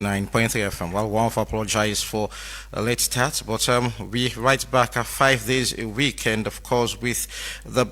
9.3 FM. Well, one of apologize for a late start, but we right back at 5 days a week, and of course with the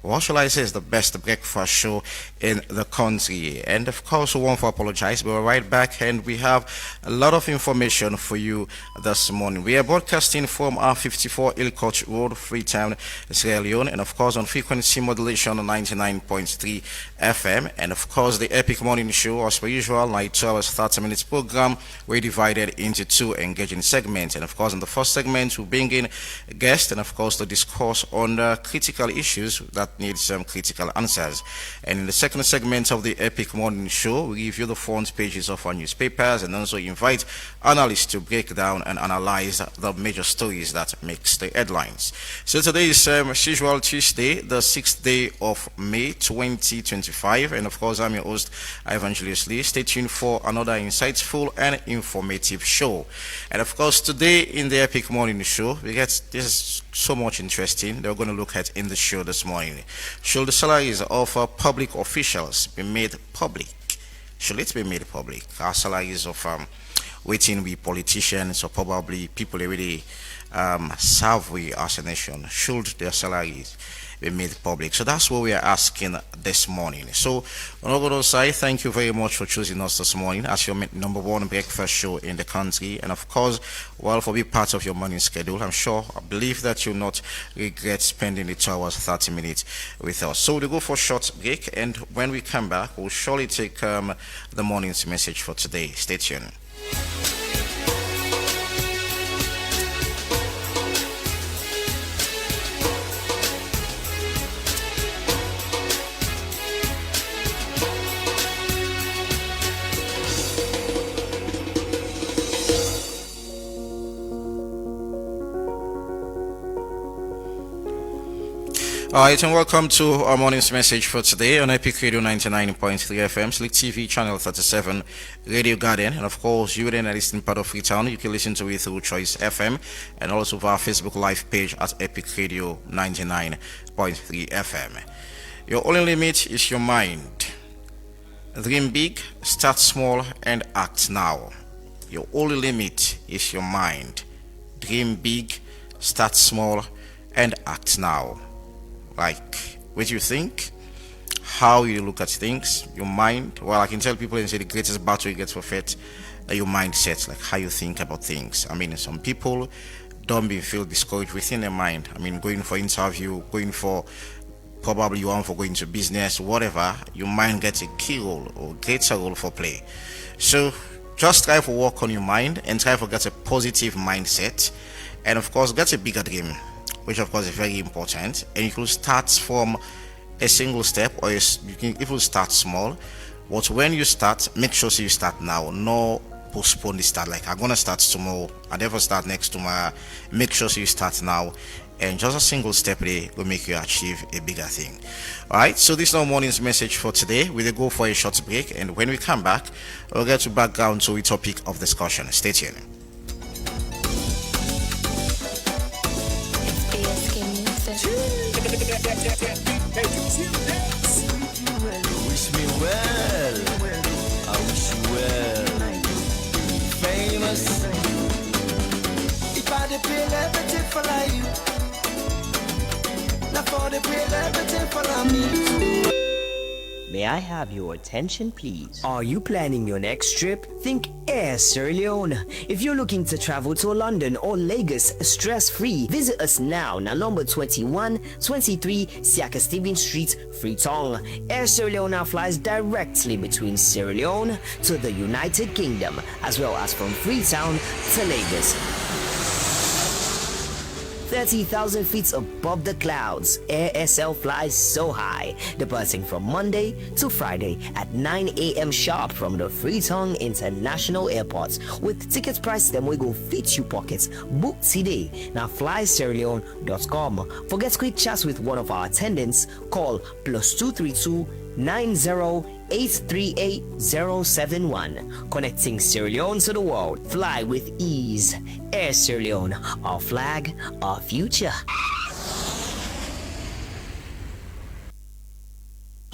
what shall I say is the best breakfast show in the country. And of course, we want to apologize, but we're right back, and we have a lot of information for you this morning. We are broadcasting from our 54 Ilcoach Road, Freetown, Sierra Leone, and of course on frequency modulation on 99.3 FM, and of course the Epic Morning Show, as per usual, like 2 hours 30 minutes program. We're divided into two engaging segments, and of course in the first segment we bring in guests, and of course to discuss on critical issues that need some critical answers. And in the second segment of the Epic Morning Show, we review the front pages of our newspapers and also invite analysts to break down and analyze the major stories that makes the headlines. So today is as usual Tuesday, the 6th day of May 2025, and of course I'm your host Evangelist Lee. Stay tuned for another insightful and informative show. And of course today in the Epic Morning Show, we get this is so much interesting that we're going to look at in the show this morning. Should the salaries of public officials be made public? Should it be made public? Our salaries of waiting with politicians or probably people already serve we as a nation, should their salaries be made public? So that's what we are asking this morning. So on our side, thank you very much for choosing us this morning as your number one breakfast show in the country, and of course, well, for being part of your morning schedule. I believe that you'll not regret spending the 2 hours 30 minutes with us. So we'll go for a short break, and when we come back, we'll surely take the morning's message for today. Stay tuned. Alright, and welcome to our morning's message for today on Epic Radio 99.3 FM, Slick TV, Channel 37, Radio Garden, and of course, you in a listening part of Freetown, you can listen to it through Choice FM, and also via our Facebook Live page at Epic Radio 99.3 FM. Your only limit is your mind. Dream big, start small, and act now. Your only limit is your mind. Dream big, start small, and act now. Like what you think, how you look at things, your mind. Well, I can tell people and say the greatest battle you get for faith your mindset, like how you think about things. I mean, some people don't feel discouraged within their mind. I mean, going for interview, going for probably you want for going to business, whatever, your mind gets a key role or greater role for play. So just try to work on your mind and try to get a positive mindset, and of course get a bigger dream, which of course is very important. And you can start from a single step, or you can even start small. But when you start, make sure you start now. No postpone the start. Like I'm gonna start tomorrow, I never start next tomorrow. Make sure you start now, and just a single step there will make you achieve a bigger thing. Alright, so this is our morning's message for today. We'll go for a short break, and when we come back, we'll get to background to a topic of discussion. Stay tuned. Wish me well, I wish you well. Famous. If I did pay everything for you, not for the pay everything for me. May I have your attention, please? Are you planning your next trip? Think Air Sierra Leone. If you're looking to travel to London or Lagos stress-free, visit us now, number 2123 Siaka Stevens Street, Freetown. Air Sierra Leone now flies directly between Sierra Leone to the United Kingdom, as well as from Freetown to Lagos. 30,000 feet above the clouds, Air SL flies so high, departing from Monday to Friday at 9 a.m. sharp from the Freetown International Airport. With tickets priced them, we go fit you pockets. Book today. Now flysierraleone.com. For get quick chats with one of our attendants, call +232 90-838-071. Connecting Sierra Leone to the world. Fly with ease. Air Sierra Leone. Our flag, our future.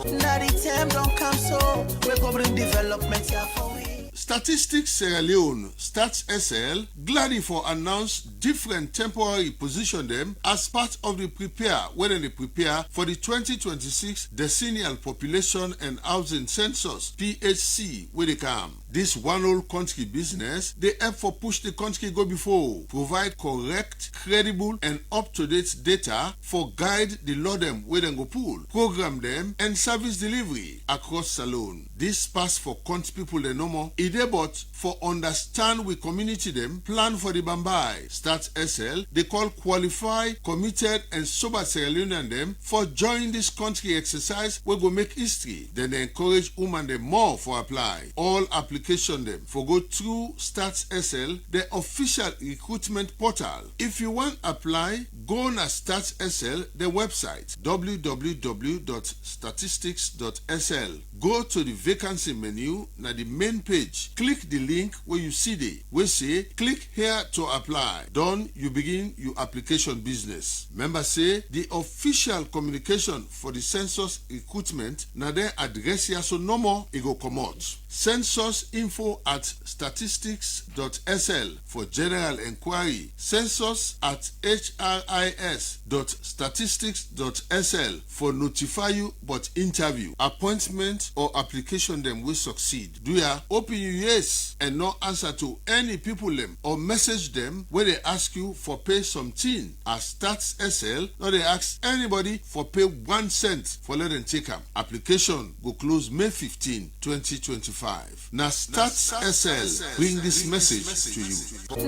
Now the time don't come, so we're covering development here for we. Statistics Sierra Leone, Stats SL, gladly for announce different temporary position them as part of the prepare when they prepare for the 2026 Decennial Population and Housing Census PHC where they come. This one whole country business, they help for push the country go before, provide correct, credible and up-to-date data for guide the law them where they go pull, program them and service delivery across Salone. This pass for country people they no more. It but for understand we community them, plan for the Bambai. Start SL, they call qualify, committed and sober Sierra Leonean them for join this country exercise we go make history. Then they encourage women them more for apply. All application them for go through Stats SL, the official recruitment portal. If you want apply, go on Stats SL, the website www.statistics.sl. Go to the vacancy menu na the main page. Click the link where you see there. We say click here to apply. Done, you begin your application business. Remember say the official communication for the census recruitment na their address here so no more it go come out. Census info at statistics.sl for general inquiry. Census at hris.statistics.sl for notify you but interview. Appointment or application them will succeed. Do ya open your yes and no answer to any people them or message them where they ask you for pay something. As Stats SL, now they ask anybody for pay 1 cent for let them take them. Application go close May 15, 2025. Now Stats SL bring this message to you.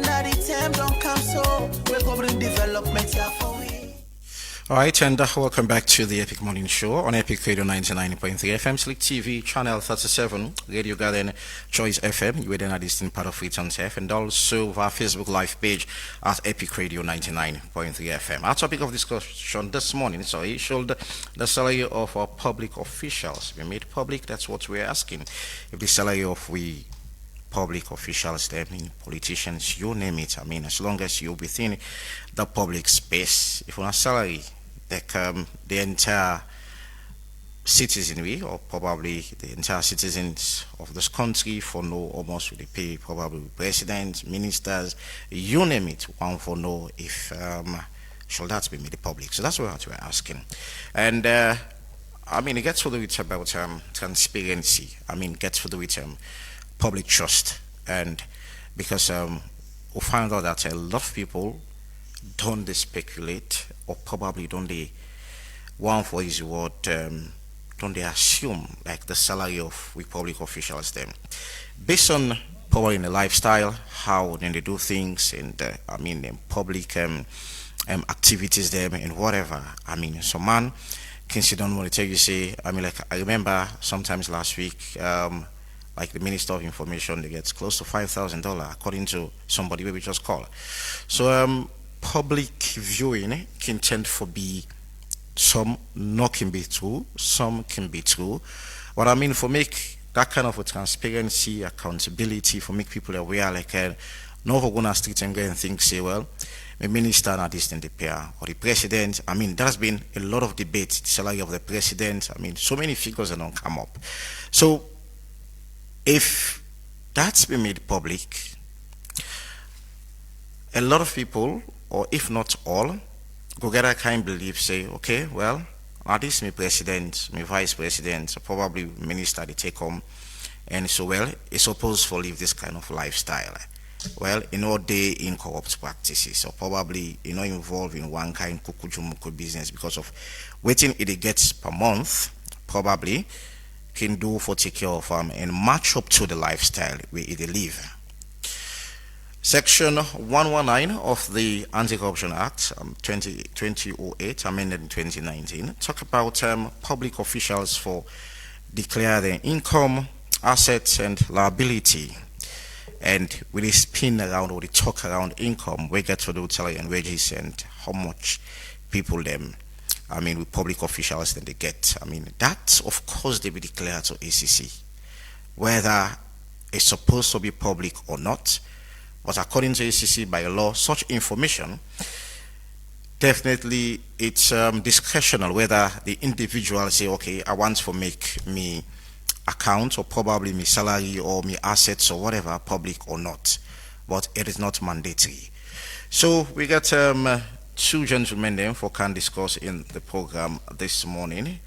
Now the time don't come, so we're covering development here for we. Alright, and welcome back to the Epic Morning Show on Epic Radio 99.3 FM, Slick TV, Channel 37, Radio Garden, Choice FM, you within a distant part of Returns F, and also our Facebook live page at Epic Radio 99.3 FM. Our topic of discussion this morning, should the salary of our public officials be made public? That's what we're asking. If the salary of we public officials, I mean politicians, you name it, I mean as long as you're within the public space, if on a salary like the entire citizenry or probably the entire citizens of this country for no almost will pay probably presidents, ministers, you name it, one for no if should that be made public. So that's what we're asking. And I mean it gets to do with about transparency. I mean it gets to do with public trust, and because we find out that a lot of people don't they speculate or probably don't they one for his word don't they assume like the salary of we public officials them based on probably in the lifestyle how then they do things and I mean in public activities them and whatever. I mean some man can sit down when tell you say I mean like I remember sometimes last week like the Minister of Information, they get close to $5,000 according to somebody we just called. So public viewing can tend for be some not can be true, some can be true. What I mean for make that kind of a transparency, accountability, for make people aware like no for gonna street and go and think say well the minister not this in the pair or the president. I mean there's been a lot of debate, the salary of the president, I mean so many figures that don't come up. So if that's been made public, a lot of people, or if not all, go get a kind belief, say, okay, well, this me president, me vice president, probably minister they take home, and so well, it's supposed to live this kind of lifestyle. Well, they in corrupt practices, or probably involved in one kind kukujumuku business because of waiting it gets per month, probably can do for take care of and match up to the lifestyle where they live. Section 119 of the Anti-Corruption Act 2008 amended in 2019 talk about public officials for declare their income, assets and liability, and with the spin around or the talk around income we get to do salary and wages and how much people them I mean with public officials that they get. I mean that of course they be declared to ACC whether it's supposed to be public or not, but according to ACC by law such information definitely it's discretional whether the individual say okay I want to make me account, or probably my salary or my assets or whatever, public or not. But it is not mandatory. So we got two gentlemen then for can discuss in the program this morning.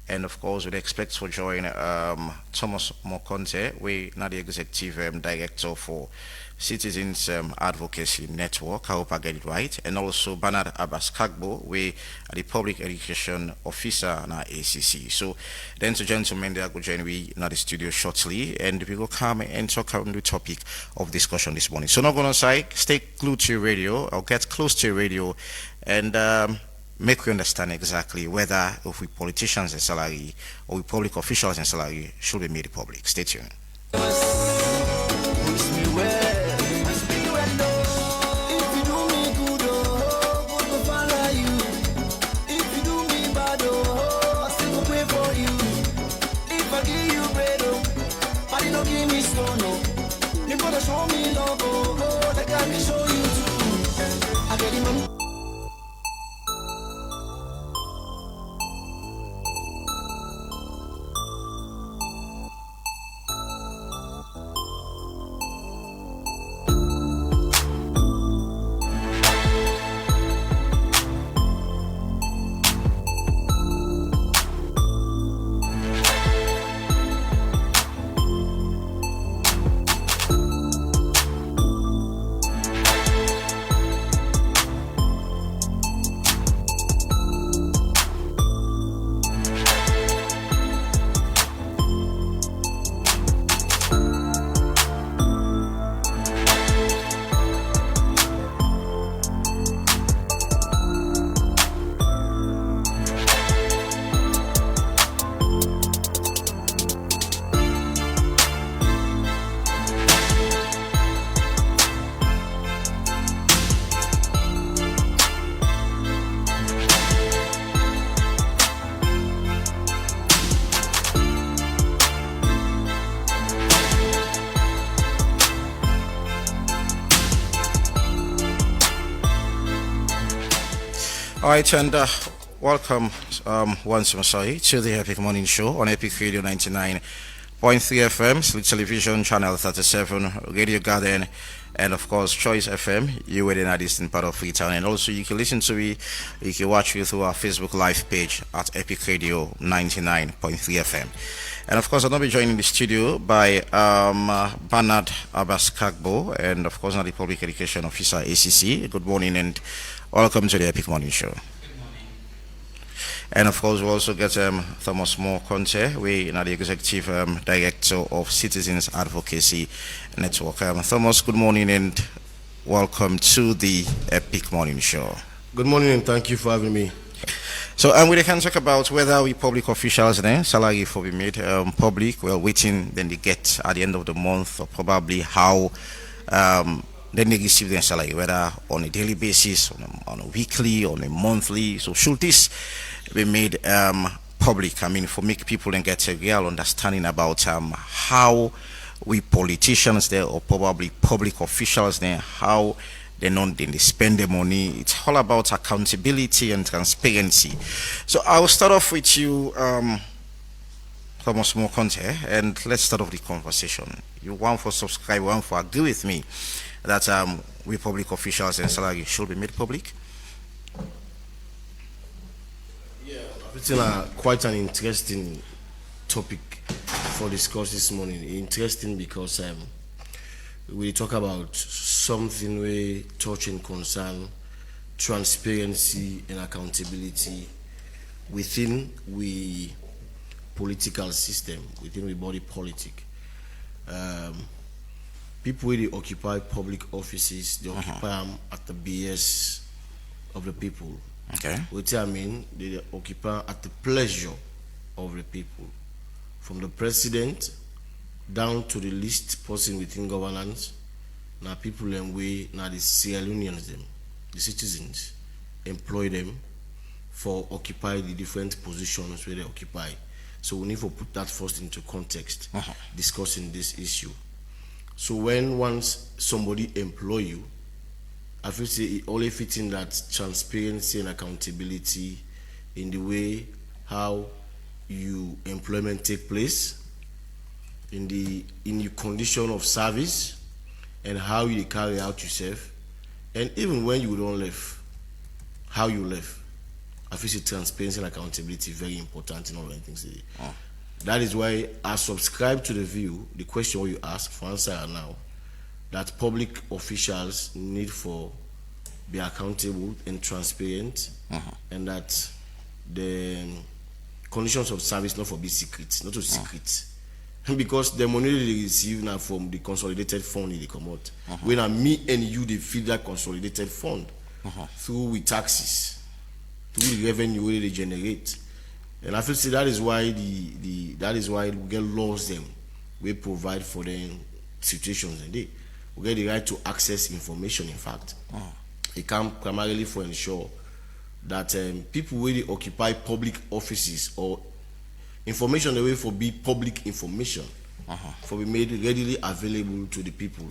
And of course, we'd expect to join Thomas Mokonte, we now the executive director for Citizens Advocacy Network. I hope I get it right. And also Bernard Abbas Kagbo, we are the public education officer in our ACC. So then, to gentlemen, they are going to join we in the studio shortly, and we will come and talk on the topic of discussion this morning. So not going to say, stay glued to your radio or get close to your radio, and make we understand exactly whether if we politicians and salary or we public officials and salary should be made public. Stay tuned. Show me love, oh, they got me show you too. I get him. All right, and welcome once more, sorry, to the Epic Morning Show on Epic Radio 99.3 FM, Sleep Television, Channel 37, Radio Garden, and of course, Choice FM, you within a distant part of Freetown. And also, you can listen to me, you can watch me through our Facebook Live page at Epic Radio 99.3 FM. And of course, I'll be joined in the studio by Bernard Abbas Kagbo, and of course, the Public Education Officer, ACC. Good morning and welcome to the Epic Morning Show. Good morning. And of course, we also get Thomas Mokonte, we are the Executive Director of Citizens Advocacy Network. Thomas, good morning and welcome to the Epic Morning Show. Good morning and thank you for having me. So we can talk about whether we public officials then salary for be made public. We're waiting then they get at the end of the month, or probably how then they receive their salary, whether on a daily basis, on a weekly, on a monthly. So should this be made public? I mean, for make people then get a real understanding about how we politicians there, or probably public officials there, how they spend the money. It's all about accountability and transparency. So I'll start off with you, Thomas Mokonte, and let's start off the conversation. You want for subscribe, one for agree with me that we public officials and salary should be made public? Yeah, it's quite an interesting topic for discuss this morning. Interesting because we talk about something we touch and concern transparency and accountability within we political system, within we body politic. People really occupy public offices, they occupy them at the behest of the people. Okay. Which I mean, they occupy at the pleasure of the people. From the president down to the least person within governance, now people and we, now the Sierra Leoneans them, the citizens, employ them for occupy the different positions where they occupy. So we need to put that first into context, discussing this issue. So when once somebody employ you, I feel say it only fits in that transparency and accountability in the way how you employment take place, in your condition of service and how you carry out yourself, and even when you don't live, how you live. I feel say transparency and accountability very important in all the things they do. That is why I subscribe to the view, the question you ask for answer now, that public officials need for be accountable and transparent, and that the conditions of service not for be secret, not to secret. Because the money they receive now from the consolidated fund they come out. When me and you they feed that consolidated fund through with taxes, through the revenue they generate. And I feel say that is why that is why we get laws them we provide for them situations, and we get the right to access information. In fact, it can primarily for ensure that people really occupy public offices or information the way for be public information for be made readily available to the people,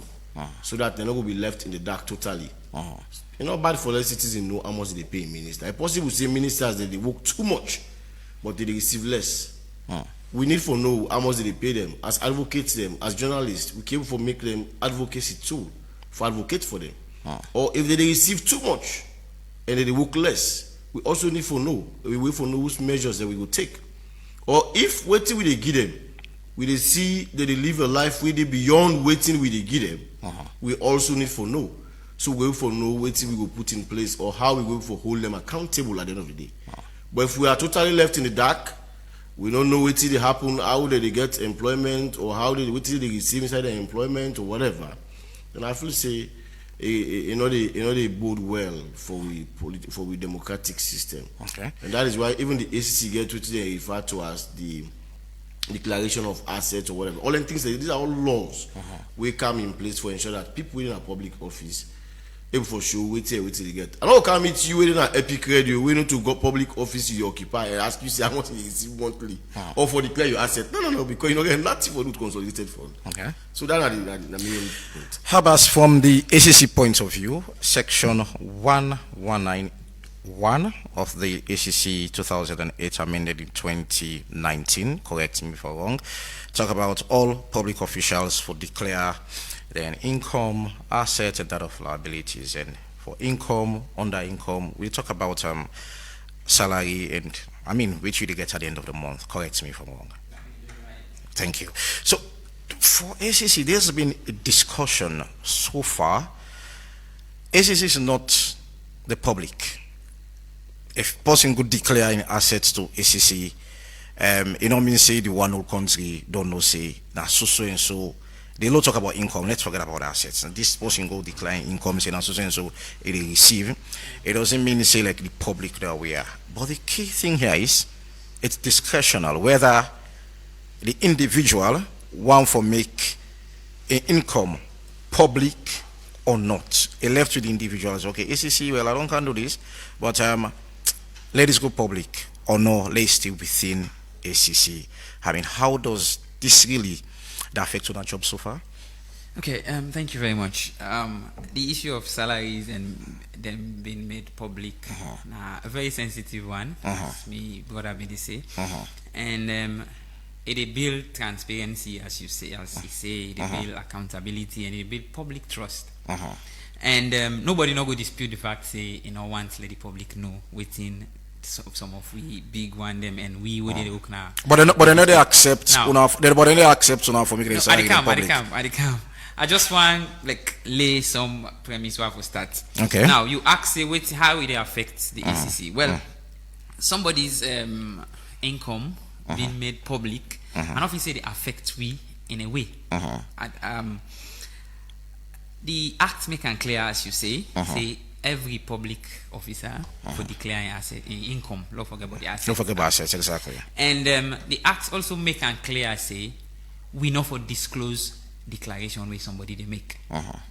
so that they're not going to be left in the dark totally. It's not bad for the citizens know how much they pay minister. It's possible to say ministers that they work too much, but they receive less. We need to know how much they pay them. As advocates them, as journalists, we came for make them advocacy tool for advocate for them. Or if they receive too much and they work less, we also need to know. We wait for know which measures that we will take. Or if waiting we they give them, we they see that they live a life with beyond waiting we they give them, we also need to know. So we will for know waiting we will put in place or how we will for hold them accountable at the end of the day. But if we are totally left in the dark, we don't know what they happen, how they get employment, or how they receive inside their employment or whatever. Then I feel say they bode well for we democratic system. Okay. And that is why even the ACC get what they refer to as the declaration of assets or whatever. All the things these are all laws we come in place for ensure that people in a public office able for sure wait till they get. I don't come meet you in an epic radio, we need to go public office you occupy and ask you say how much you receive monthly or for declare your asset. No, because you know get nothing for the consolidated fund. Okay. So that's the main point. How about from the ACC point of view, section 1191 of the ACC 2008 amended in 2019, correct me if I'm wrong, talk about all public officials for declare then income, assets, and that of liabilities. And for income, under income, we talk about salary and which you get at the end of the month. Correct me if I'm wrong. Thank you. So for ACC, there's been a discussion so far. ACC is not the public. If person could declare in assets to ACC, you know, mean say the one whole country don't know say now so and so. They don't talk about income. Let's forget about assets. And this person go decline income, say now so and so it receive. It doesn't mean say like the public that we are. But the key thing here is it's discretional whether the individual want for make an income public or not. It left to the individuals. Okay, ACC, well, I don't can do this, but let it go public or no, let it stay within ACC. How does this really affect your job so far? Okay, thank you very much. The issue of salaries and them being made public, a very sensitive one, as me brother BDC, and it build transparency, as you say, it build accountability, and it build public trust. And nobody no go dispute the fact say once let the public know within some of we big one them and we would look now. But they accept for making it I come. I just want like lay some premise for start. Okay. Now you ask say how it affects the ACC. Well, somebody's income being made public, and obviously they affect we in a way. And, the act make and clear, as you say, say every public officer for declaring asset income. Don't forget about the assets. Don't forget about assets, exactly. And the acts also make and clear, say we not for disclose declaration where somebody they make.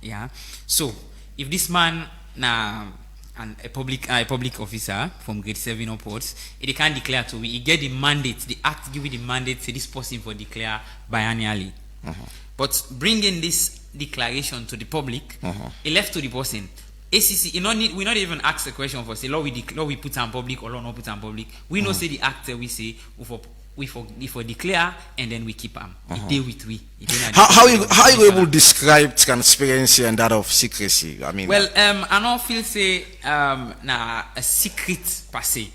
Yeah. So if this man and a public officer from grade 7 upwards, it can declare to we, he get the mandate. The act give you the mandate to this person for declare biannually. But bringing this declaration to the public, it left to the person. ACC, we not even ask the question for say, law we put on public or law not put on public. We know say the act we say for we for declare and then we keep them. It deal with we. How you able to describe transparency and that of secrecy? I mean, well, I don't feel say a secret per se.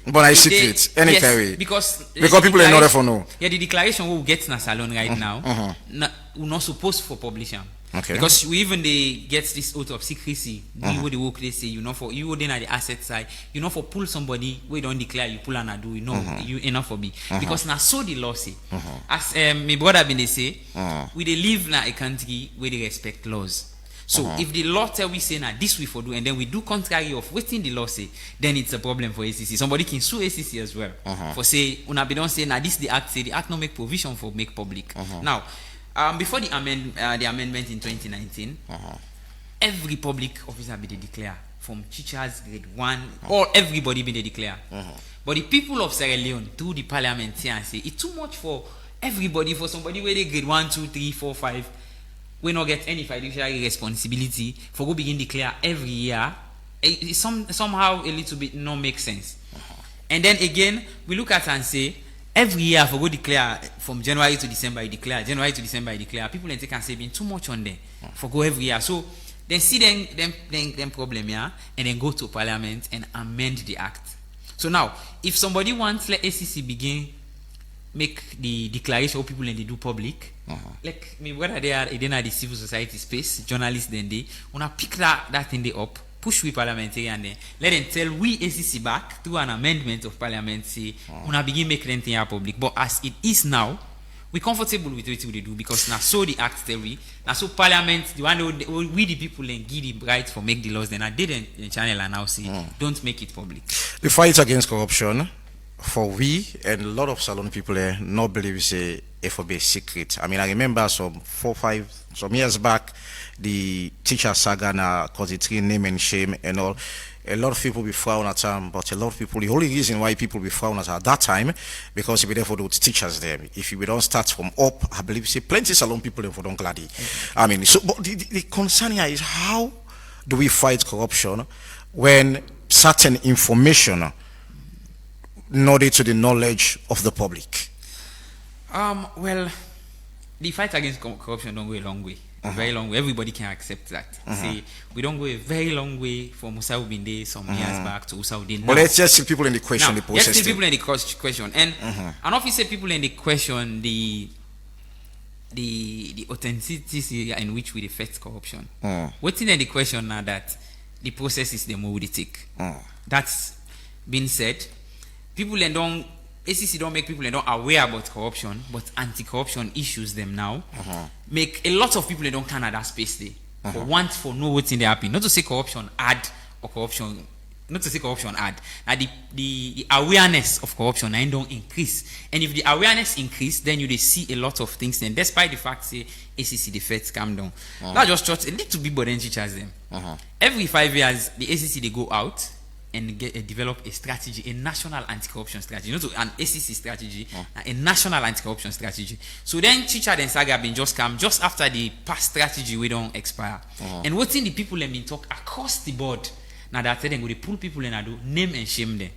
But I secret any yes, carry because people are not for know. Yeah, the declaration we get in a salon right now, we're not supposed for publish them. Okay. Because we even they get this oath of secrecy. We would the work they say, for you wouldn't at the asset side, for pull somebody we don't declare you pull and I do, you enough for me. Because now so the law say, as my brother been they say, we they live in a country where they respect laws. So if the law tell we say now this we for do and then we do contrary of waiting the law say, then it's a problem for ACC. Somebody can sue ACC as well for say una be don't say now this the act say the act no make provision for make public. Now before the amendment in 2019, every public officer be they declare from teachers grade 1 or everybody be they declare. But the people of Sierra Leone through the parliament here and say it's too much for everybody, for somebody where they grade 1, 2, 3, 4, 5. We not get any fiduciary responsibility for go begin declare every year. It somehow a little bit not make sense. And then again, we look at and say every year for go declare from January to December, you declare January to December, you declare. People then take and say been too much on there for go every year. So then see them problem here and then go to Parliament and amend the act. So now, if somebody wants let ACC begin make the declaration of people and they do public. Like me, whether they are in the civil society space, journalists then they wanna pick that thing they up, push we parliamentary and then let them tell we ACC back through an amendment of parliament say wanna begin make them thing public. But as it is now, we comfortable with what they do because now so the act tell we now so parliament the one we the people and give the right for make the laws then I didn't the channel and now say don't make it public. The fight against corruption. For we and a lot of salon people not believe say FOB is secret. I mean, I remember some years back, the teacher saga na cause it's name and shame and all. A lot of people be frowned at them, but a lot of people, the only reason why people be frowned at that time, because if you therefore those teachers there, if you don't start from up, I believe say plenty salon people therefore don't gladdy. I mean, so but the concern here is how do we fight corruption when certain information not to the knowledge of the public? Well, the fight against corruption don't go a long way. A very long way. Everybody can accept that. See, we don't go a very long way from Musa Ubinde some years back to Usa Udin. But let's just see people in the question, now, the process. Let's see people in the question. And an officer people in the question the authenticity in which we defect corruption. What's in the question now that the process is the more we take. That's been said. People don't ACC don't make people don't aware about corruption, but anti-corruption issues them now. Make a lot of people don't Canada space there for know what's in the happen. Not to say corruption add or corruption. Not to say corruption add. Now the awareness of corruption and don't increase. And if the awareness increase, then you see a lot of things. Then despite the fact say ACC the feds calm down. Not just church, a little bit but then teachers them. Every 5 years the ACC they go out and develop a strategy, a national anti-corruption strategy, not an ACC strategy, a national anti-corruption strategy. So then teacher and saga been just come just after the past strategy we don't expire. And what's in the people let me talk across the board. Now that then go they pull people and I do name and shame them.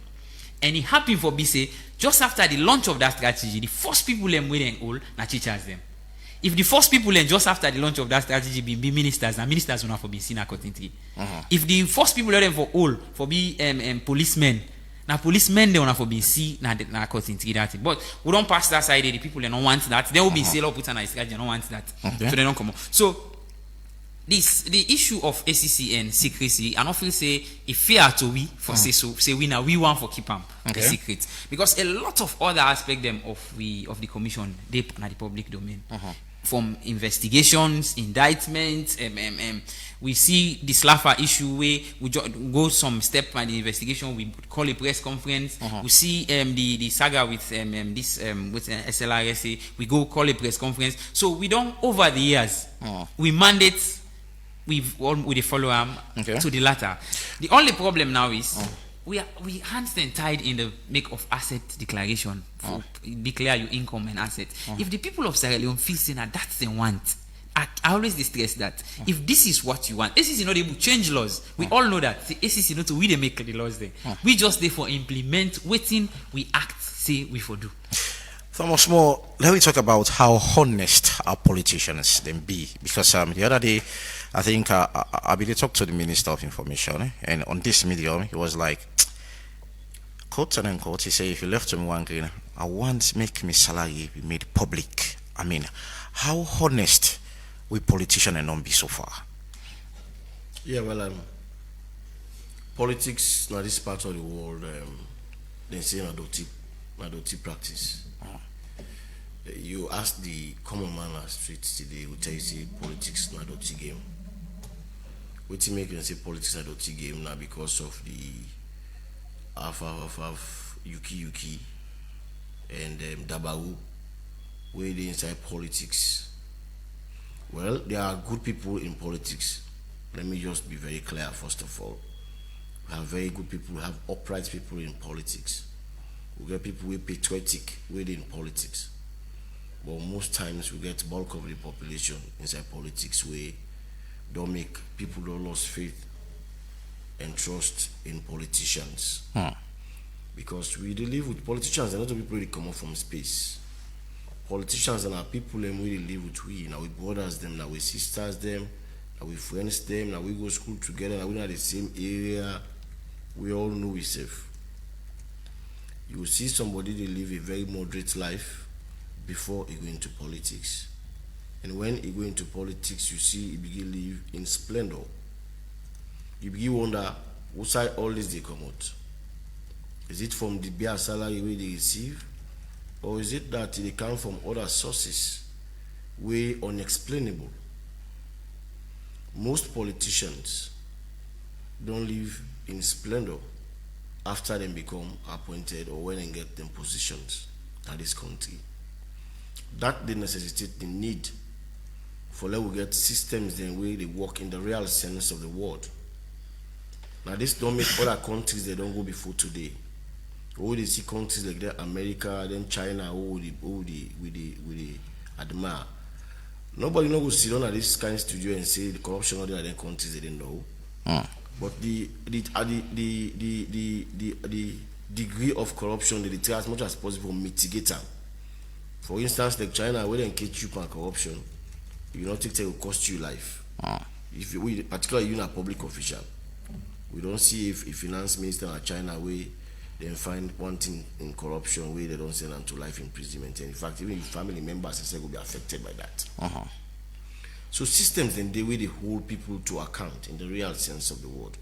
And it happened for BC just after the launch of that strategy, the first people them waiting all na teachers them. If the first people and just after the launch of that strategy be ministers, and ministers will not for be seen according to it. If the first people let them for all for be policemen, now policemen they will not for be seen na according to that. But we don't pass that side. The people they don't want that. They will be say put on a strategy. They don't want that, so they don't come on. So the issue of ACC and secrecy, I don't feel say it fair to we for say we now we want for keep them the secret because a lot of other aspect them of the commission they na the public domain. From investigations, indictments, we see the Slaffer issue where we go some step by the investigation. We call a press conference. We see the saga with with SLRSA. We go call a press conference. So we don't over the years we mandate. We follow to the latter. The only problem now is we hands then tied in the make of asset declaration for declare your income and asset. If the people of Sierra Leone feel saying that that's the want, I always stress that if this is what you want, ACC is not able to change laws. We all know that the ACC not to we they make the laws there. We just therefore implement waiting we act say we for do. Thomas More, let me talk about how honest our politicians then be. Because the other day, I think I really talked to the Minister of Information, and on this medium, he was like, quote and unquote, he said, if you left me one green, I want make me salary be made public. I mean, how honest we politicians and not be so far? Yeah, well, politics now this part of the world, they say na dirty practice. You ask the common man on the street today, will tell you say politics na dirty game. What you make them say politics na dirty game now because of the half yuki and dabawu where they inside politics. Well, there are good people in politics. Let me just be very clear first of all. We have very good people, we have upright people in politics. We get people who are patriotic within politics. But most times we get bulk of the population inside politics where don't make people don't lose faith and trust in politicians. Because we live with politicians, and not people really come up from space. Politicians and our people and we live with we. Now we brothers them, now we sisters them, now we friends them, now we go to school together, now we are in the same area. We all know we safe. You will see somebody they live a very moderate life before he go into politics. And when he go into politics, you see he begin live in splendor. You begin wonder, what side all this they come out? Is it from the bare salary where they receive? Or is it that they come from other sources way unexplainable? Most politicians don't live in splendor after they become appointed or when they get them positions at this country. That they necessitate the need for let we get systems then where they work in the real sense of the word. Now this don't make other countries they don't go before today. Who they see countries like that, America, then China, who they admire. Nobody no go sit down at this kind of studio and say the corruption of the other countries they didn't know. But the degree of corruption they try as much as possible mitigate them. For instance, like China, where they catch you on corruption, you not think it will cost you life. If you, particularly you a public official, we don't see if a finance minister in China where they find one thing in corruption where they don't send them to life imprisonment. And in fact, even if family members say will be affected by that. So systems in the way they hold people to account in the real sense of the word.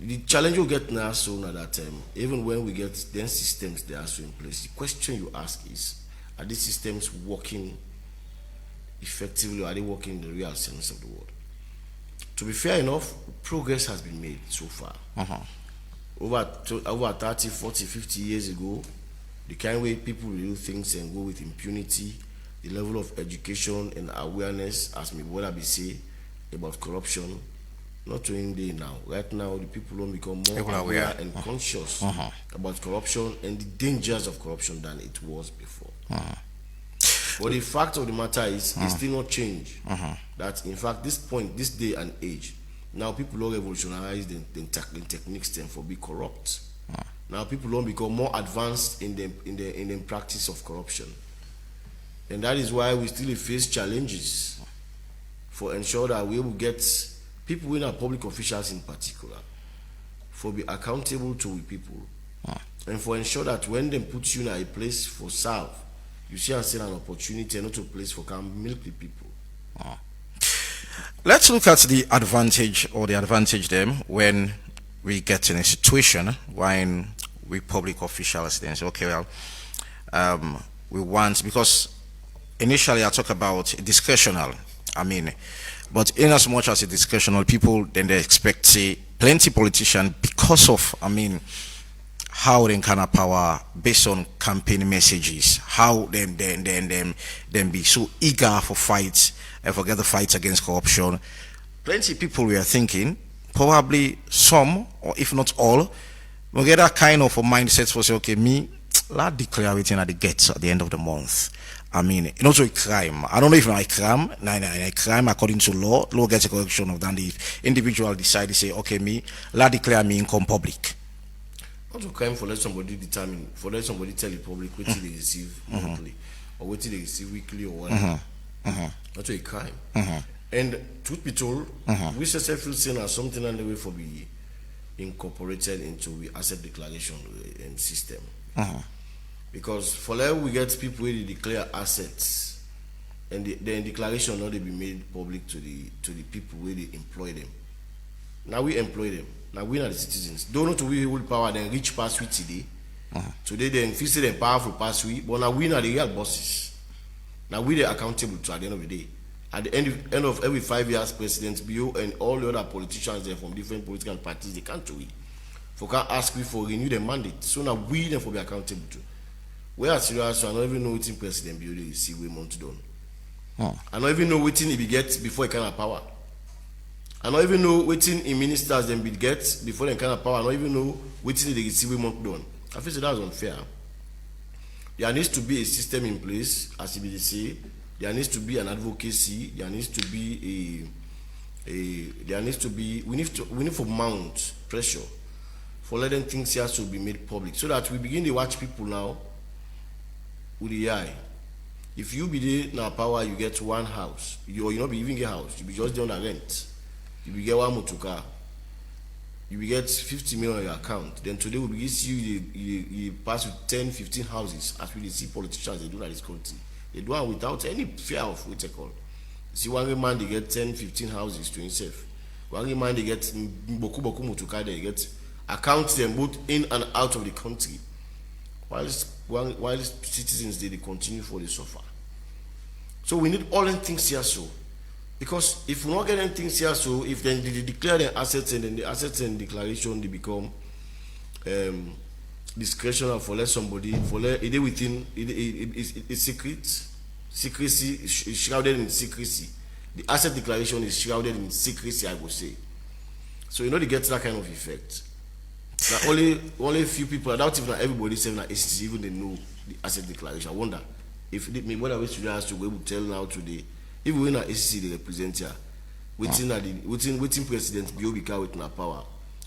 The challenge we get now so now that even when we get then systems they are so in place, the question you ask is, are these systems working effectively, or are they working in the real sense of the word? To be fair enough, progress has been made so far. Over 30, 40, 50 years ago, the kind way people do things and go with impunity, the level of education and awareness, as my brother be say, about corruption, not doing day now. Right now, the people don't become more aware and conscious about corruption and the dangers of corruption than it was before. But the fact of the matter is, it's still not changed. That in fact, this point, this day and age, now people don't revolutionize the techniques then for be corrupt. Now people don't become more advanced in the practice of corruption. And that is why we still face challenges for ensure that we will get people in our public officials in particular for be accountable to we people. And for ensure that when they put you in a place for serve, you see and see an opportunity and not a place for come milk the people. Let's look at the advantage them when we get in a situation when we public officials then say, okay, well, we want, because initially I talk about discretional, but in as much as it's discretional, people then they expect say plenty politician because of how they kind of power based on campaign messages, how them be so eager for fights and forget the fight against corruption. Plenty people we are thinking, probably some or if not all, will get that kind of a mindset for say, okay, me, let's declare everything at the gates at the end of the month. Also a crime. I don't know if I crime, a crime according to law gets a correction of that if individual decide to say, okay, me, let's declare me income public. Not a crime for let somebody determine, for let somebody tell the public what they receive monthly or what they receive weekly or whatever. Not a crime. And truth be told, we successfully seen as something on the way for be incorporated into the asset declaration system. Because for that we get people who declare assets, and the declaration not they be made public to the people where they employ them. Now we employ them. Now we are the citizens. Don't know to we hold power then reach past we today. Today they feel say them powerful past we, but now we are the real bosses. Now we are accountable to at the end of the day. At the end of every 5 years, President Bio and all the other politicians there from different political parties, they can't do it. For can ask we for renew the mandate. So now we them for be accountable to. We are serious, so I don't even know what President Bio they see we month done. I don't even know what he get before he can have power. I don't even know what in ministers them be get before they can have power. I don't even know what they receive we month done. I feel so that's unfair. There needs to be a system in place, as he be say. There needs to be an advocacy. There needs to be we need to mount pressure for letting things here to be made public, so that we begin to watch people now with the eye. If you be there now power, you get one house, you not be even get house, you be just down a rent, you be get one motorcar, you be get 50 million on your account. Then today we begin see you pass with 10, 15 houses, as we see politicians they do in this country. They do it without any fear of what they call. See, one man they get 10, 15 houses to himself. One man they get boku motorcar, they get accounts them both in and out of the country. While citizens they continue for the suffer. So we need all them things here so. Because if we not get them things here so, if then they declare their assets and then the assets and declaration they become discretional for let somebody for let it within it's secrecy is shrouded in secrecy. The asset declaration is shrouded in secrecy, I would say. So you know they get that kind of effect. Now only a few people, I doubt if not everybody saying that it's even they know the asset declaration. I wonder if maybe what I wish to ask to we will tell now today, if we na ACC they represent here, waiting President Biobika with na power,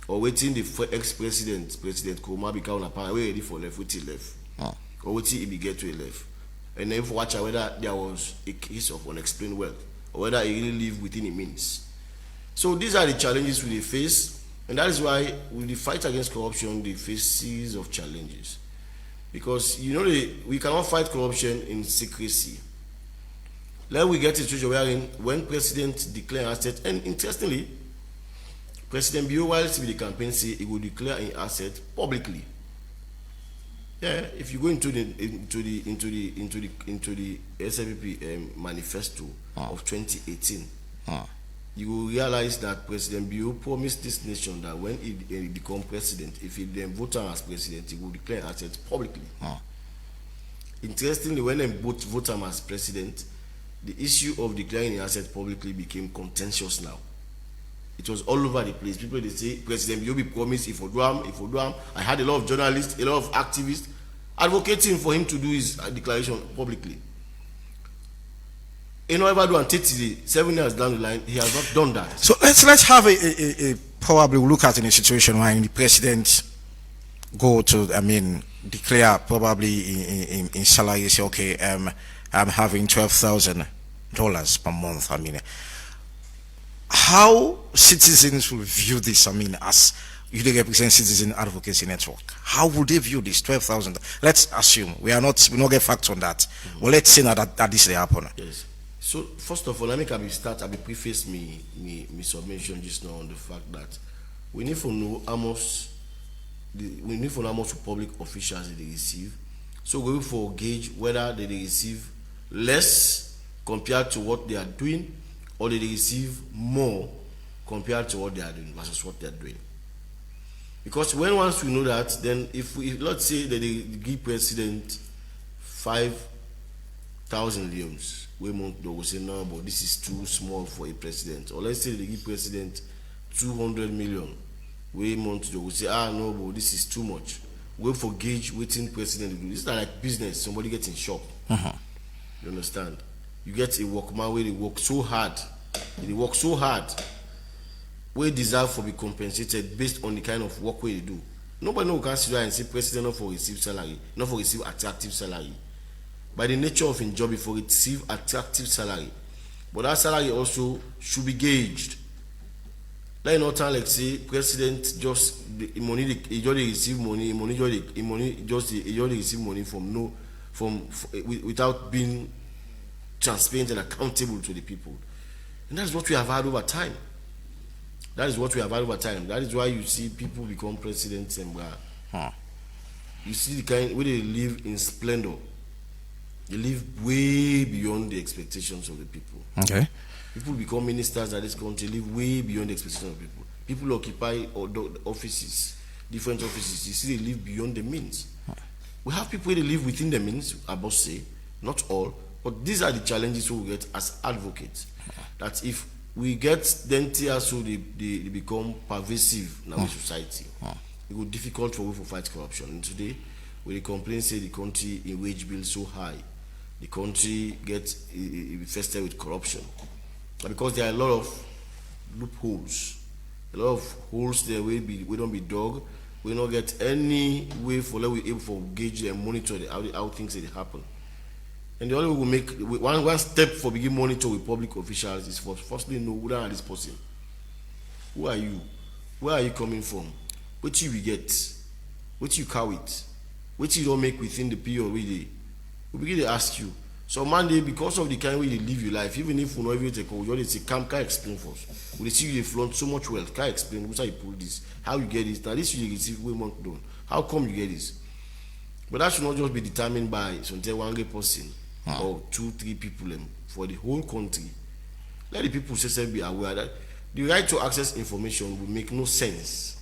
or waiting the ex-president, President Koma Bika na power, we ready for left, waiting left, or waiting he be get to a left, and then for watch whether there was a case of unexplained wealth, or whether he really live within a means. So these are the challenges we face. And that is why with the fight against corruption, they face series of challenges. Because you know we cannot fight corruption in secrecy. Let we get a situation wherein when President declare asset, and interestingly, President Bio whilst with the campaign say he will declare an asset publicly. Yeah, if you go into the SFP manifesto of 2018. You will realize that President Bio promised this nation that when he become president, if he then vote as president, he will declare assets publicly. Interestingly, when they vote him as president, the issue of declaring an asset publicly became contentious now. It was all over the place. People they say President Bio promised if do him. I had a lot of journalists, a lot of activists advocating for him to do his declaration publicly. You know, ever do until 7 years down the line, he has not done that. So let's have a probably look at in a situation where the president go to declare probably in salary, say okay, I'm having $12,000 per month. How citizens will view this? As you represent Citizen Advocacy Network, how would they view this 12,000? Let's assume we not get facts on that. Well, let's say that this will happen. Yes. So first of all, let me preface me submission just now on the fact that we need to know how much public officials they receive. So we will for gauge whether they receive less compared to what they are doing, or they receive more compared to what they are doing versus what they are doing. Because once we know that, then if let's say that they give president 5,000 leons. They will say no, but this is too small for a president. Or let's say they give president 200 million. They will say no, but this is too much. We for gauge waiting president to do. This is not like business. Somebody gets in shop. You understand? You get a workman where they work so hard. Where they deserve for be compensated based on the kind of work where they do. Nobody no can sit down and say president not for receive salary, not for receive attractive salary. By the nature of his job, for receive attractive salary. But that salary also should be gauged. Like not time like say president just the money he just receive money, receive money without being transparent and accountable to the people. And that's what we have had over time. That is what we have had over time. That is why you see people become presidents and you see the kind where they live in splendor. They live way beyond the expectations of the people. Okay. People become ministers at this country, live way beyond the expectations of people. People occupy offices, different offices. You see, they live beyond the means. We have people that live within the means, I must say, not all, but these are the challenges we get as advocates. That if we get them so they become pervasive in our society, it will be difficult for we to fight corruption. And today, when they complain, say the country in wage bill so high, the country gets infested with corruption. Because there are a lot of loopholes, a lot of holes there we don't be dug, we don't get any way for let we able to gauge and monitor how things they happen. And the only way we make one step for begin monitor with public officials is for firstly know who are this person. Who are you? Where are you coming from? What you get? What you carry it? What you don't make within the period we begin to ask you. So Monday, because of the kind way you live your life, even if you know everything, you just say, "Come, can explain for us." We see you flaunt so much wealth. Can explain how you pull this, how you get this. Now this you receive way more done. How come you get this? But that should not just be determined by some one person or 2-3 people for the whole country. Let the people be aware that the right to access information will make no sense.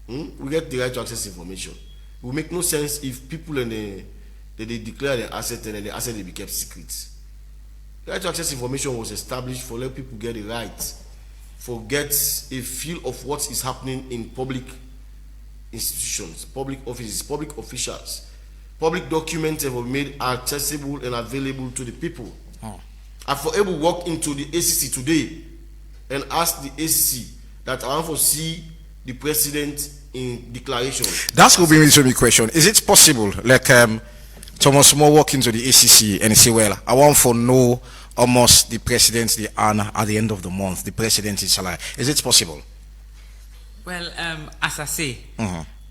We get the right to access information. It will make no sense if people and they declare the asset and then the asset will be kept secret. The right to access information was established for let people get the right, for get a feel of what is happening in public institutions, public offices, public officials. Public documents have been made accessible and available to the people. And for able to walk into the ACC today and ask the ACC that I want to see the president in declaration. That's going to be me question. Is it possible, like Thomas More walk into the ACC and say, well, I want to know almost the president's the honor at the end of the month, the president's salary. Is it possible? Well, as I say,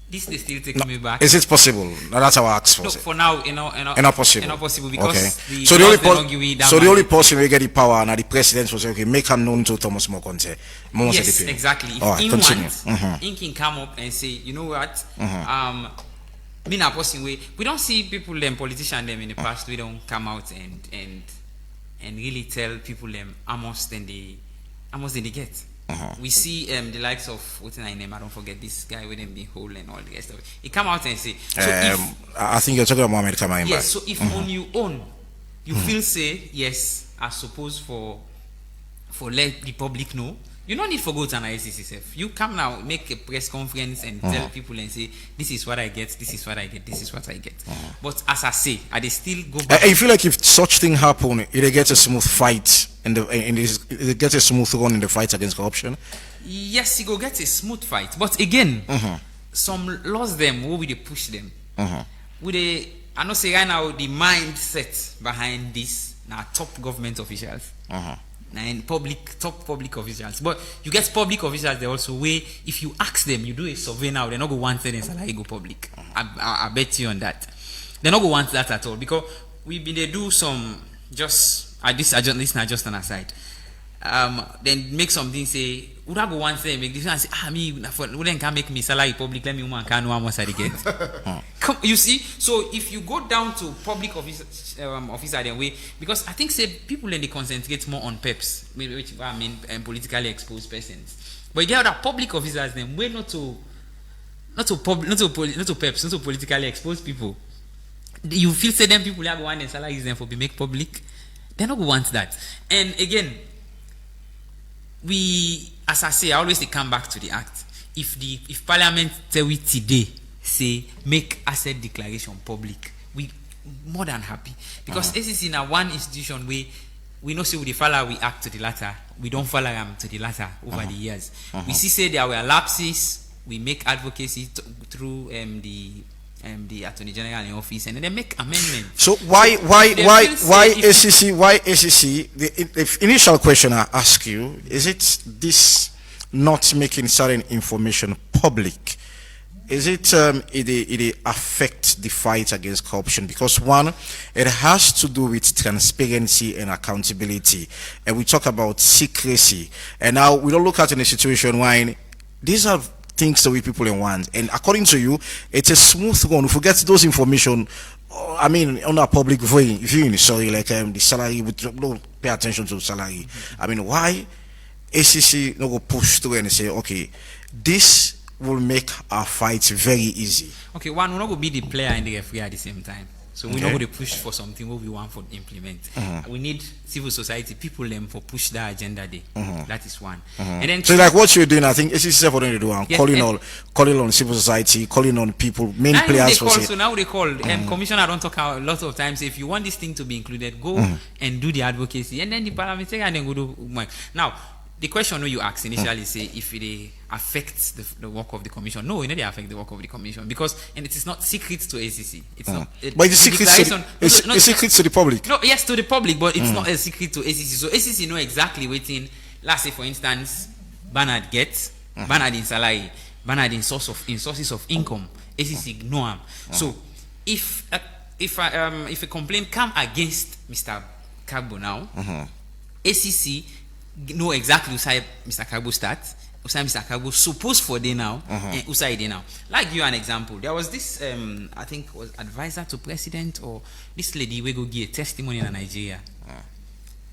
this is still taking me back. Is it possible? No, that's our ask for. No, for now, not possible. Not possible because okay. So the only person we get the power now the president will say, okay, make him known to Thomas More Conte. Yes, exactly. If right, continue. He can come up and say, you know what, me na person way. We don't see people them politicians them in the past. We don't come out and really tell people them how much then they get. We see the likes of what's my name? I don't forget this guy with him being whole and all the rest of it. He come out and say, so I think you're talking about Mohamed Kamaimba. Yes. So if on your own you feel say yes, I suppose for let the public know. You don't need to go to an ICCF. You come now, make a press conference and tell people and say, this is what I get, this is what I get, this is what I get. But as I say, they still go back. I feel like if such thing happen, it gets a smooth fight it gets a smooth run in the fight against corruption. Yes, it go get a smooth fight. But again, some laws them, where will they push them? Would they, I know say right now the mindset behind this now top government officials. And top public officials, but you get public officials. They also way if you ask them, you do a survey now, they're not go want and salary go public. I bet you on that. They're not go want that at all because we been they do some just this not just an aside. Then make something say would I go want say make this and say me wouldn't can make me salary public. Let me woman can know how much I get. Come, you see, so if you go down to public officer then way because I think say people then they concentrate more on peps, which I mean politically exposed persons. But you get other public officers then way not to peps, not to politically exposed people. You feel say them people are going and salaries them for be make public. They're not going to want that. And again, we, as I say, I always come back to the act. If Parliament tell we today say make asset declaration public, we more than happy because this is in a one institution where we know say with the follow we act to the latter, we don't follow them to the latter over the years. We see say there were lapses we make advocacy through the Attorney General in office, and then they make amendments. So why ACC? The initial question I ask you, is it this not making certain information public? Is it it affect the fight against corruption? Because one, it has to do with transparency and accountability, and we talk about secrecy. And now we don't look at in a situation where these are things that we people in want, and according to you, it's a smooth one. We forget those information. I mean, on a public viewing, sorry, like the salary, we don't pay attention to salary. I mean, why ACC no go push through and say, okay, this will make our fight very easy? Okay, one, we're not going to be the player and the referee at the same time. So we're not going to push for something what we want for implement. We need civil society, people them for push that agenda day. That is one. And then so like what you're doing, I think ACC for them to do, calling on civil society, calling on people, main players for say. So now they call commissioner don't talk a lot of times. If you want this thing to be included, go and do the advocacy, and then the parliamentarian then go do work. Now, the question you asked initially say if it affects the work of the commission. No, it doesn't affect the work of the commission because and it is not secret to ACC. It's not. But it's secret to the public. No, yes, to the public, but it's not a secret to ACC. So ACC know exactly waiting. Let's say for instance, Bernard gets Bernard in salary, Bernard in sources of income. ACC know him. So if a complaint come against Mr. Kagbo now, ACC know exactly who Mr. Kagbo starts, who Mr. Kagbo supposed for day now, and who day now. Like give you an example. There was this I think was advisor to president or this lady we go give a testimony in Nigeria.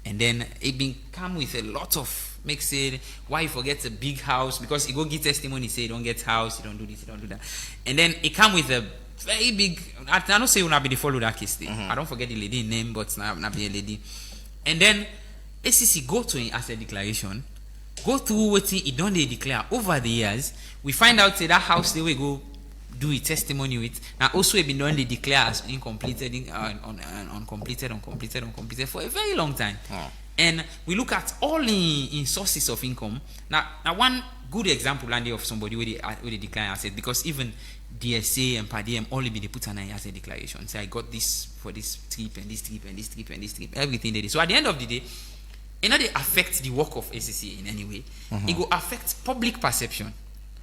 And then it been come with a lot of make say why you forget a big house because he go give testimony say you don't get house, you don't do this, you don't do that. And then it come with a very big I don't say you not be the follow that case. I don't forget the lady name, but not be a lady. And then ACC go to an asset declaration, go through what he done they declare over the years. We find out say that house they will go do a testimony with. Now also been done they declare as uncompleted, uncompleted for a very long time. And we look at all in sources of income. Now one good example Landy of somebody where they declare asset because even DSA and PADM all be they put an asset declaration. Say I got this for this trip and this trip and this trip and this trip, everything they did. So at the end of the day, it not affect the work of ACC in any way. It will affect public perception.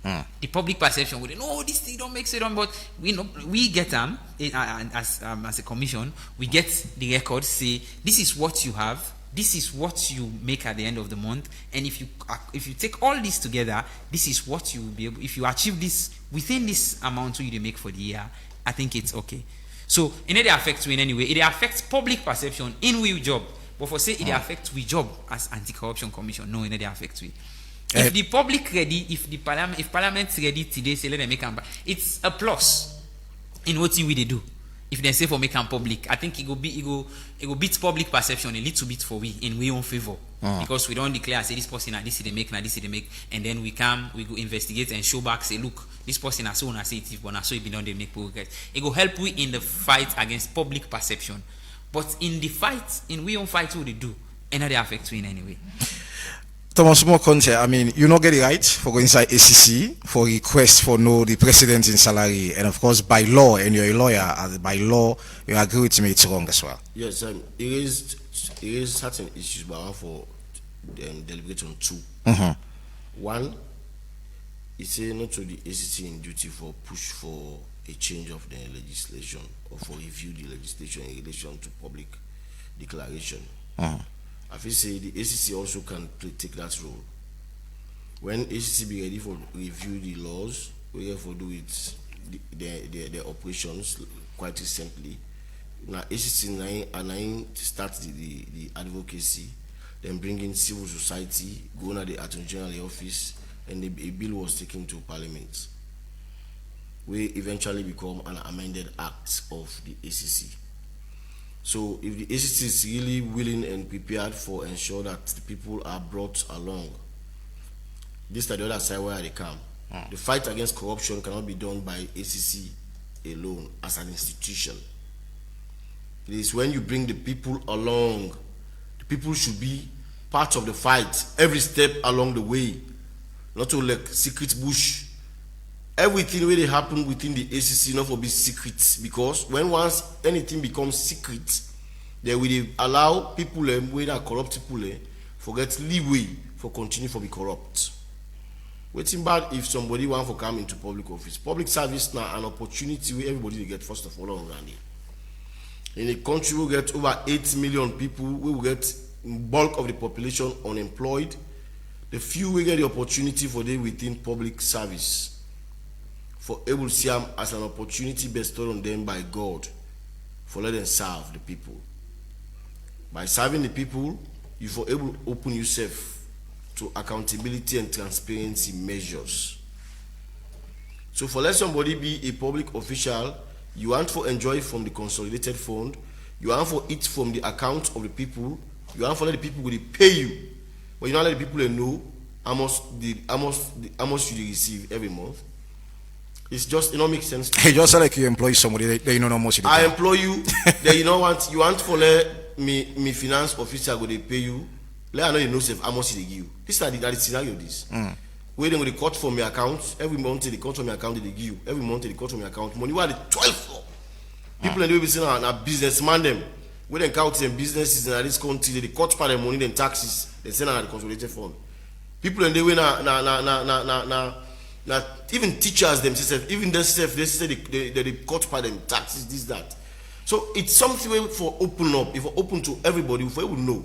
The public perception would no, this thing don't make sense. But we get them as a commission. We get the records. Say this is what you have. This is what you make at the end of the month. And if you take all this together, this is what you will be able. If you achieve this within this amount you make for the year, I think it's okay. So it not affects you in any way. It affects public perception in we job. But for say it affects we job as anti-corruption commission, no, it not affects we. If the public ready, if parliament's ready today, say let them make them. It's a plus in what we they do. If they say for make them public, I think it will beat public perception a little bit for we in we own favor because we don't declare say this person this is they make and then we go investigate and show back say look this person has so on say it but so it be done they make progress. It will help we in the fight against public perception. But in the fight, in we own fight, what they do, and they affect you in any way. Thomas Mokonte, I mean, you not get it right for going inside ACC for request for the president in salary, and of course by law, and you're a lawyer, by law, you agree with me it's wrong as well. Yes, it is certain issues, but I want for deliberate on two. One, it's not to the ACC in duty for push for a change of the legislation or for review the legislation in relation to public declaration. I feel say the ACC also can take that role. When ACC be ready for review the laws, we have to do it their operations quite recently. Now ACC 9 start the advocacy, then bring in civil society, go to the Attorney General office, and a bill was taken to Parliament. We eventually become an amended act of the ACC. So if the ACC is really willing and prepared for ensure that the people are brought along, this is the other side where they come. The fight against corruption cannot be done by ACC alone as an institution. It is when you bring the people along, the people should be part of the fight every step along the way, not to like secret bush everything really happen within the ACC not for be secret, because when once anything becomes secret, they will allow people wey are corrupt people forget leeway for continue for be corrupt. Waiting bad if somebody want for come into public office. Public service now an opportunity where everybody will get first of all around it. In a country we get over 8 million people, we will get bulk of the population unemployed. The few will get the opportunity for them within public service, for able to see them as an opportunity bestowed on them by God, for let them serve the people. By serving the people, you for able to open yourself to accountability and transparency measures. So for let somebody be a public official, you want to enjoy from the consolidated fund, you want for it from the account of the people, you want for let the people will pay you, but you don't let the people know how much you receive every month. It's just, it don't make sense. Hey, just like you employ somebody, they know how much. I employ you, then you want for let me finance officer go they pay you. Let I know you know how much they give you. This is the scenario. This. Where they will cut from your account every month. They cut from your account. They give you every month. They cut from your account. Money what the 12 for. People and they will be saying a businessman them. When they count them businesses in this country, they cut for their money, then taxes. They send out the consolidated fund. People and they will even teachers themselves, even themselves, they say they cut for them taxes, this that. So it's something for open up. If we open to everybody, if we will know.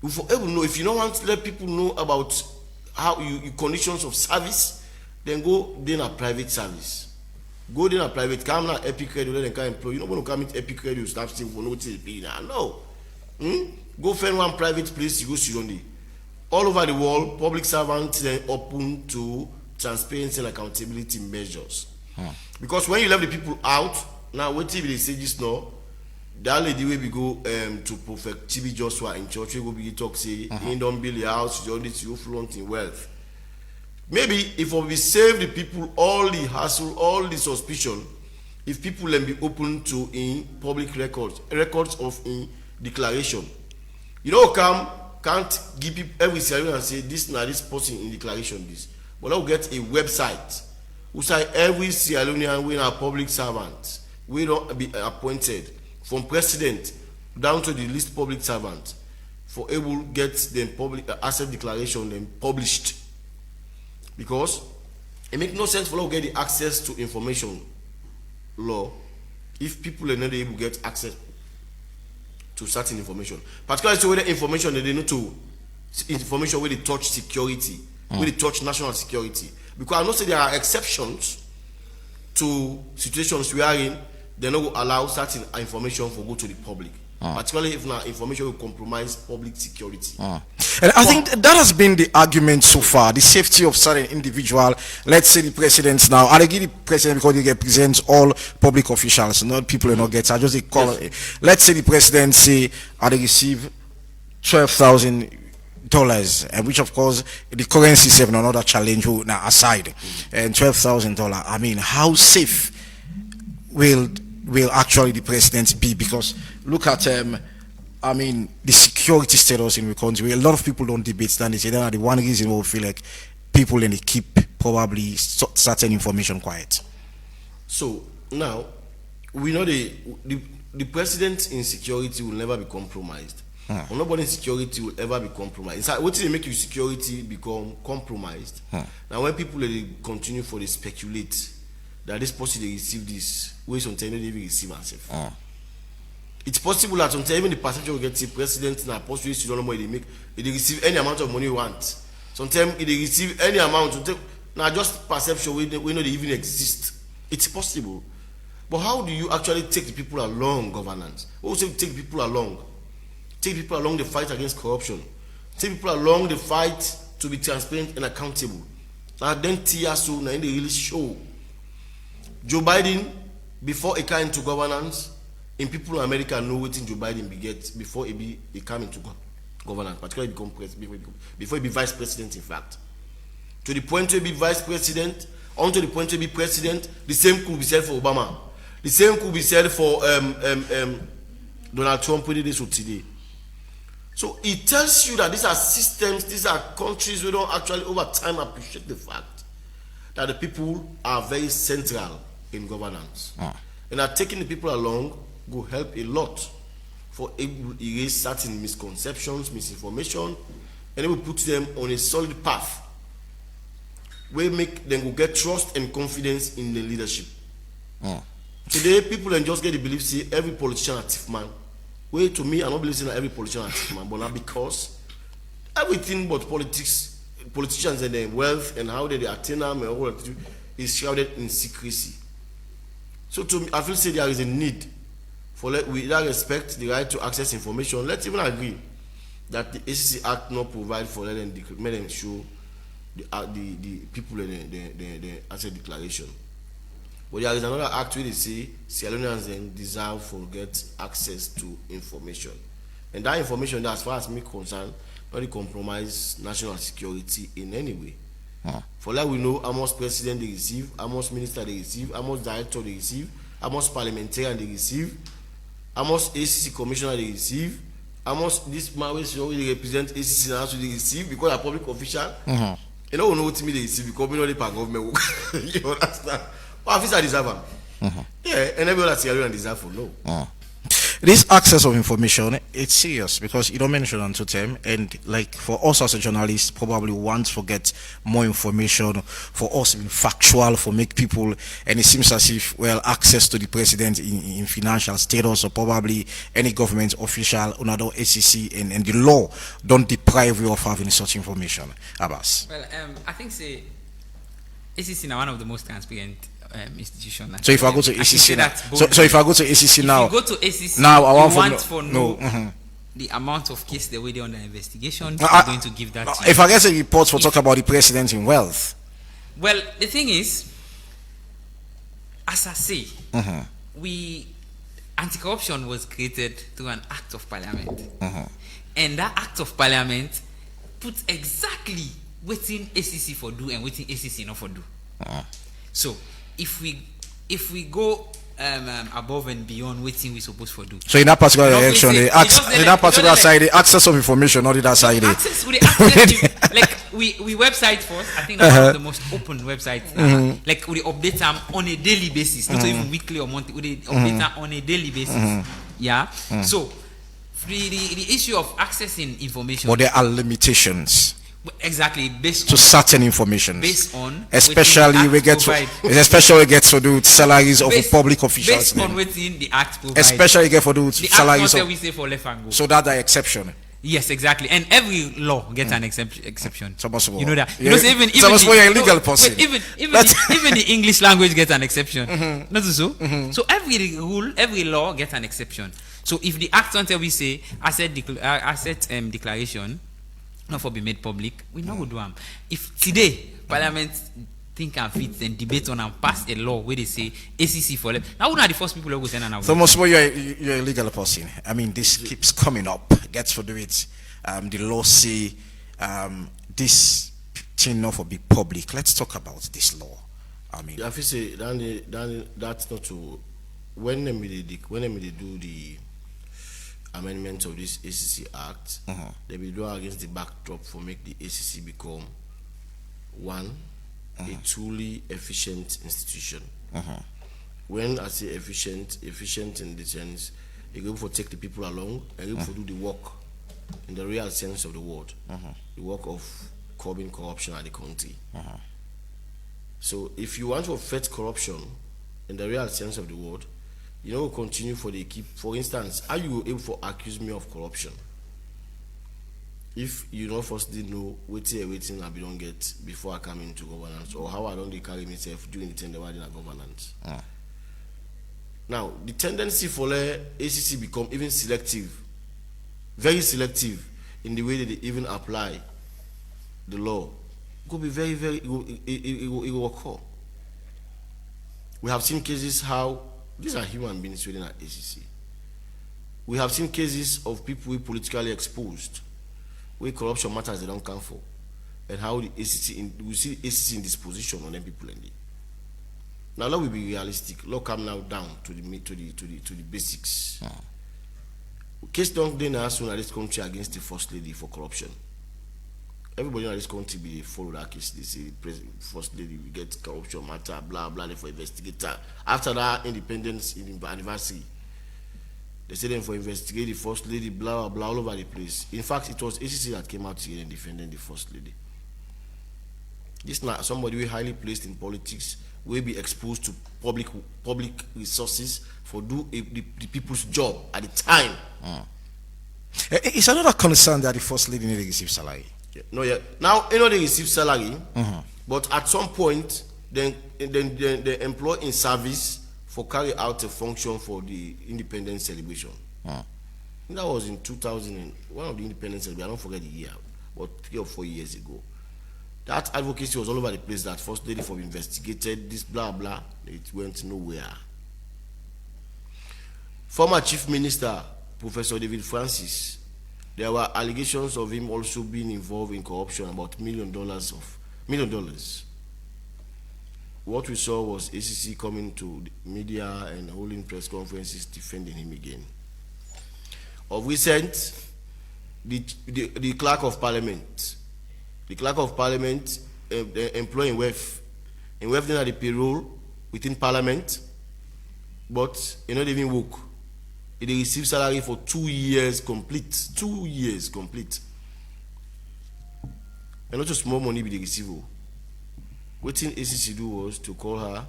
If you ever know, if you don't want to let people know about how you conditions of service, then go then a private service. Go then a private. Come now, Epic Radio, let them come employ. You don't want to come into Epic Radio, start saying for no pay now. No. Go find one private place, you go sit on there. All over the world, public servants then open to transparency and accountability measures. Because when you let the people out, now what if they say this now? That lady where we go to Prophet TB Joshua in church, we go be talk say, he don't build a house, you need to flaunt in wealth. Maybe if we save the people all the hassle, all the suspicion, if people then be open to in public records of in declaration. You know, can't give people every salary and say this now this person in declaration this. But I'll get a website who say every Sierra Leonean we are public servant, we don't be appointed. From president down to the least public servant, for able to get the public asset declaration then published, because it makes no sense for us to get the access to information law if people are not able to get access to certain information, particularly so whether information that they know to information where they touch security, where they touch national security, because I know say there are exceptions to situations we are in. They don't allow certain information for go to the public, particularly if now information will compromise public security. And I think that has been the argument so far, the safety of certain individual. Let's say the president now, I give the president because he represents all public officials, not people who not get. I just they call. Yes. Let's say the president say I receive $12,000, and which of course the currency is another challenge now aside, and $12,000. I mean, how safe will actually the president be? Because look at I mean the security status in the country. A lot of people don't debate that. They say that the one reason we feel like people and they keep probably certain information quiet. So now we know the president in security will never be compromised. Or nobody in security will ever be compromised. In fact, what did they make your security become compromised? Now when people they continue for they speculate that this person they receive this, where sometimes they even receive myself. It's possible that sometimes even the percentage will get the president now possibly you don't know more they receive any amount of money you want. Sometimes they receive any amount. Now just perception we know they even exist. It's possible. But how do you actually take the people along governance? What would you say take people along? Take people along the fight against corruption. Take people along the fight to be transparent and accountable. Now then TSO now they really show. Joe Biden, before he came into governance, in people in America know what Joe Biden beget before he come into governance, particularly before he be vice president, in fact. To the point where he be vice president, onto the point where he be president, the same could be said for Obama. The same could be said for Donald Trump when this today. So it tells you that these are systems, these are countries we don't actually over time appreciate the fact that the people are very central in governance. And that taking the people along will help a lot for able to erase certain misconceptions, misinformation, and it will put them on a solid path where make them will get trust and confidence in the leadership. Today, people then just get the belief, see, every politician a thief man. Well, to me, I don't believe in every politician a thief man, but not because everything but politicians and their wealth and how they attain them and all that is shrouded in secrecy. So to me, I feel say there is a need for with that respect the right to access information. Let's even agree that the ACC Act not provide for let them show the people the asset declaration. But there is another act where they say Sierra Leoneans then deserve for get access to information. And that information, as far as me concerned, not compromise national security in any way. For that we know how much president they receive, how much minister they receive, how much director they receive, how much parliamentarian they receive, how much ACC commissioner they receive, how much this man will represent ACC now they receive because a public official. You know what me they receive because we know the government. You understand? But officer deserve them. Yeah, and everyone that's here deserve for no. This access of information, it's serious because you don't mention unto them, and like for us as a journalist, probably want to get more information, for us being factual, for make people, and it seems as if, well, access to the president in financial status or probably any government official, another ACC and the law don't deprive you of having such information. Abbas. Well, I think say ACC now one of the most transparent institution. So if I go to ACC now, so if I go to ACC now, if you go to ACC now I want for no. The amount of case the way they under investigation. I'm going to give that to you. If I get a report for talk about the president in wealth. Well, the thing is, as I say, anti-corruption was created through an act of parliament, and that act of parliament puts exactly what in ACC for do and what in ACC not for do. So if we go above and beyond waiting we supposed to do. So in that particular direction, in that particular side, the access of information, not the other side. Access with the access, like we website first. I think that's one of the most open websites. Like we update them on a daily basis, not even weekly or monthly. We update them on a daily basis. Yeah. So the issue of accessing information. But there are limitations. Exactly, based to on certain information, based on especially we get to do with salaries of public officials, based on within the act provide, especially get for do with salaries of, we say for left and go. So that the exception. Yes, exactly, and every law gets an exception. So possible. You know that. Yeah. Because even you're a legal person. Even the English language gets an exception. Not so. So every rule, every law gets an exception. So if the act until we say asset declaration not for be made public, we know do them. If today Parliament think and fit and debate on and pass a law where they say ACC for them, now we are the first people who go send an award. So most you're a legal person. I mean, this keeps coming up. Gets to do it. The law say this thing not for be public. Let's talk about this law. I mean, if you say that's not to when they do the amendment of this ACC Act, they will do against the backdrop for make the ACC become one, a truly efficient institution. When I say efficient in the sense, you go for take the people along and you for do the work in the real sense of the word, the work of curbing corruption at the country. So if you want to fight corruption in the real sense of the word, you know, continue for the keep. For instance, are you able to accuse me of corruption if you don't firstly know waiting I don't get before I come into governance, or how I don't carry myself during the tender in a governance? Now, the tendency for the ACC become even selective, very selective in the way that they even apply the law. It could be very, it will occur. We have seen cases how these are human beings within our ACC. We have seen cases of people who are politically exposed, where corruption matters they don't come for, and how the ACC we see ACC in this position on them people in the. Now let we be realistic. Let's come now down to the basics. Case don't then as soon as this country against the first lady for corruption. everybody in this country be follow that case. They say first lady we get corruption matter, blah blah. They for investigator. After that independence anniversary, they say them for investigate the first lady, blah blah all over the place. In fact, it was ACC that came out here and defended the first lady. This not somebody we highly placed in politics, will be exposed to public resources for do the people's job at the time. It's another concern that the first lady need to receive salary. Yeah. No, yeah. Now, they receive salary, but at some point, then they employ in service for carry out a function for the independence celebration. That was in 2000, one of the independence celebration. I don't forget the year, but 3 or 4 years ago. That advocacy was all over the place. That first lady for investigated this blah blah. It went nowhere. Former Chief Minister Professor David Francis, there were allegations of him also being involved in corruption, about $1 million. What we saw was ACC coming to the media and holding press conferences defending him again. Of recent, the clerk of parliament, employing WEF, and WEF didn't have the payroll within parliament, but they not even work. They receive salary for 2 years complete. 2 years complete. And not just small money be they receive. What thing ACC do was to call her,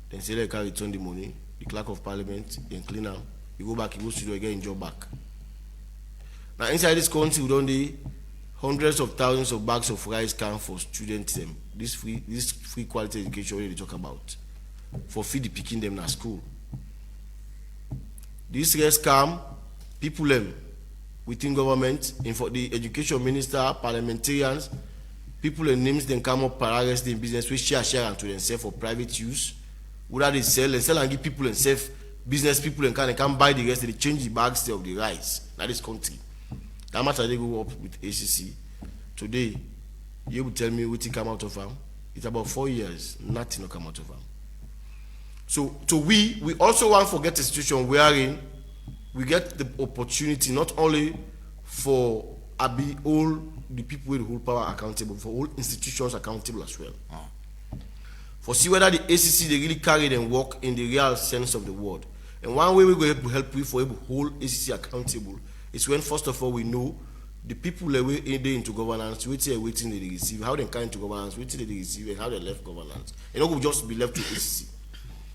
then say they can return the money, the clerk of parliament, and clean up. You go back, you go to get in job back. Now inside this country, we don't need hundreds of thousands of bags of rice can for students. This free quality education they talk about. For feed the picking them at school. This rice scam, people within government, for the education minister, parliamentarians, people and names then come up paragraphs in business which share and to themselves for private use. Whether they sell and give people and save business people and can buy the rest, they change the bags of the rice. That is country. That matter they go up with ACC. Today, you will tell me what come out of them. It's about 4 years, nothing will come out of them. So we also want to forget a situation wherein we get the opportunity not only for all the people with whole power accountable, for all institutions accountable as well. For see whether the ACC they really carry and work in the real sense of the word. And one way we're going to help you for able to hold ACC accountable is when first of all we know the people that way into governance, waiting they receive, how they come into governance, waiting they receive, and how they left governance. And not just be left to ACC.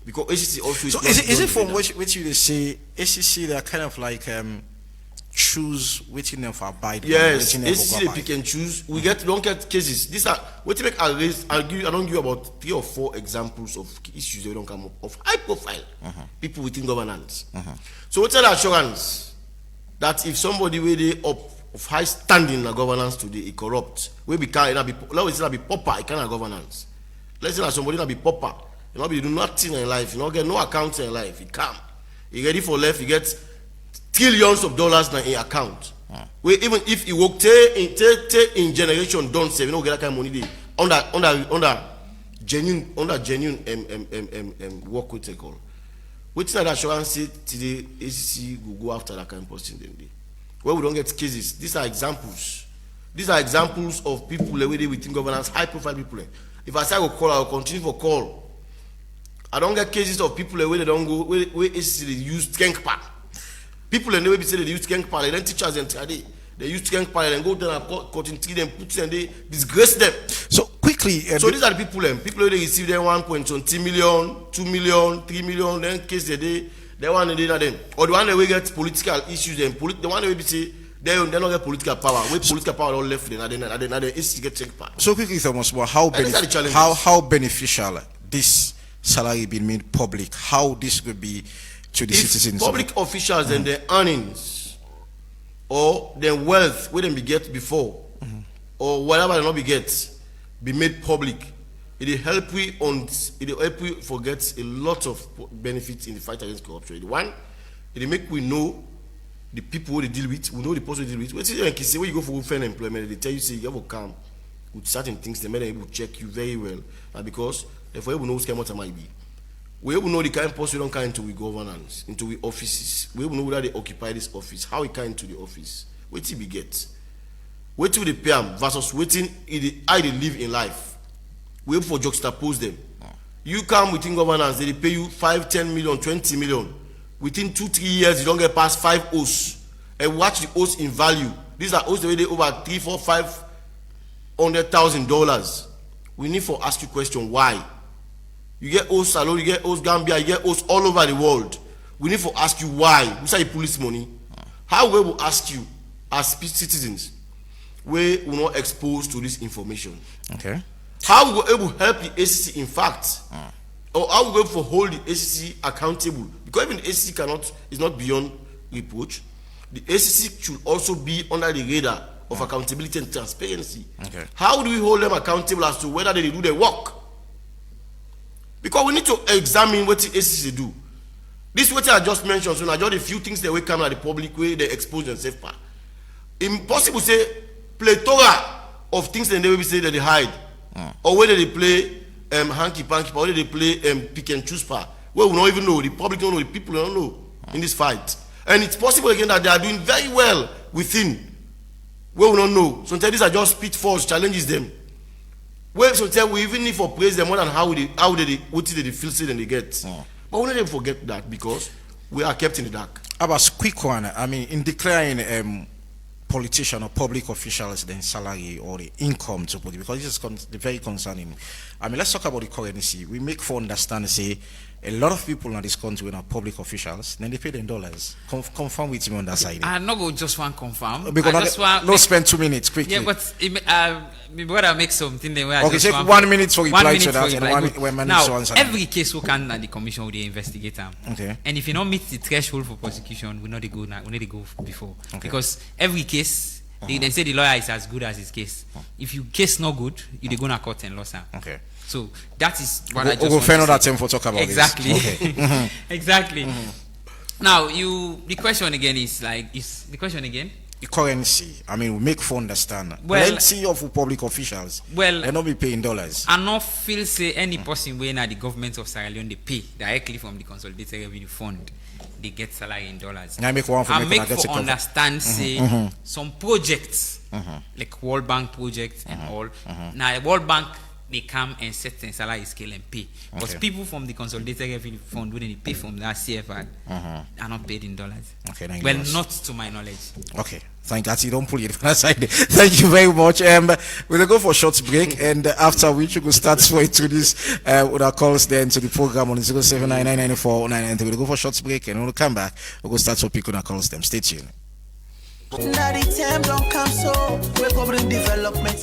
Because ACC also is. So is it from which you they say ACC they are kind of like choose which them for abide? Yes, ACC they pick and choose. We don't get cases. These are what you make I don't give you about 3 or 4 examples of issues that don't come up of high profile people within governance. So what's the assurance that if somebody where they up of high standing in the governance today is corrupt, we be can't be let's say be pauper, it cannot governance. Let's say that somebody not be pauper. You know, you do nothing in life. You don't get no accounts in life. You come. You ready for life. You get trillions of dollars in account. Where even if you work in generation, don't say you don't get that kind of money. There. Under genuine work with take all. What's that assurance today? ACC will go after that kind of person. Where we don't get cases. These are examples. These are examples of people within governance, high profile people. If I say I will call, I will continue for call. I don't get cases of people where they don't go where ACC they use skank pad. People and they will be saying they use skank pad. They don't teachers and today they use skank pad and go down and continue them, put them, they disgrace them. So quickly, so these are the people where they receive them 1.20 million, 2 million, 3 million. Then case they one and they not them, or the one that we get political issues. Then the one that we be say they don't get political power. Where political power all left, then they ACC get skank pad. So quickly, Thomas, how beneficial this salary being made public, how this would be to the citizens? Public officials and their earnings or their wealth where they be get before or whatever they not be get be made public, it will help we forget a lot of benefits in the fight against corruption. One, it will make we know the people they deal with, we know the person they deal with. When you go for welfare employment, they tell you say you have to come with certain things, they may be able to check you very well. Because therefore, we know what might be. We will know the kind of person we don't come into we governance, into we offices. We will know whether they occupy this office, how we come into the office, what we get. Waiting they pay them versus waiting how they live in life. We able for juxtapose them. You come within governance, they pay you 5, 10 million, 20 million. Within 2-3 years, you don't get past 5 O's. And watch the O's in value. These are O's that they over $300,000-$500,000. We need to ask you question why. You get O's Salon, you get O's Gambia, you get O's all over the world. We need to ask you why. We say you police money. How we will ask you as citizens, we will not exposed to this information. Okay. How we will able to help the ACC in fact, or how we will able to hold the ACC accountable? Because even the ACC is not beyond reproach. The ACC should also be under the radar of accountability and transparency. Okay. How do we hold them accountable as to whether they do their work? Because we need to examine what the ACC do. This what I just mentioned, so now just a few things that will come at the public way they expose themselves. Impossible to say plethora of things that they will say that they hide, or whether they play hanky panky, or whether they play pick and choose part. Well, we don't even know. The public don't know. The people don't know in this fight. And it's possible again that they are doing very well within. Well, we don't know. Sometimes these are just pitfalls, challenges them. Well, sometimes we even need to praise them more than what they feel said and they get. But we don't forget that because we are kept in the dark. About quick one. I mean, in declaring politician or public officials then salary or the income to put it, because this is very concerning. I mean, let's talk about the currency. We make for understand, say, a lot of people in this country when are public officials, then they pay them in dollars. Confirm with me on that side. I not go just one confirm. Because I just want no spend 2 minutes quickly. Yeah, but my brother make something then where I okay, just take want 1 minute for reply 1 minute to that for and reply. 1 minute Now, to answer. every case who can at the commission will they investigate them. Okay. And if you don't meet the threshold for prosecution, we know they go now. We need to go before. Okay. Because every case they say the lawyer is as good as his case. If you case not good, you they go to court and lose. Okay. So that is what I just we'll want find to another say. time for talk about exactly. this. Okay. Exactly. Now the question again is the question again? The currency. I mean, we make for understand. Well, plenty of public officials. Well, they not be paying dollars. I not feel say any person when the government of Sierra Leone they pay directly from the Consolidated Revenue Fund. They get salary in dollars. I make one for I make get for it understand say some projects like World Bank projects and all. Now World Bank they come and set the salary scale and pay. But Okay. people from the Consolidated Revenue Fund when they pay from that CFR are not paid in dollars. Okay, thank you well, very much. not to my knowledge. Okay, thank you. Don't pull it from that side. Thank you very much. We'll go for a short break, and after which we will start to this with our calls then to the program on 079999499. We'll go for a short break, and when we come back, we'll start to pick on our calls. Them, stay tuned. Now the time don't come, so we're covering development.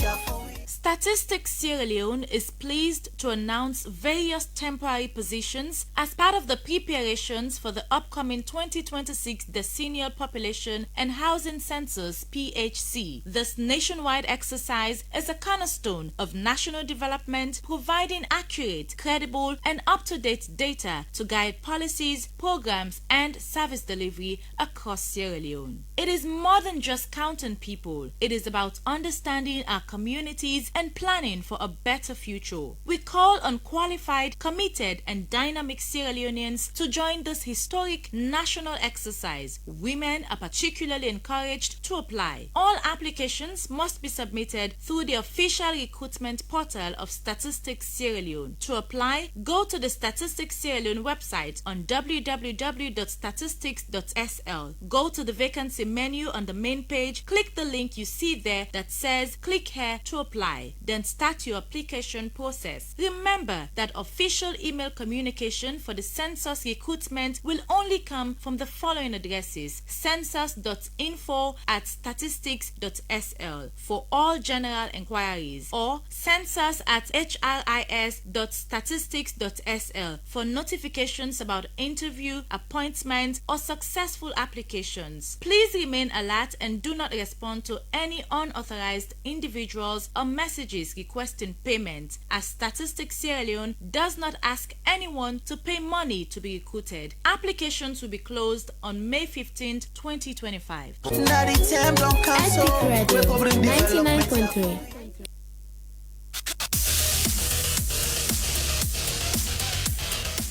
Statistics Sierra Leone is pleased to announce various temporary positions as part of the preparations for the upcoming 2026 Decennial Population and Housing Census (PHC). This nationwide exercise is a cornerstone of national development, providing accurate, credible, and up-to-date data to guide policies, programs, and service delivery across Sierra Leone. It is more than just counting people. It is about understanding our communities and planning for a better future. We call on qualified, committed, and dynamic Sierra Leoneans to join this historic national exercise. Women are particularly encouraged to apply. All applications must be submitted through the official recruitment portal of Statistics Sierra Leone. To apply, go to the Statistics Sierra Leone website on www.statistics.sl. Go to the vacancy menu on the main page, click the link you see there that says click here to apply. Then start your application process. Remember that official email communication for the census recruitment will only come from the following addresses: census.info@statistics.sl for all general inquiries, or census@hris.statistics.sl for notifications about interview, appointment, or successful applications. Please remain alert and do not respond to any unauthorized individuals or messages requesting payment, as Statistics Sierra Leone does not ask anyone to pay money to be recruited. Applications will be closed on May 15th, 2025. Now the time don't come, so we're covering development. 99.3.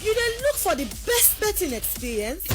You dey look for the best betting experience?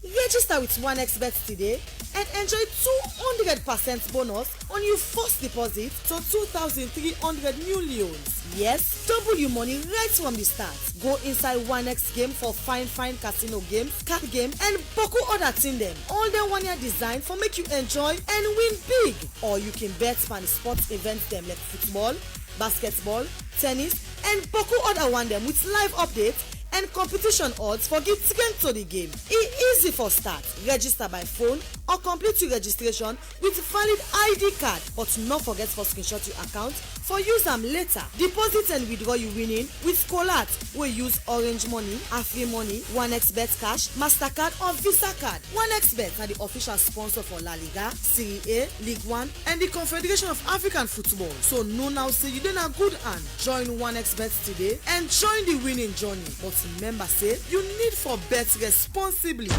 Register with 1xBet today and enjoy 200% bonus on your first deposit to 2,300 new leons. Yes, double your money right from the start. Go inside 1x game for fine casino games, card game, and boku other thing them. All them 1 year design for make you enjoy and win big. Or you can bet on the sports events them like football, basketball, tennis, and boku other one them with live updates and competition odds for get to the game. It easy for start. Register by phone or complete your registration with valid ID card. But not forget for screenshot your account for use them later. Deposit and withdraw you winning with Colat. We use Orange Money, Afri Money, 1xBet Cash, MasterCard or Visa Card. 1xBet are the official sponsor for La Liga, Serie A, League One, and the Confederation of African Football. So no now say you done a good hand. Join 1xBet today and join the winning journey. But remember say you need for bet responsibly.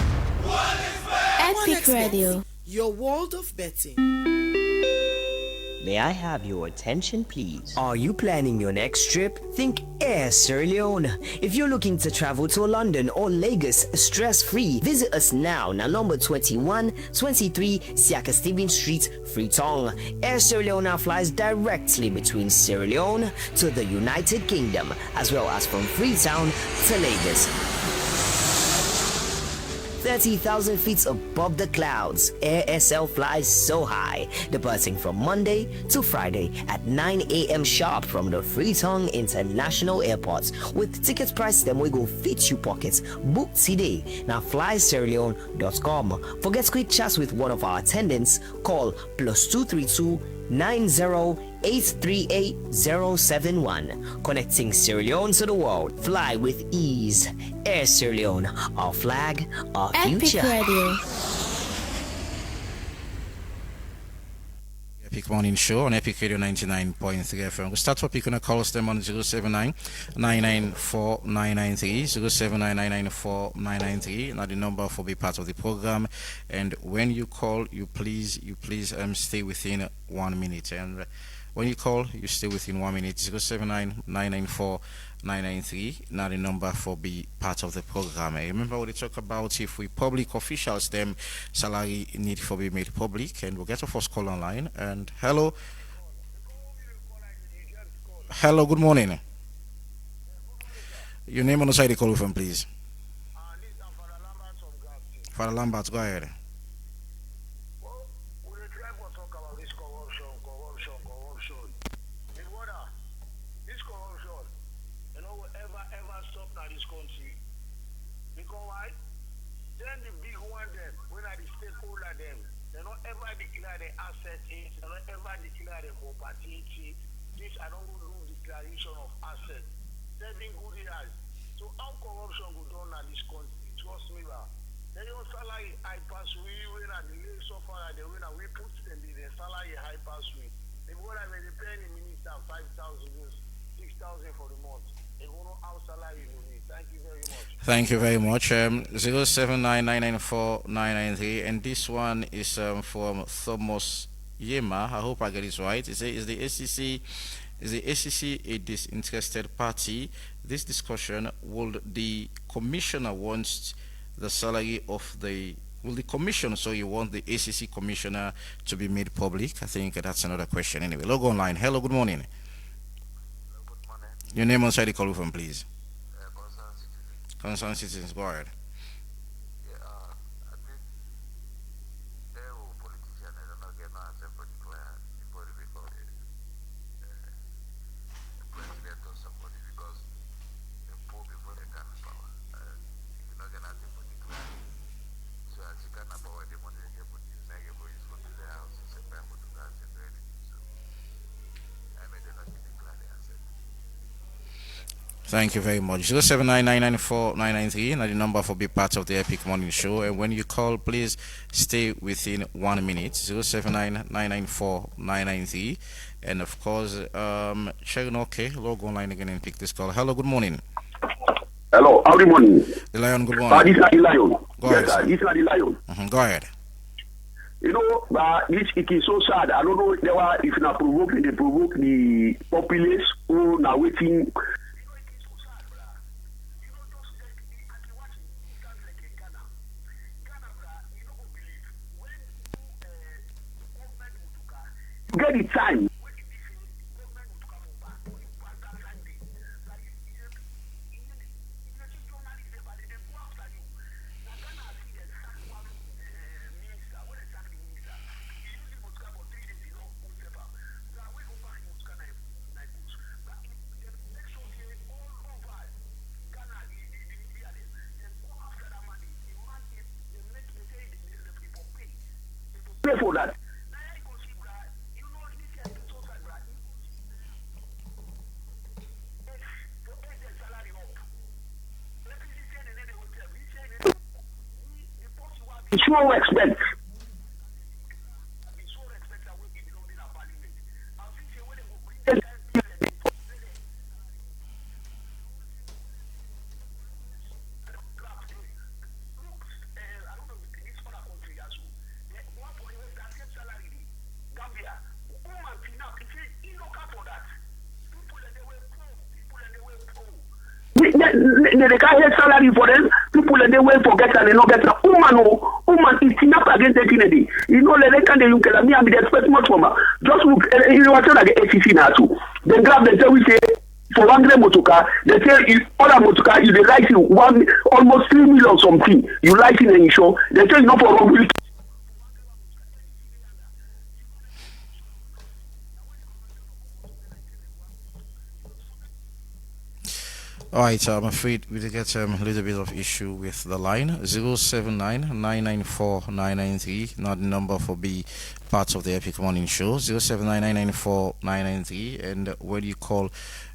Epic Radio. Your world of betting. May I have your attention, please? Are you planning your next trip? Think Air Sierra Leone. If you're looking to travel to London or Lagos stress-free, visit us now number 2123 Siaka Stephen Street, Freetown. Air Sierra Leone flies directly between Sierra Leone to the United Kingdom, as well as from Freetown to Lagos. 30,000 feet above the clouds, AirSL flies so high, departing from Monday to Friday at 9 a.m. sharp from the Freetown International Airport. With ticket price them we go fit you pockets. Book today. Now flysierraleone.com. For get quick chats with one of our attendants, call +232 90-838-071. Connecting Sierra Leone to the world. Fly with ease. Air Sierra Leone. Our flag, our future. Epic Radio. Epic Morning Show on Epic Radio 99.3 FM. We start topic on a call them on 079 994 993 079 994 993. Now the number for be part of the program. And when you call, you please stay within 1 minute. And when you call, you stay within 1 minute. 079 994 993. Now the number for be part of the program. Remember what we talk about if we public officials them salary need for be made public, and we'll get a first call online. And hello, good morning. Your name on the side you call from, please. Father Lambert, go ahead. Thank you very much. 079994993, and this one is from Thomas Yema. I hope I get it right. It says, is the ACC a disinterested party? This discussion, will the commissioner wants the salary of the so you want the ACC commissioner to be made public? I think that's another question. Anyway, logo online. Hello, good morning. Good morning. Your name on side the call from, please. Concerned citizens, go ahead. Yeah, I think they were politicians. They don't get no answer particular before the president or somebody, because the poor before they can power. You don't get nothing particular. So as you can power the money they get, but you say you go to the house and say, "I'm going to go and do anything." So I made them not declare the answer. Thank you very much. 07999949993, and the number for be part of the Epic Morning Show. And when you call, please stay within 1 minute. 07999949993. And of course, check okay. Logo online again and pick this call. Hello, good morning. Hello, good morning. The Lion, good morning. This is the Lion. Go ahead. Yes, this is the Lion. Go ahead. You know, this it is so sad. I don't know if they provoke the populace who now waiting. get the time. Pay for that. Show respect. They can't get salary for them. People and they wait for get and they not get a woman is enough against the Kennedy. You know, they can't do me and they expect much from her. Just look, you know what like ACC now too. They grab the say we say for 100 motoka, they say you other motoka you they license one almost 3 million something. You license and you show they say you know for wrong. All right, I'm afraid we did get a little bit of issue with the line. 079-994-993, not the number for be part of the Epic Morning Show. 079-994-993, and when you call,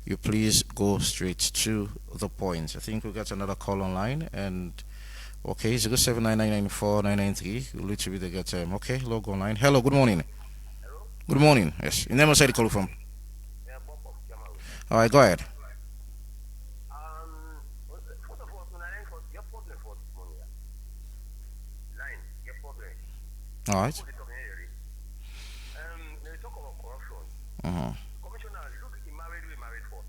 you please go straight to the point. I think we got another call online, and okay, 079-994-993. We'll literally get okay, log online. Hello, good morning. Hello? Good morning. Yes, you never said the call from. Yeah, Bob of Cameroon. All right, go ahead. First of all, your problem for this morning. Line, your problem. All right. They talk about corruption. Commissioner, look, he married who he married for.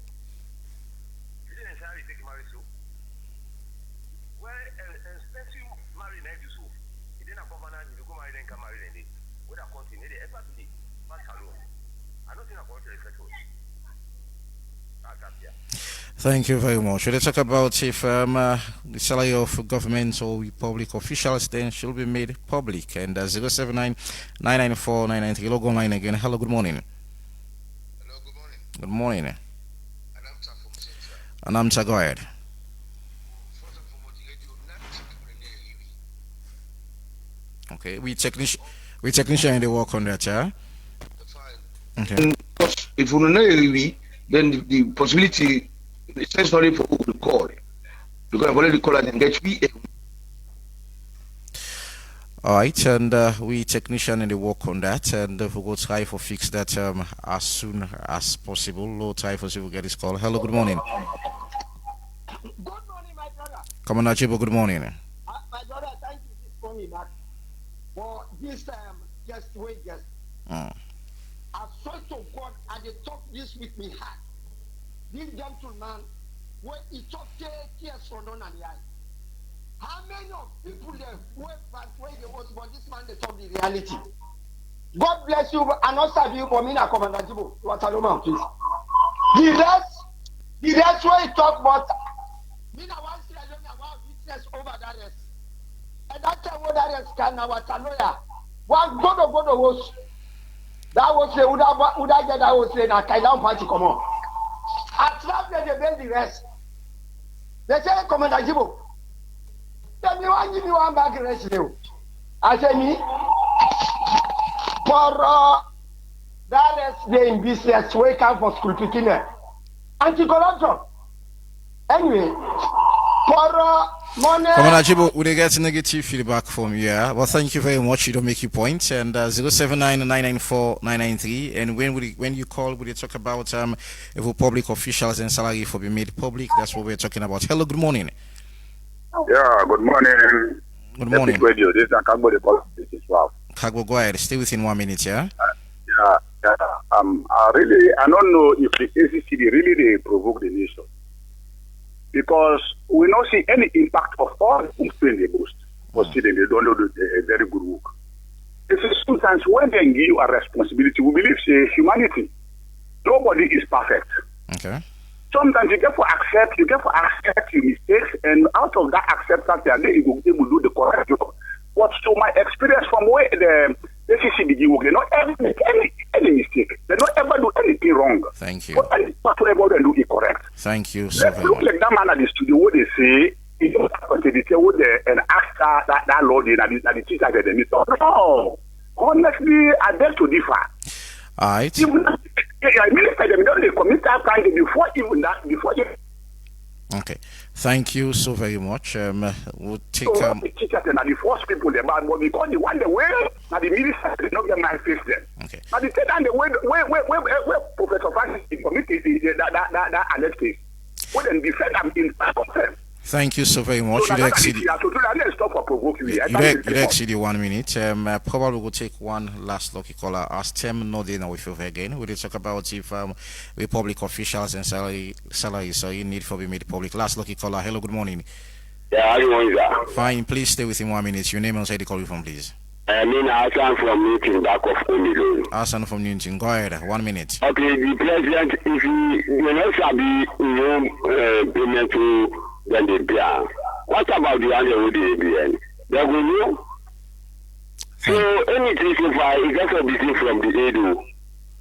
You didn't entirely take married so. Where expensive married night so. He didn't have governor, he go marry then can marry then. Where that continue, they ever today. But hello. I don't think I'm going to reflect on it. Thank you very much. Should I talk about if the salary of government or public officials then should be made public? And 079-994-993. Log online again. Hello, good morning. Hello, good morning. Good morning. Anamta from Central. Anamta, go ahead. First of all, Okay, we technician in the work on that, yeah? Okay. If we know then the possibility is necessary for people to call. Because I've already called and get me. All right, and we technician in the work on that, and we will try to fix that as soon as possible. We'll try for see if we get this call. Hello, good morning. Good morning, my brother. Commander Chibo, good morning. My brother, thank you for calling me back. For this just wait, just. I swear to God, I did talk this with me heart. This gentleman, when he talked tears from on the eye. How many of people there went back where they was, but this man they talk the reality. God bless you, and not serve you for me now, Commander Jibo. Wataloma, please. The rest where he talk about me now one say I don't know about witness over that rest. And that time what that rest can now Wataloya. One go was that was the Uda get that was saying a Kaidan party come on. I travel the bend the rest. They say Commander Jibo. Tell me one give me one bag rest now. I say me for that rest day in business wake up for school picking anti-corruption. Anyway, for money. Commander Jibo, we get negative feedback from you, yeah? Well, thank you very much. You don't make your point. And 079-994-993. And when you call, we talk about if public officials and salary for being made public. That's what we're talking about. Hello, good morning. Yeah, good morning. Good morning. Radio. This is Kagbo, the call. This is wow. Kagbo, go ahead. Stay within 1 minute, yeah? I don't know if the ACCD really they provoke the nation. Because we don't see any impact of all things in the boost. But still, they don't do a very good work. This is sometimes when they give you a responsibility, we believe say humanity. Nobody is perfect. Okay. Sometimes you get for accept your mistakes, and out of that acceptance, then you will be able to do the correct job. But so my experience from where the ACC begin work, they not ever make any mistake. They not ever do anything wrong. Thank you. But whatever they do is correct. Thank you so Let's very look much. like that man at the studio where they say, you don't have to tell with and ask that Lord that the teacher said the mistake. No. Honestly, I beg to differ. All right. Even I minister them, don't they commit that crime before even that, before you. Okay. Thank you so very much. We'll take So the teachers and the first people they bad, but because the one the way now the minister they not get my face them. Okay. Now the third and the where Professor Francis committed that alleged case. Well then defend them in front of them. Thank you so very much. So You exceed. let's stop for provoking me. You exceed 1 minute. Probably will take one last lucky caller. As Tem Nodina with you again. We will talk about if we public officials and salary so you need for be made public. Last lucky caller. Hello, good morning. Yeah, how you doing, sir? Fine, please stay within 1 minute. Your name and say the call you from, please. I mean, Hassan from Newton, back of Onilo. Hassan from Newton. Go ahead. 1 minute. Okay, the president, if you know, shall be payment to then the beer. What about the other with the ABN? They will know. So anything so far, it gets be seen from the ADO.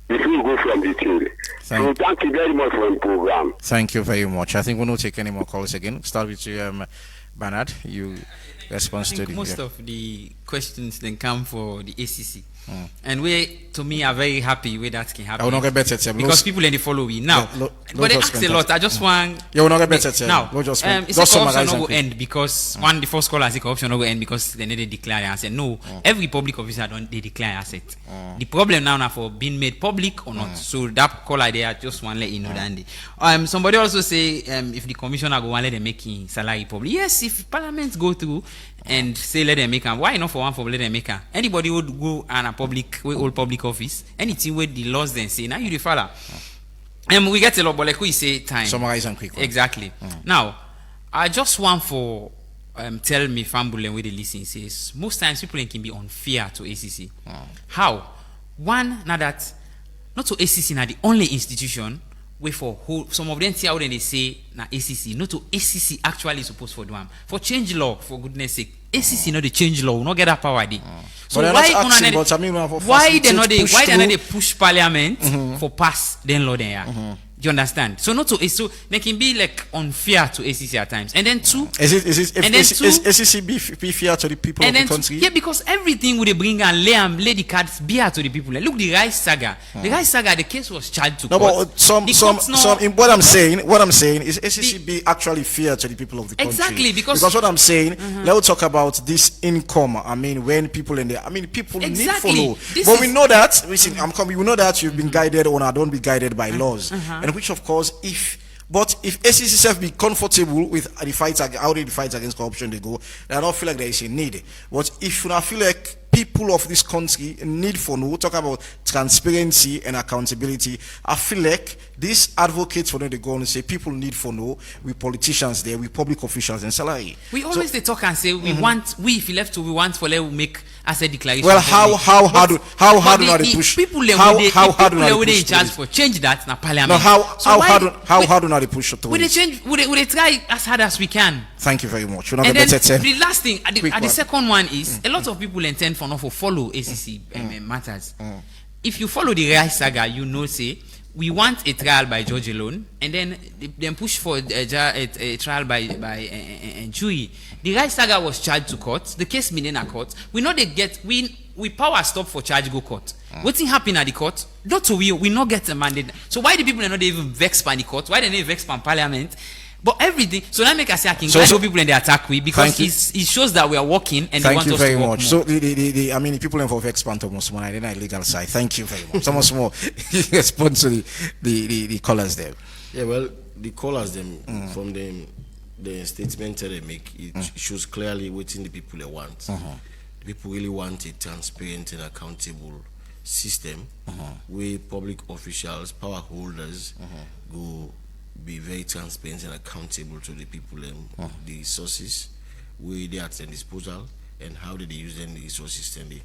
If you go from the field. So thank you very much for the program. Thank you very much. I think we'll not take any more calls again. Start with you, Bernard. You respond to the most of the questions then come for the ACC. And we, to me, are very happy with that can happen. I will not get better because people in the follow we now. But they ask a lot. I just want. You will not get better now. Just it's a corruption no go end because one the first caller say corruption no go end because they need to declare asset. No, every public officer don't they declare asset. The problem now for being made public or not. So that caller there just want let you know that. Somebody also say if the commissioner go want let them make salary public. Yes, if parliament go through and say let them make them. Why not for one for let them make them? Anybody would go and a public we all public office. Anything where the laws then say now you the follow. We get a lot, but like we say time. Summarize and quick. Exactly. Now, I just want for tell me Fambule where they listen says most times people can be unfair to ACC. How? One, now that not to ACC now the only institution where for who some of them see how they say na ACC, not to ACC actually supposed for them for change law for goodness sake. ACC not the change law, we not get that power there. So why they not they push parliament for pass then law there? Do you understand? So not to so they can be like unfair to ACC at times. And then two, is ACC be fair to the people of the country? Yeah, because everything would they bring and lay the cards beer to the people. Like, look, the Rice Saga. The Rice Saga, the case was charged to court. But some in what I'm saying is ACC be actually fair to the people of the country. Exactly, because what I'm saying, let's talk about this income. I mean, when people people need follow. But we know that we know that you've been guided or don't be guided by laws. And which of course if ACC self be comfortable with the fight how the fight against corruption they go, I don't feel like there is a need. But if you feel like people of this country need for no talk about transparency and accountability, I feel like these advocates for them they go and say people need for no with politicians there, with public officials and salary. We always they talk and say we want if you left to we want for let make asset declaration. Well, how hard do they push? People how hard do they in charge for change that na parliament? No, how hard do they push to we they change? We they try as hard as we can. Thank you very much. And then the last thing, the second one is a lot of people intend for not for follow ACC matters. If you follow the Rice Saga, you know say we want a trial by judge alone, and then push for a trial by jury. The Rice Saga was charged to court. The case been in a court. We know they get we power stop for charge go court. What's happen at the court? Not to we not get a mandate. So why the people are not even vex by the court? Why they not vex by parliament? But everything, so that make us say I can so people in the attack we because it shows that we are working and they want us to work. Thank you very much. So the people involved expand almost more. I didn't legal side. Thank you very much. So much more respond to the callers there. Yeah, well, the callers them from them the statement they make it shows clearly what the people they want. The people really want a transparent and accountable system where public officials, power holders go be very transparent and accountable to the people and the resources where they are at their disposal and how do they use them the resources and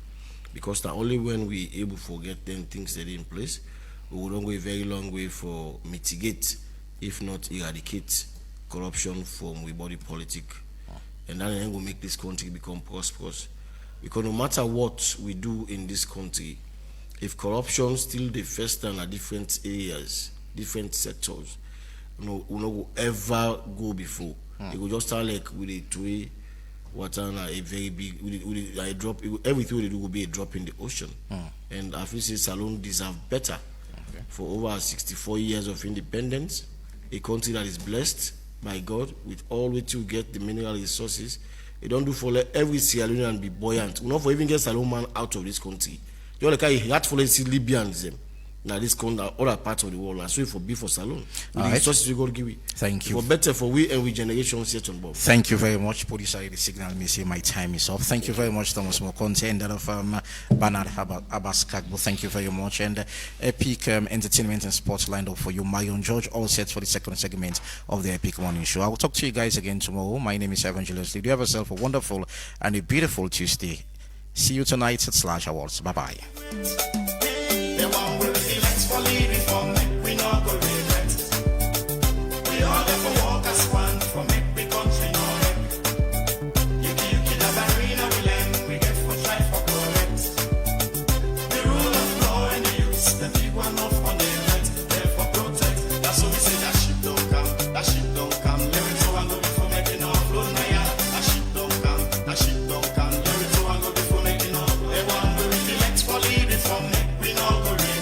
because now only when we able to get them things that in place, we will go a very long way for mitigate, if not eradicate, corruption from we body politic, and then will make this country become prosperous. Because no matter what we do in this country, if corruption still the first time at different areas, different sectors, we no ever go before. It will just start like with a two water and a very big with a drop. Everything we do will be a drop in the ocean. And I feel say Salone deserve better. For over 64 years of independence, a country that is blessed by God with all which you get the mineral resources. They don't do for let every Sierra Leonean be buoyant. We not for even get Salone man out of this country. You like I had for see Libyans them. Now this country, other parts of the world, and so for be for Salone. With the resources we got to give it. Thank you. For better for we and we generations yet on board. Thank you very much. Police are the signal me say my time is up. Thank you very much, Thomas Mokonte, and that of Bernard Abbas Kagbo. Thank you very much. And Epic Entertainment and Sports lined up for you. Marion George, all set for the second segment of the Epic Morning Show. I will talk to you guys again tomorrow. My name is Evangelist Lee. Do have yourself a wonderful and a beautiful Tuesday. See you tonight at Slash Awards. Bye bye. For leading for me, we not go regret. We all ever walk as one for me, we country no wreck. You kill the barrier, we learn, we get for try for correct. The rule of law and the use, the big one off on the right, therefore protect. That's what we say, that ship don't come, that ship don't come. Let me go and go before making offload my yard. That ship don't come, that ship don't come. Let me go and go before making offload. They want to reflect for leading for me, we not go regret.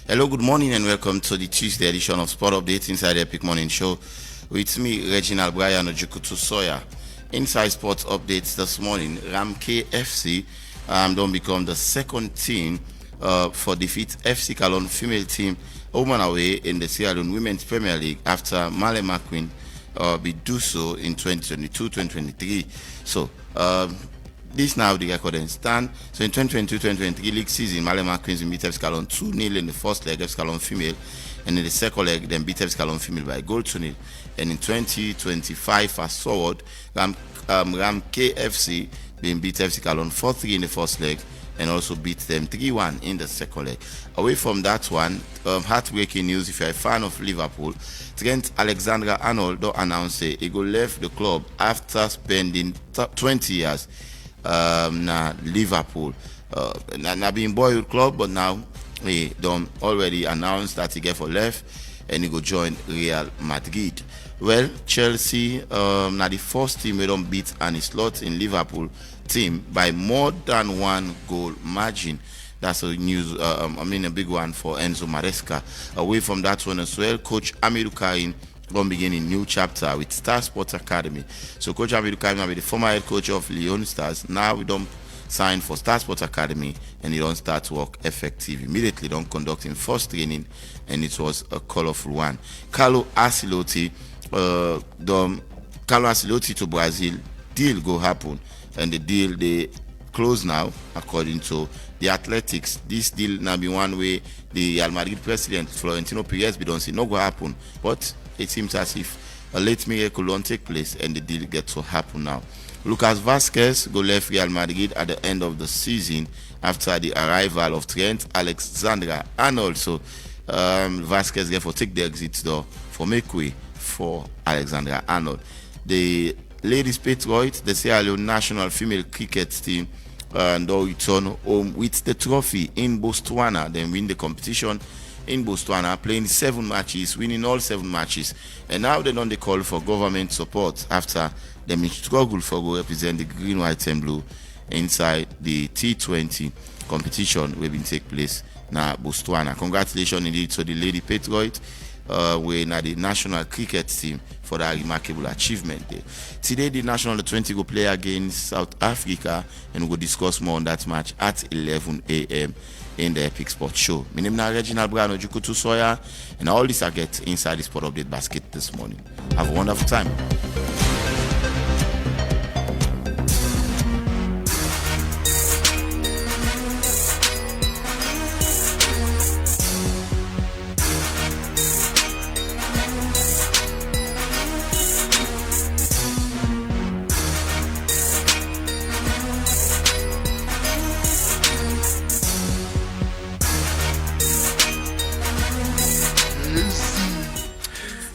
Hello, good morning and welcome to the Tuesday edition of Sport Update inside the Epic Morning Show with me, Reginald Brian Ojukutu Soya. Inside Sports Updates this morning, Ramke FC don't become the second team for defeat FC Calon female team home and away in the Sierra Leone Women's Premier League after Male McQueen do so in 2022-2023. So, this now the record and stand. So in 2022-2023 league season, Malema Queens beat FC Calon 2-0 in the first leg, FC Calon female, and in the second leg, then beat FC Calon female by goal 2-0. And in 2025, fast forward, Ram KFC being beat FC Calon 4-3 in the first leg, and also beat them 3-1 in the second leg. Away from that one, heartbreaking news if you're a fan of Liverpool, Trent Alexander-Arnold announced he go left the club after spending 20 years. Na Liverpool, na being boyhood club, but now he don't already announced that he get for left and he go join Real Madrid. Well, Chelsea na the first team we don't beat any slot in Liverpool team by more than 1 goal margin. That's a news. A big one for Enzo Maresca. Away from that one as well, Coach Amiru Karim going to begin a new chapter with Star Sports Academy. So Coach Amiru Karim will be the former head coach of Leon Stars. Now we don't sign for Star Sports Academy and he don't start work effective immediately. Don't conduct in first training, and it was a colorful one. Carlo Ancelotti to Brazil deal go happen, and the deal they close now according to the Athletics. This deal now be one way the Real Madrid president Florentino Perez don't see no go happen, but it seems as if a late miracle don't take place and the deal gets to happen now. Lucas Vazquez go left Real Madrid at the end of the season after the arrival of Trent Alexander-Arnold. So Vazquez therefore take the exit door for make way for Alexander-Arnold. The Ladies Patriots, the Sierra Leone national female cricket team, and they return home with the trophy in Botswana. Then win the competition in Botswana, playing 7 matches, winning all 7 matches. And now they don't call for government support after they struggle for to represent the green, white, and blue inside the T20 competition will be take place now Botswana. Congratulations indeed to the Lady Patriot. We're now the national cricket team for that remarkable achievement there. Today the national 20 go play against South Africa, and we'll discuss more on that match at 11 a.m. in the Epic Sports Show. My name is Reginald Brano Jukutu Soya, and all this I get inside the Sport Update basket this morning. Have a wonderful time.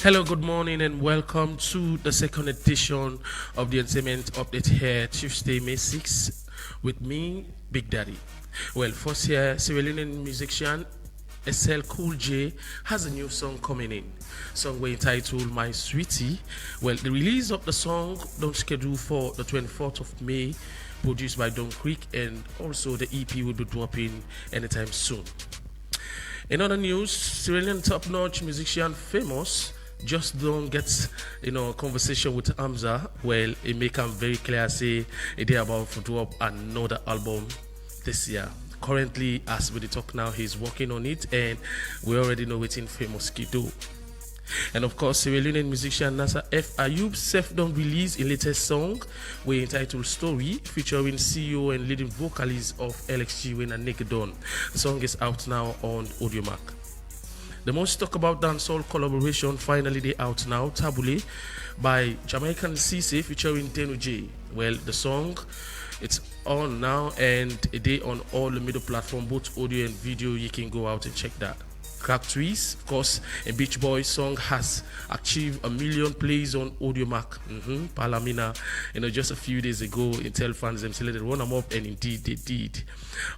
Hello, good morning, and welcome to the second edition of the Entertainment Update here, Tuesday, May 6th, with me, Big Daddy. Well, first here, Sierra Leonean musician SL Cool J has a new song coming in. Song we're entitled My Sweetie. Well, the release of the song don't schedule for the 24th of May, produced by Don Creek, and also the EP will be dropping anytime soon. In other news, Sierra Leonean top-notch musician Famous just don't get conversation with Hamza. Well, it make him very clear say they about to drop another album this year. Currently, as we talk now, he's working on it, and we already know what in Famous Kido. And of course, Sierra Leonean musician Nasser F. Ayub self don't release a latest song we entitled Story, featuring CEO and leading vocalist of LXG Wayne and Nick Don. The song is out now on Audiomack. The most talk about dancehall collaboration finally they out now, Tabule by Jamaican Cisse featuring Tenu J. Well, the song it's on now and a day on all the middle platform, both audio and video. You can go out and check that. Crack Trees, of course, a Beach Boys song has achieved 1 million plays on Audiomack. Palamina, just a few days ago, Intel fans them selected one them up, and indeed they did.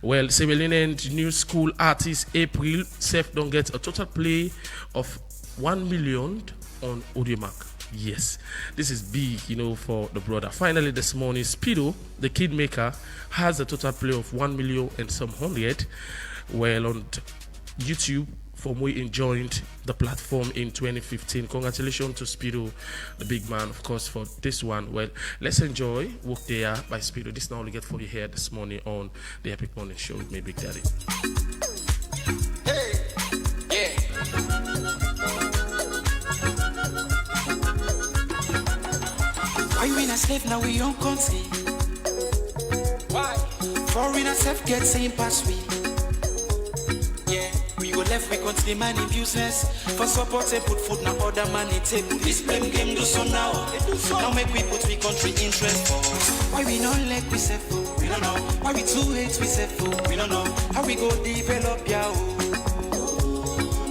Well, Sierra Leonean new school artist April self don't get a total play of 1 million on Audiomack. Yes, this is big, for the brother. Finally, this morning, Speedo, the kid maker, has a total play of 1 million and some hundred. Well, on YouTube, from we enjoyed the platform in 2015. Congratulations to Speedo, the big man, of course, for this one. Well, let's enjoy Walk There by Speedo. This now we get for you here this morning on the Epic Morning Show with me, Big Daddy. Hey, yeah. Why we not slave now we on country? Why? Foreigner self get same pass we. Yeah. We go left, we continue man in business. For support, they put food now, other money table. This blame game do so now. Now make we put we country interest for. Why we not like we say food? We don't know. Why we too hate we say food? We don't know. How we go develop ya?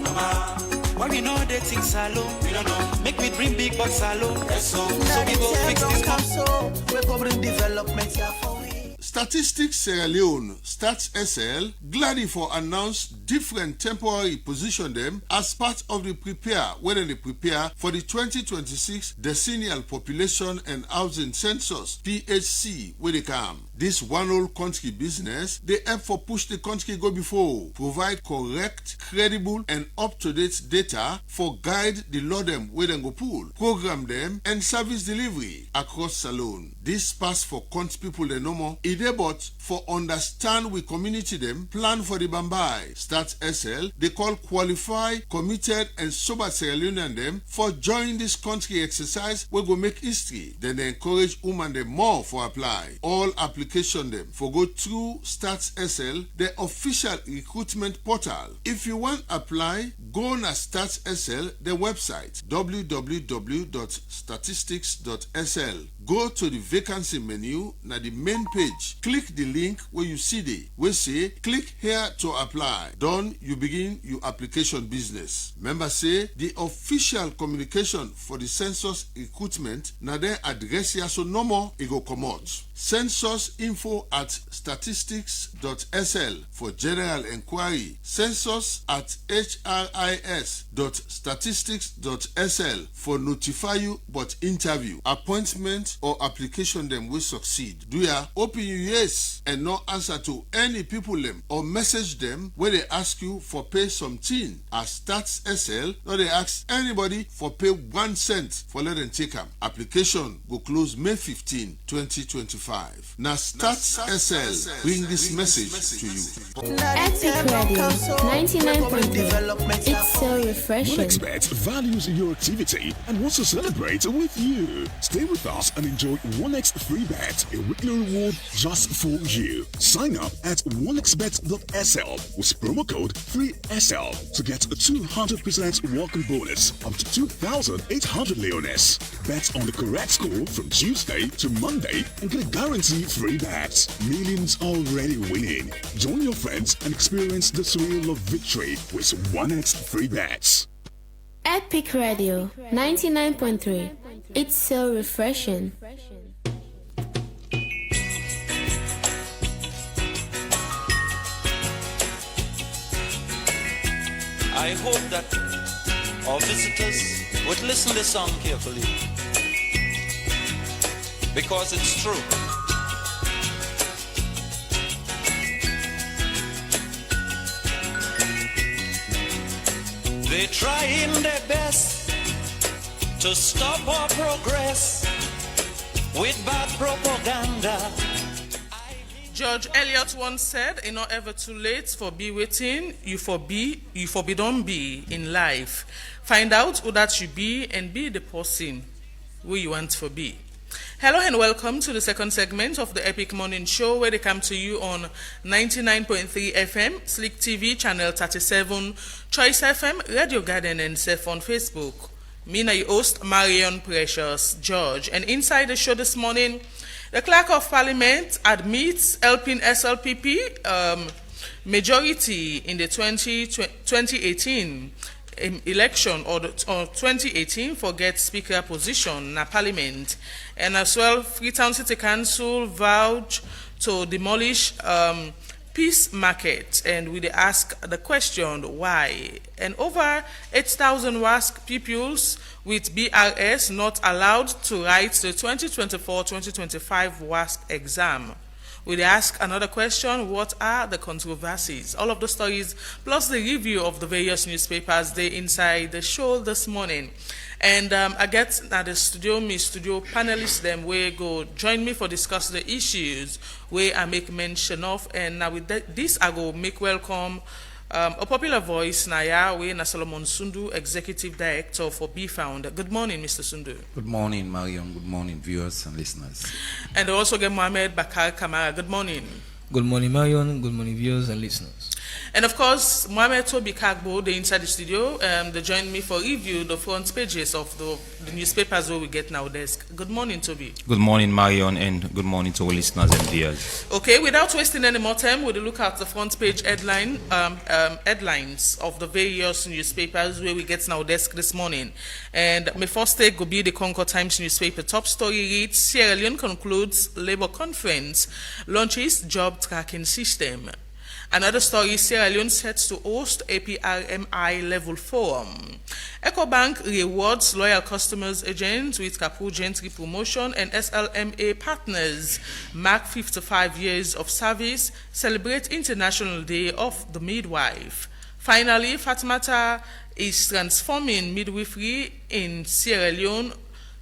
Mama. Why we know they think salo? We don't know. Make we dream big but salo. So we go fix this. So we go bring development here for we. Statistics Sierra Leone, Stats SL, gladly for announce different temporary position them as part of the prepare when they prepare for the 2026 Decennial Population and Housing Census PHC where they come. This one whole country business, they help for push the country go before, provide correct, credible and up-to-date data for guide the law them where they go pool, program them and service delivery across Salone. This pass for country people they know more. It but for understand we community them, plan for the Bambai. Start SL, they call qualify, committed and sober Sierra Leonean them for join this country exercise we go make history. Then they encourage women them more for apply. All application them for go through Stats SL, the official recruitment portal. If you want apply, go na Stats SL, the website www.statistics.sl. Go to the vacancy menu na the main page. Click the link where you see the we say click here to apply. Done, you begin your application business. Remember say the official communication for the census recruitment na their address here so no more it go come out. Census info at statistics.sl for general inquiry. Census at hris.statistics.sl for notify you but interview. Appointment or application them will succeed. Do ya open you yes and no answer to any people them or message them where they ask you for pay something. As Stats SL, no they ask anybody for pay 1 cent for let them take them. Application go close May 15, 2025. Now Stats SL bring this message to you. Epic Radio 99.3. It's so refreshing. OneXBet values your activity and wants to celebrate with you. Stay with us and enjoy 1x free bet, a weekly reward just for you. Sign up at onexbet.sl with promo code 3SL to get a 200% welcome bonus up to 2,800 leones. Bet on the correct score from Tuesday to Monday and get a guaranteed free bet. Millions already winning. Join your friends and experience the thrill of victory with 1x free bets. Epic Radio 99.3. It's so refreshing. I hope that our visitors would listen to this song carefully, because it's true. They're trying their best to stop our progress with bad propaganda. George Eliot once said, "It's not ever too late for be waiting. You forbid don't be in life. Find out who that you be and be the person who you want to be." Hello and welcome to the second segment of the Epic Morning Show, where they come to you on 99.3 FM, Slick TV, Channel 37, Choice FM, Radio Garden, and Surf on Facebook. Me na your host, Marion Precious George. And inside the show this morning, the Clerk of Parliament admits helping SLPP majority in the 2018 election or 2018 for get speaker position na Parliament. And as well, Freetown City Council vowed to demolish Peace Market, and we ask the question why. And over 8,000 WASC pupils with BRS not allowed to write the 2024-2025 WASC exam. We ask another question: what are the controversies? All of the stories plus the review of the various newspapers they inside the show this morning. And I get at the studio, my studio panelists, them will go join me for discuss the issues where I make mention of. And now with this, I go make welcome a popular voice, Naya, we na Solomon Sundu, Executive Director for Be Found. Good morning, Mr. Sundu. Good morning, Mariam. Good morning, viewers and listeners. And also get Mohamed Bakar Kamara. Good morning. Good morning, Marion. Good morning, viewers and listeners. And of course, Mohamed Toby Kagbo, the inside the studio, they joined me for review the front pages of the newspapers where we get nowadays. Good morning, Toby. Good morning, Marion, and good morning to all listeners and viewers. Okay, without wasting any more time, we'll look at the front page headlines of the various newspapers where we get nowadays this morning. And my first take will be the Concord Times newspaper. Top story reads, Sierra Leone concludes Labour Conference, launches job tracking system. Another story, Sierra Leone sets to host APRMI Level Forum. EcoBank rewards loyal customers agents with Kapu Gentry promotion, and SLMA partners mark 55 years of service, celebrate International Day of the Midwife. Finally, Fatimata is transforming midwifery in Sierra Leone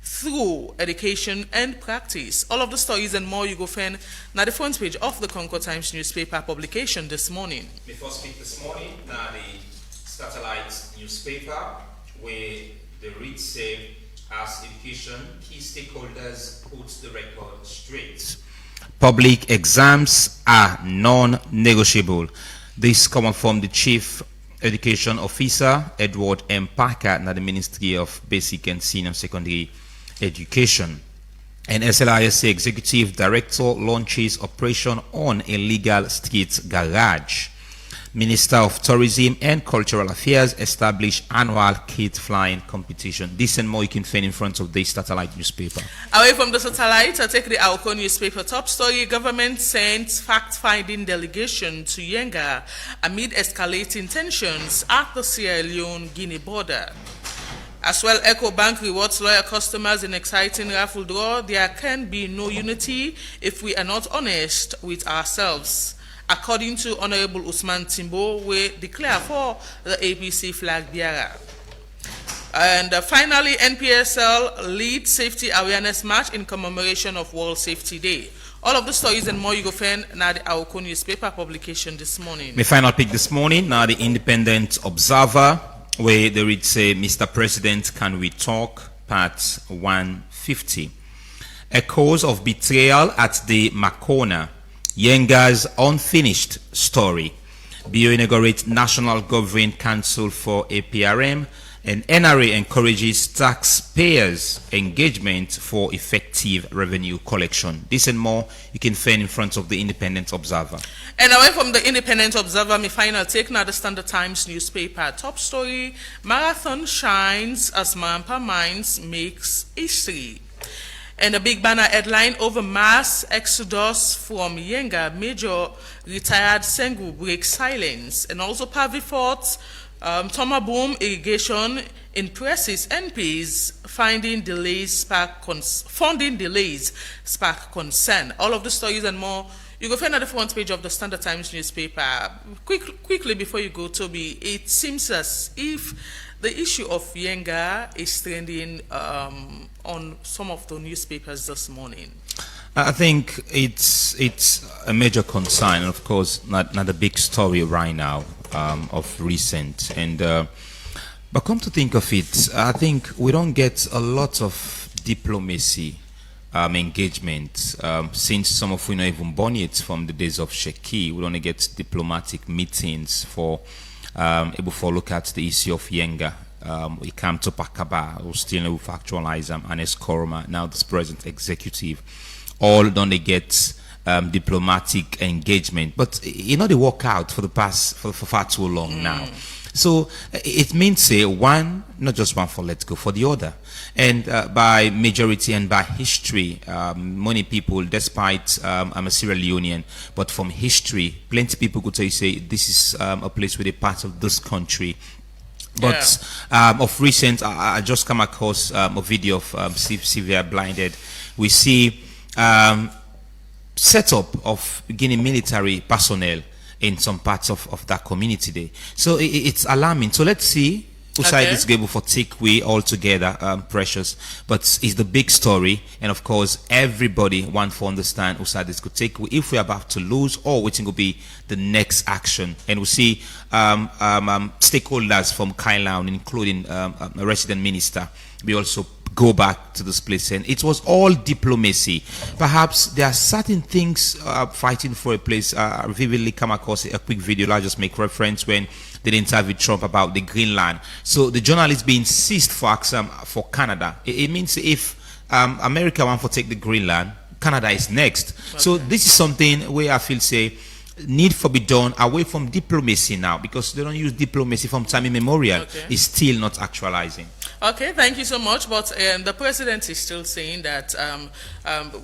through education and practice. All of the stories and more you go find now the front page of the Concord Times newspaper publication this morning. Before speak this morning, now the satellite newspaper where the read say as education key stakeholders put the record straight. Public exams are non-negotiable. This comes from the Chief Education Officer, Edward M. Parker, at the Ministry of Basic and Senior Secondary Education. And SLISA Executive Director launches operation on a legal street garage. Minister of Tourism and Cultural Affairs establish annual kite flying competition. This and more you can find in front of the satellite newspaper. Away from the satellite, I take the Alco newspaper top story. Government sends fact-finding delegation to Yenga amid escalating tensions at the Sierra Leone-Guinea border. As well, EcoBank rewards loyal customers in exciting raffle draw. There can be no unity if we are not honest with ourselves. According to Honorable Usman Timbo, we declare for the APC flag bearer. And finally, NPSL leads safety awareness march in commemoration of World Safety Day. All of the stories and more you go find now the Aoko newspaper publication this morning. My final pick this morning, now the Independent Observer, where they read say, Mr. President, can we talk? Part 150. Echoes of betrayal at the Makona. Yenga's unfinished story. BO inaugurates National Governing Council for APRM, and NRA encourages taxpayers' engagement for effective revenue collection. This and more you can find in front of the Independent Observer. And away from the Independent Observer, my final take now the Standard Times newspaper. Top story, Marathon shines as Mampa Mines makes history. And a big banner headline over mass exodus from Yenga, Major retired Sengu breaks silence. And also Pavi Fort, Toma Boom irrigation impresses MPs, funding delays spark concern. All of the stories and more you go find at the front page of the Standard Times newspaper. Quickly before you go, Toby, it seems as if the issue of Yenga is trending on some of the newspapers this morning. I think it's a major concern, of course, not a big story right now of recent. And but come to think of it, I think we don't get a lot of diplomacy engagement since some of we not even born yet from the days of Sheki. We don't get diplomatic meetings for able to look at the issue of Yenga. We come to Pakaba, who still will actualize Anes Koroma, now this present executive. All don't they get diplomatic engagement, but you know they work out for the past for far too long now. So it means say one, not just one for let's go for the other, and by majority and by history, many people, despite I'm a Sierra Leonean, but from history, plenty of people could say this is a place where they're part of this country. But of recent, I just come across a video of severe blinded. We see setup of Guinea military personnel in some parts of that community there. So it's alarming. So let's see who side is able for take we all together, precious. But it's the big story, and of course everybody want to understand who side is could take we if we're about to lose or which will be the next action. And we'll see stakeholders from Kailaun, including a resident minister. We also go back to this place, and it was all diplomacy. Perhaps there are certain things fighting for a place. I vividly come across a quick video. I'll just make reference when they interviewed Trump about the Greenland. So the journalist being seized for for Canada. It means if America want to take the Greenland, Canada is next. Okay. So this is something where I feel say need for be done away from diplomacy now, because they don't use diplomacy from time immemorial. Okay. It's still not actualizing. Okay, thank you so much. But the president is still saying that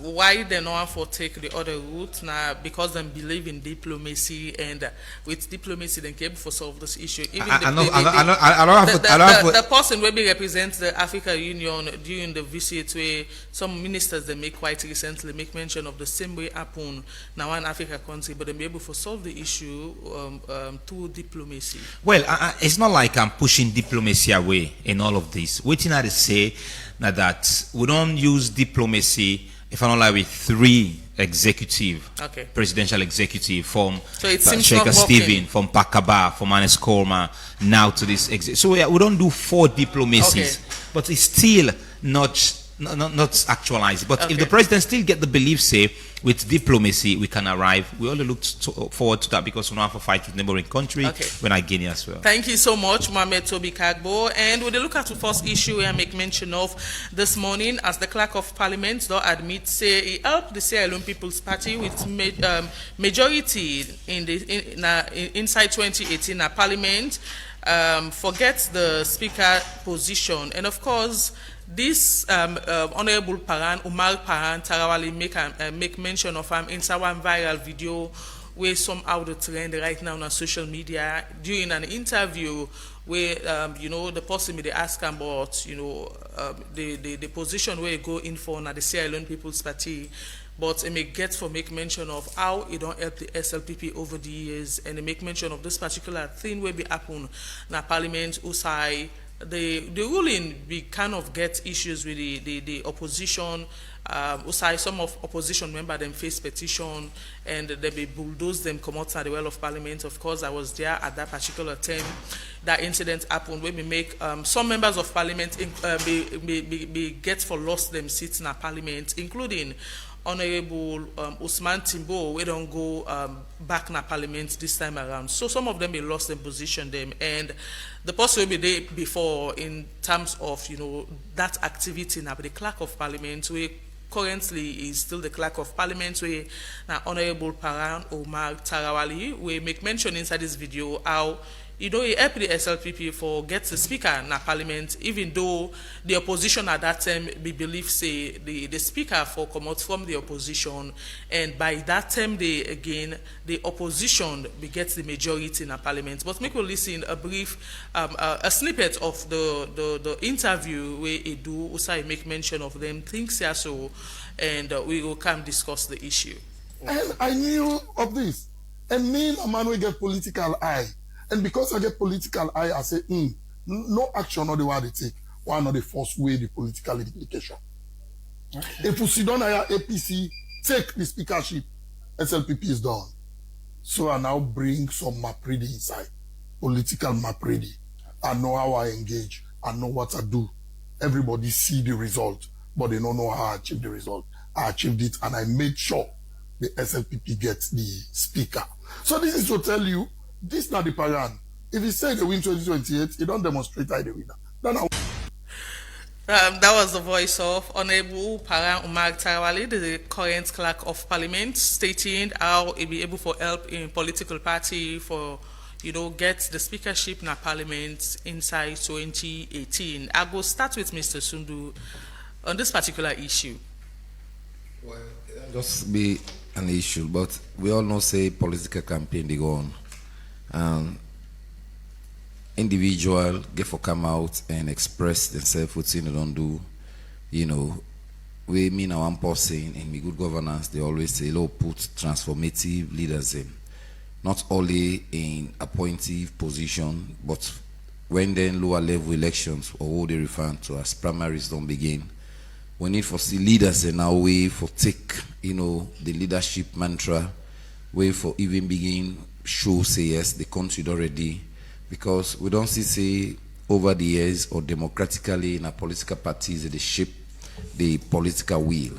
why they don't want to take the other route now, because they believe in diplomacy, and with diplomacy they can able to solve this issue. Even the person will be represents the African Union during the visit, where some ministers they make quite recently make mention of the same way happen now in Africa country, but they be able to solve the issue through diplomacy. Well, it's not like I'm pushing diplomacy away in all of this. Waiting at say that we don't use diplomacy, if I don't lie, with 3 executive, presidential executive from Sheikh Stephen, from Pakaba, from Anes Korma, now to this. So we don't do 4 diplomacies, but it's still not actualized. But if the president still get the belief, say, with diplomacy we can arrive, we only look forward to that, because we don't have a fight with neighboring country when I Guinea as well. Thank you so much, Mohamed Toby Kagbo. And we'll look at the first issue I make mention of this morning, as the Clerk of Parliament don't admit, say he helped the Sierra Leone People's Party with majority inside 2018 Parliament, forget the Speaker position. And of course, this Honorable Umar Paran Tarawali make mention of him in one viral video where somehow the trend right now on social media during an interview where the person may ask him about the position where he go in for now the Sierra Leone People's Party, but he may make mention of how it don't help the SLPP over the years, and he make mention of this particular thing where be happen na Parliament usai. The ruling we kind of get issues with the opposition. Some of opposition members them face petition, and they be bulldoze them come out the well of Parliament. Of course, I was there at that particular time. That incident happened where we make some members of Parliament be get for lost them seats in our Parliament, including Honorable Usman Timbo. We don't go back in Parliament this time around. So some of them be lost in position them, and the person will be there before in terms of that activity now. The Clerk of Parliament, we currently is still the Clerk of Parliament, where now Honorable Paran Omar Tarawali, we make mention inside this video how he help the SLPP for get the Speaker in Parliament, even though the opposition at that time we believe say the Speaker for come out from the opposition, and by that time the opposition gets the majority in Parliament. But make we listen a brief a snippet of the interview where he do also make mention of them things here, so and we will come discuss the issue. And I knew of this, and me a man will get political eye. And because I get political eye, I say, no action or the way they take. Why not the first way the political implication? Okay. If you sit down at APC, take the speakership, SLPP is done. So I now bring some MAPREDI inside, political MAPREDI. I know how I engage. I know what I do. Everybody see the result, but they don't know how I achieve the result. I achieved it, and I made sure the SLPP gets the speaker. So this is to tell you, this is not the Paran. If he say they win 2028, he don't demonstrate how they win. That was the voice of Honorable Paran Umar Tarawali, the current Clerk of Parliament, stating how he'll be able to help in political party for get the speakership in Parliament inside 2018. I will start with Mr. Sundu on this particular issue. Well, it just be an issue, but we all know say political campaign they go on. Individual get for come out and express themselves what they don't do. We mean our person in the good governance, they always say, put transformative leaders in. Not only in appointive position, but when then lower level elections, or what they refer to as primaries, don't begin, we need for see leaders in our way for take, the leadership mantra, way for even begin show say yes, the country already, because we don't see say over the years or democratically in a political parties they shape the political wheel.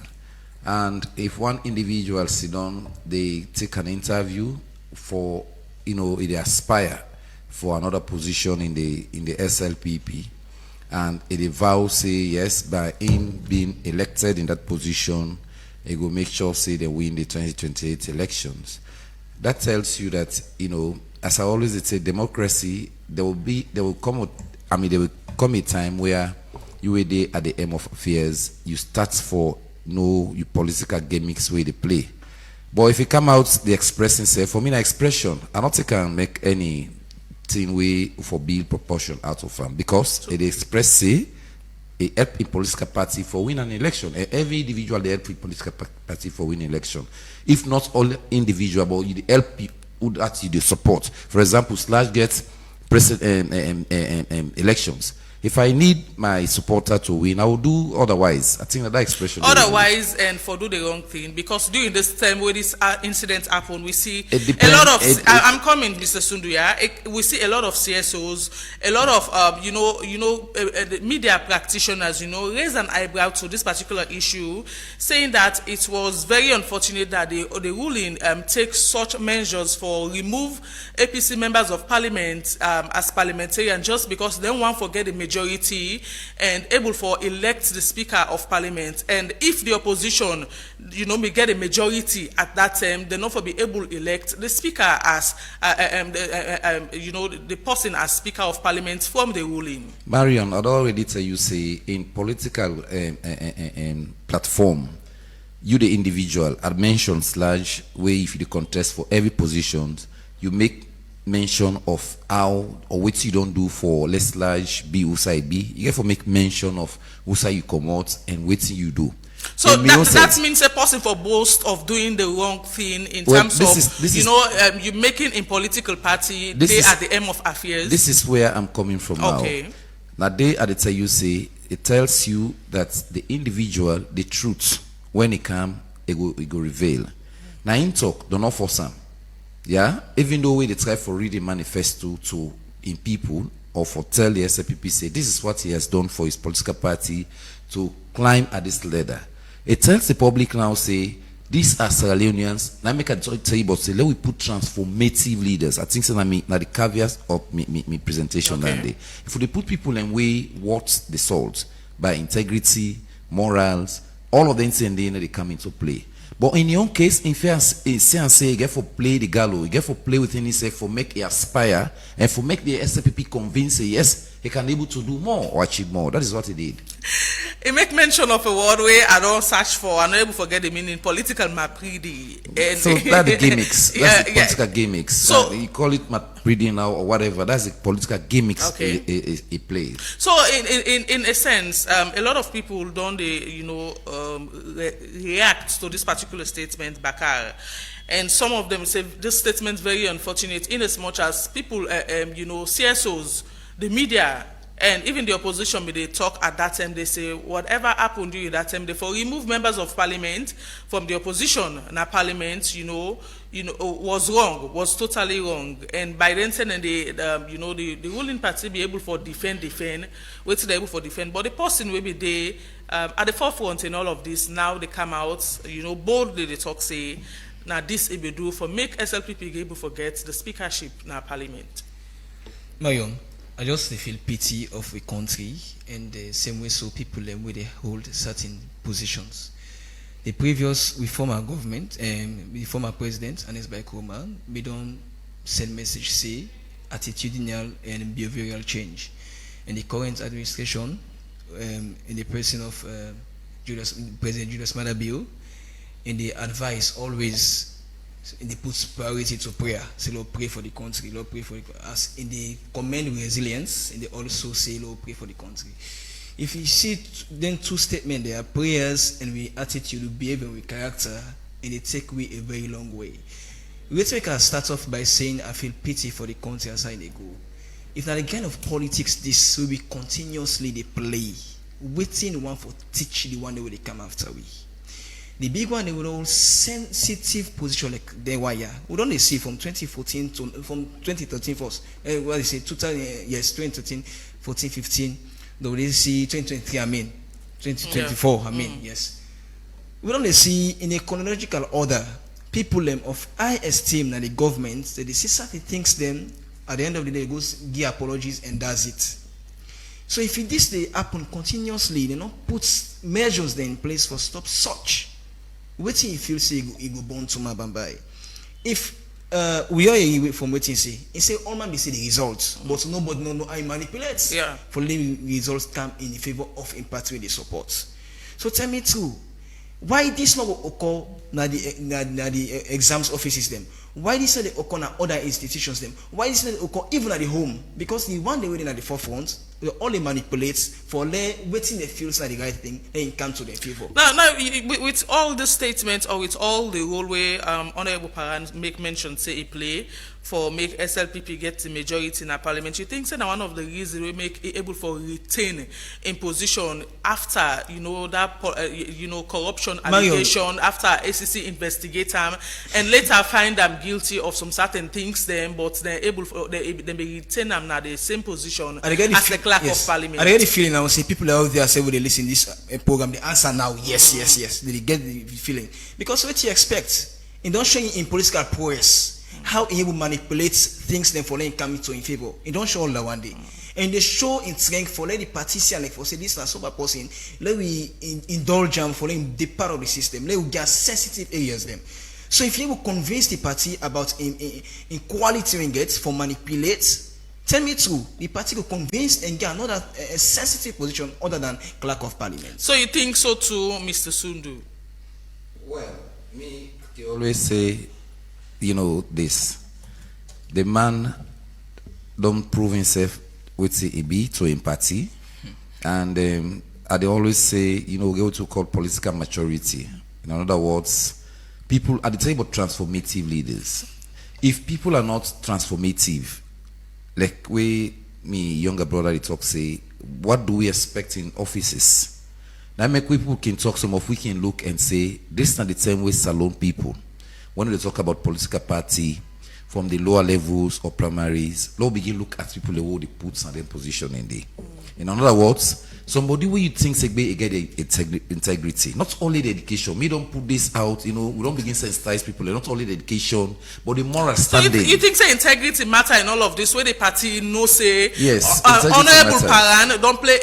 And if one individual sit down, they take an interview for, they aspire for another position in the SLPP, and they vow say yes by him being elected in that position, he will make sure say they win the 2028 elections. That tells you that, as I always say, democracy, there will come a time where you will be at the end of affairs, you start for your political gimmicks where they play. But if you come out the expressing say, for me, an expression, I don't think I can make anything way for build proportion out of them, because it express say a help in political party for win an election. Every individual they help in political party for win election. If not all individual, but you help who that you support. For example, Slash gets president elections. If I need my supporter to win, I will do otherwise. I think that expression. Otherwise, and for do the wrong thing, because during this time where this incident happened, we see a lot of. I'm coming, Mr. Sunduya. We see a lot of CSOs, a lot of media practitioners, raise an eyebrow to this particular issue, saying that it was very unfortunate that the ruling takes such measures for remove APC members of parliament as parliamentarian just because they want to forget the majority and able for elect the Speaker of Parliament. And if the opposition, may get a majority at that time, they not for be able to elect the Speaker as, the person as Speaker of Parliament from the ruling. Marion, I'd already tell you, say, in political platform, you the individual had mentioned Slash where if you contest for every position, you make mention of how or what you don't do for let's Slash be who side be. You have to make mention of who side you come out and what you do. So that means a person for boast of doing the wrong thing in terms of you making in political party they are the aim of affairs. This is where I'm coming from now. Now they at the time you say it tells you that the individual, the truth, when it come, it go reveal. Now in talk, do not force them. Yeah, even though they try for reading manifesto to in people or for tell the SLPP say this is what he has done for his political party to climb at this ladder. It tells the public now say these are Sierra Leoneans. Now make a tell you but say let we put transformative leaders. I think so. Now the caveats of me presentation that day. If we put people in way what the salt by integrity, morals, all of them and then they come into play. But in your own case, in fair say, you get for play the gallows, you get for play within himself for make it aspire and for make the SLPP convince yes, he can able to do more or achieve more. That is what he did. He make mention of a word where I don't search for, I'm not able to forget the meaning, political mapridi. So that's the gimmicks. That's the political gimmicks. So you call it mapridi now or whatever. That's the political gimmicks he plays. So in a sense, a lot of people don't react to this particular statement, Bakar. And some of them say this statement is very unfortunate in as much as people, CSOs, the media, and even the opposition, when they talk at that time, they say whatever happened during that time, they for remove members of parliament from the opposition in parliament, was wrong, was totally wrong. And by then, the ruling party be able for defend, wait till they able for defend. But the person will be there at the forefront in all of this. Now they come out, boldly they talk, say, now this it will do for make SLPP able to forget the speakership in our parliament. Marion, I just feel pity of the country and the same way so people where they hold certain positions. The previous former government and the former president, Anes Baikoma, we don't send message say attitudinal and behavioral change. And the current administration, in the person of President Julius Madabio, and they advise always and they put priority to prayer. Say, Lord, pray for the country. Lord, pray for the country. As in the commend resilience, and they also say, Lord, pray for the country. If you see then two statements, there are prayers and we attitude, behavior, with character, and they take away a very long way. Let's make us start off by saying, I feel pity for the country as I go. If not the kind of politics this will be continuously they play, waiting one for teach the one that will come after we. The big one, they will all sensitive position like the wire. We don't see from 2014 to from 2013 first. What they say, 2013 14, 15, though they see 2023, 2024, yes. We don't see in a chronological order people of high esteem in the government that they see certain things them at the end of the day goes give apologies and does it. So if this they happen continuously, they not put measures there in place for stop such. Waiting if you say it go born to my bambai. If we are away from waiting say, it say all man be say the results, but nobody know I manipulate. For the results come in favor of in part with the support. So tell me too, why this not occur na the exams offices them? Why this not occur na other institutions them? Why this not occur even at the home? Because the one they waiting at the forefront, they only manipulates for waiting the feels like the right thing, then come to their favor. Now, with all the statements or with all the role where Honorable Paran make mention say he play for make SLPP get the majority in a parliament, you think that one of the reasons we make it able for retain in position after that corruption allegation, after ACC investigate them and later find them guilty of some certain things, then but they're able for they retain them now the same position as the clerk of parliament. I get the feeling now. See people out there say when they listen this program, the answer now yes. They get the feeling because what you expect, it don't show you in political prowess. How he will manipulate things then for letting come to in favor. It don't show all that one day. And they show in strength for let the partition like for say this is super person. Let we indulge them for letting the part of the system. Let we get sensitive areas them. So if you will convince the party about inequality in get for manipulate, tell me true, the party will convince and get another sensitive position other than clerk of parliament. So you think so too, Mr. Sundu? Well, me they always say, this. The man don't prove himself with he be to him party. And I they always say, go to call political maturity. In other words, people at the table transformative leaders. If people are not transformative, like me younger brother they talk say, what do we expect in offices? Now make people can talk some of we can look and say, this is not the same way salon people. When they talk about political party from the lower levels or primaries, now begin look at people who they put and then position in there. In other words, somebody where you think say get integrity, not only the education. Me don't put this out, we don't begin to sensitize people. Not only the education, but the moral standing. So you think say integrity matter in all of this? Where the party say yes, Honorable Paran don't play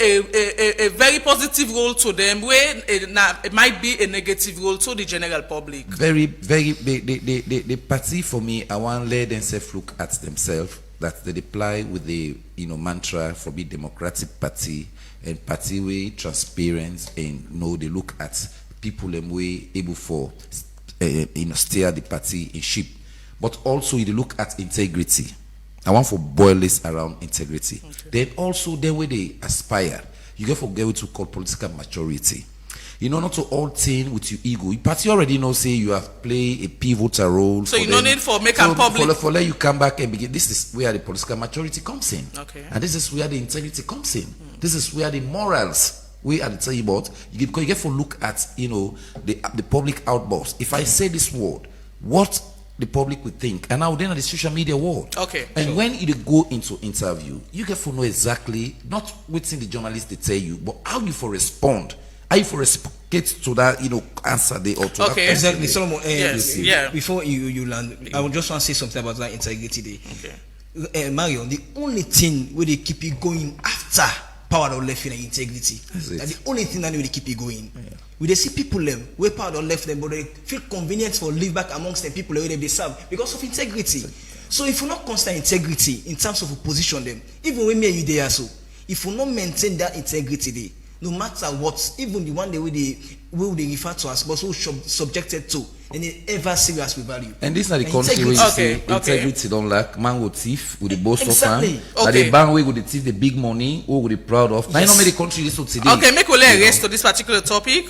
a very positive role to them, where it might be a negative role to the general public. Very, very. The party for me, I want to let themselves look at themselves. That they apply with the mantra for be democratic party and party way transparent and they look at people and way able for steer the party in ship, but also you look at integrity. I want for boil this around integrity. Okay. Then also the way they aspire, you get forget what to call political maturity. Not to all thing with your ego. Your party already say you have played a pivotal role. So you no need for make them public. For let you come back and begin. This is where the political maturity comes in. Okay. And this is where the integrity comes in. This is where the morals we are telling you about. You get for look at the public outburst. If I say this word, what the public would think, and now then at the social media world. Okay. And when you go into interview, you get to know exactly not within the journalists they tell you, but how you for respond. How you for respond to that answer they or to okay. That exactly. Solomon, yeah. Before you land, I would just want to say something about that integrity day. Okay. Mario, the only thing where they keep you going after power or left in integrity. That's the only thing that will keep you going. Yeah. We they see people them where power or left them, but they feel convenient for live back amongst the people where they serve because of integrity. So if you not constant integrity in terms of position them, even when me you there so, if you not maintain that integrity there, no matter what, even the one they will they refer to as but so subjected to, and they ever serious with value. And this is not the country where you say integrity don't lack. Man will thief with the boast exactly. of man. The bank where would the thief the big money, who would be proud of. Now you know many country this today. Okay, make we rest to this particular topic.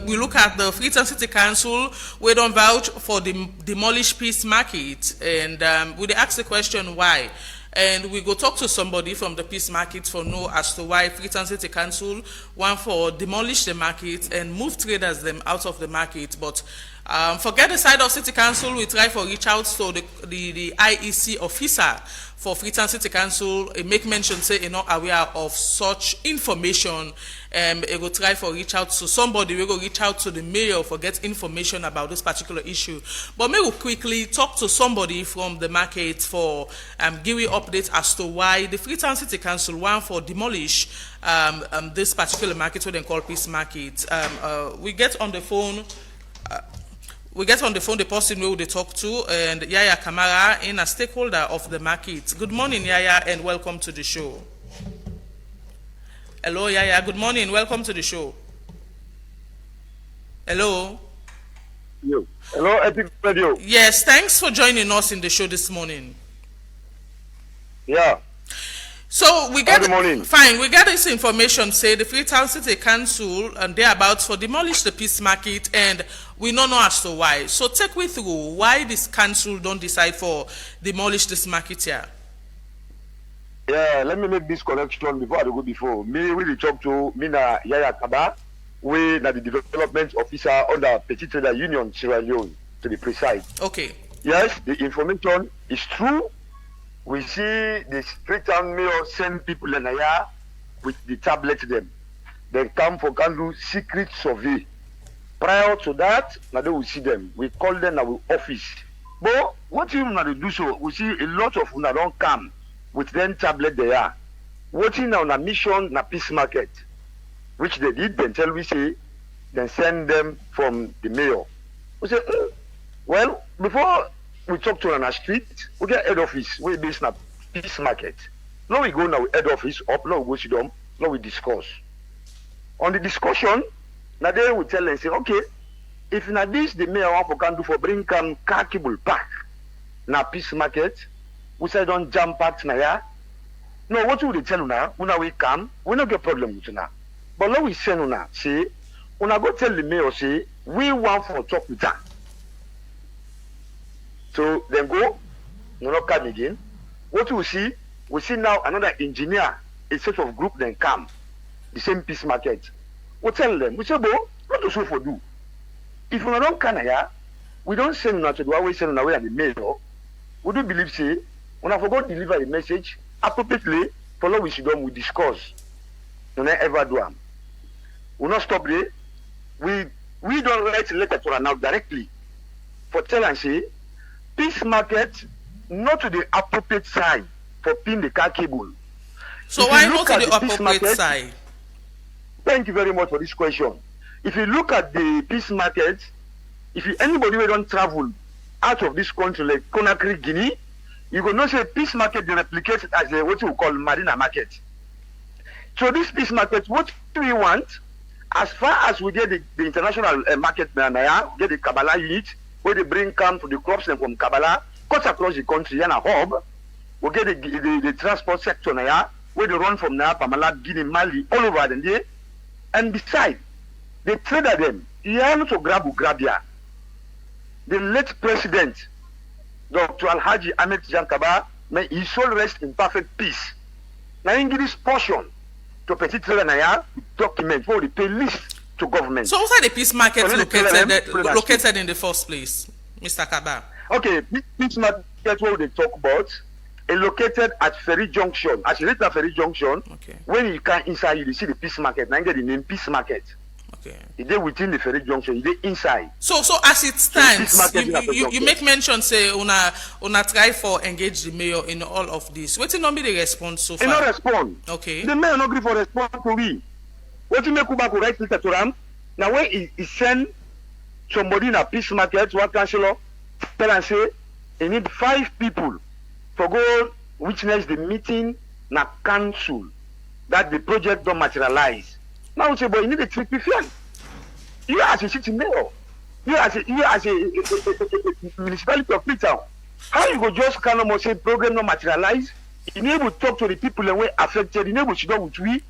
We look at the Freetown City Council. We don't vouch for the demolished Peace Market, and we ask the question why. And we go talk to somebody from the Peace Market for know as to why Freetown City Council want for demolish the market and move traders them out of the market. But Forget the side of City Council, we try for reach out to the IEC officer for Freetown City Council, make mention say you're not aware of such information. It will try for reach out to somebody, we go reach out to the mayor for get information about this particular issue. But maybe we'll quickly talk to somebody from the market for give you updates as to why the Freetown City Council want for demolish this particular market, what they call Peace Market. We get on the phone. The person who they talk to, and Yaya Kamara, in a stakeholder of the market. Good morning, Yaya, and welcome to the show. Hello, Yaya. Good morning. Welcome to the show. Hello. You. Hello, Epic Radio. Yes, thanks for joining us in the show this morning. Yeah. So we get good morning. Fine. We get this information. Say the Freetown City Council and they're about to demolish the Peace Market, and we don't know as to why. So take me through why this council don't decide for demolish this market here. Yeah, let me make this correction before I go before. Me really talk to Mina Yaya Kaba, we na the development officer under Petit Trader Union Sierra Leone, to be precise. Okay. Yes, the information is true. We see the Freetown mayor send people in here with the tablet them. They come for can do secret survey. Prior to that, now they will see them. We call them our office. But what you now do so, we see a lot of them don't come with them tablet they are. Working on a mission na Peace Market, which they did, then tell we say, then send them from the mayor. We say, well, before we talk to on a street, we get head office, we based on Peace Market. Now we go now head office up, now we go sit down, now we discuss. On the discussion, now they will tell and say, okay, if na this the mayor want for can do for bring car cable back na Peace Market, we say don't jam packed na ya. No, what will they tell you now? Una we come, we not get problem with now. But now we send una say, una go tell the mayor say we want for talk with her. So then go, no not come again. What we see now another engineer, a set of group then come, the same Peace Market. We tell them, we say, bro, what do we for do? If we don't come here, we don't send una to the way send una away at the mayor. We do believe say, when I forgot to deliver the message appropriately, follow we should we discuss. We don't ever do them. We not stop there. We don't write a letter to her now directly for tell and say, Peace Market not to the appropriate side for pin the car cable. So why not to the appropriate side? Thank you very much for this question. If you look at the Peace Market, if anybody who don't travel out of this country like Conakry, Guinea, you will not say Peace Market they replicate it as what you call Marina Market. So this Peace Market, what do we want? As far as we get the international market, get the Kabbalah unit, where they bring come to the crops from Kabbalah, cut across the country and a hub, we get the transport sector now, where they run from now, Pamala, Guinea, Mali, all over the day. And besides, they trader them. You have to grab here. The late president, Dr. Alhaji Ahmed Jankaba, may his soul rest in perfect peace. Now, in this portion to Petit Trader Naya, document for the pay list to government. So, what's the Peace Market located in the first place, Mr. Kaba? Okay, Peace Market, what they talk about, is located at Ferry Junction. As you reach at Ferry Junction, okay. When you come inside, you see the Peace Market. Now, you get the name Peace Market. Okay. It is within the Ferry Junction. It is inside. So as it stands, you make mention say una try for engage the mayor in all of this. What's not be the response so far? He not respond. Okay. The mayor not agree for response to we. What you make Kuba go write letter to them? Now when he send somebody in a Peace Market, one councillor, tell and say he need 5 people to go witness the meeting na council that the project don't materialize. Now we say, but you need a trick fair. You as a city mayor, you as a municipality of Freetown, how you go just cannot say program not materialize? You need to talk to the people and we affected. You need to sit down with we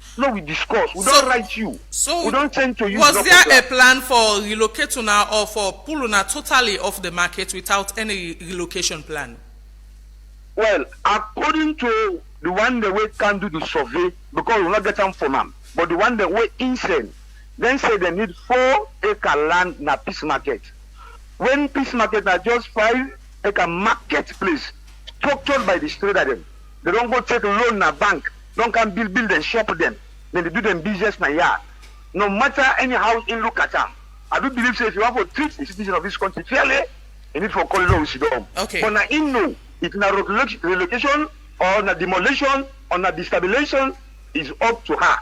discuss. We don't write you. So we don't tend to use. Was there a plan for relocate una or for pull una totally off the market without any relocation plan? Well, according to the one that we can do the survey, because we will not get them from them. But the one that were insane, then say they need 4-acre land in a Peace Market. when Peace Market are just 5 acre marketplace structured by the trader them. They don't go take a loan na bank, don't come build and shop them. Then they do them business na yard. No matter any house in look at them. I do believe say if you want to treat the citizens of this country fairly, you need for corridor with them. Okay. But now in no, it's na relocation or na demolition or na destabilization is up to her.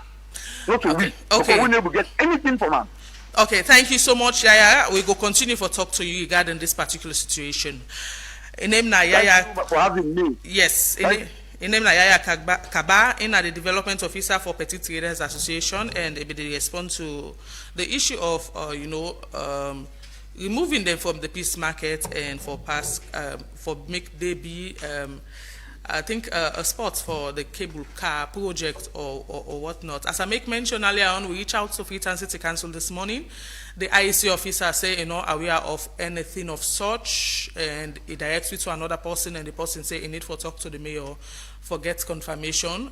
Not to we. Okay. We never get anything from her. Okay, thank you so much, Yaya. We go continue for talk to you regarding this particular situation. In name na Yaya. Thank you for having me. Yes. In name na Yaya Kaba, in the development officer for Petty Traders Association, and they respond to the issue of removing them from the peace market and for make they be I think a spot for the cable car project or whatnot. As I make mention earlier on, we reached out to Freetown City Council this morning. The IEC officer say aware of anything of such, and he directs me to another person, and the person say he need for talk to the mayor for get confirmation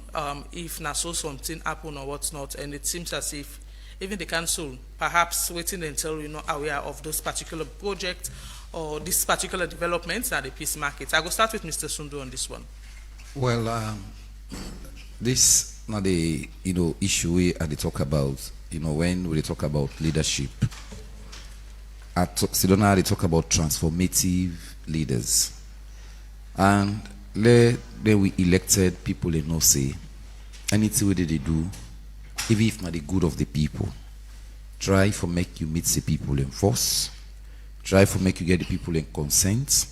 if na so something happen or whatnot. And it seems as if even the council perhaps waiting until aware of this particular project or this particular development at the peace market. I go start with Mr. Sundu on this one. Well, this not the issue we talk about. When we talk about leadership, at Sidona they talk about transformative leaders, and then we elected people they no say anything what they do, even if not the good of the people. Try for make you meet the people in force. Try for make you get the people in consent.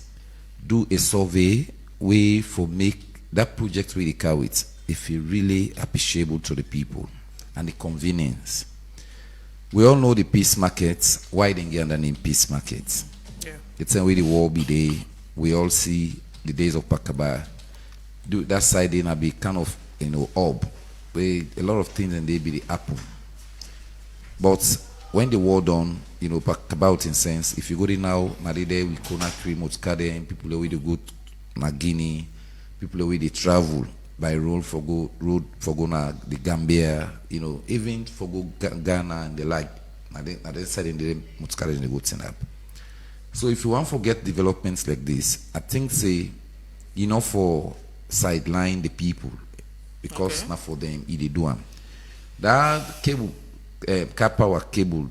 Do a survey way for make that project really carry it if you really appreciable to the people and the convenience. We all know the peace markets. Why they get under the name peace markets? Yeah. It's a way the war be there. We all see the days of Pakaba. Do that side in a be kind of hub where a lot of things and they be the apple. But when the war done, Pakaba in sense, if you go there now, there we Conakry, Motskade, and people where they go to Guinea. People where they travel by road for go na the Gambia, even for go Ghana and the like. And they said in the Mutskari and the go up. So if you want to get developments like this, I think say, for sideline the people because not for them they do them. That cable, car power cable,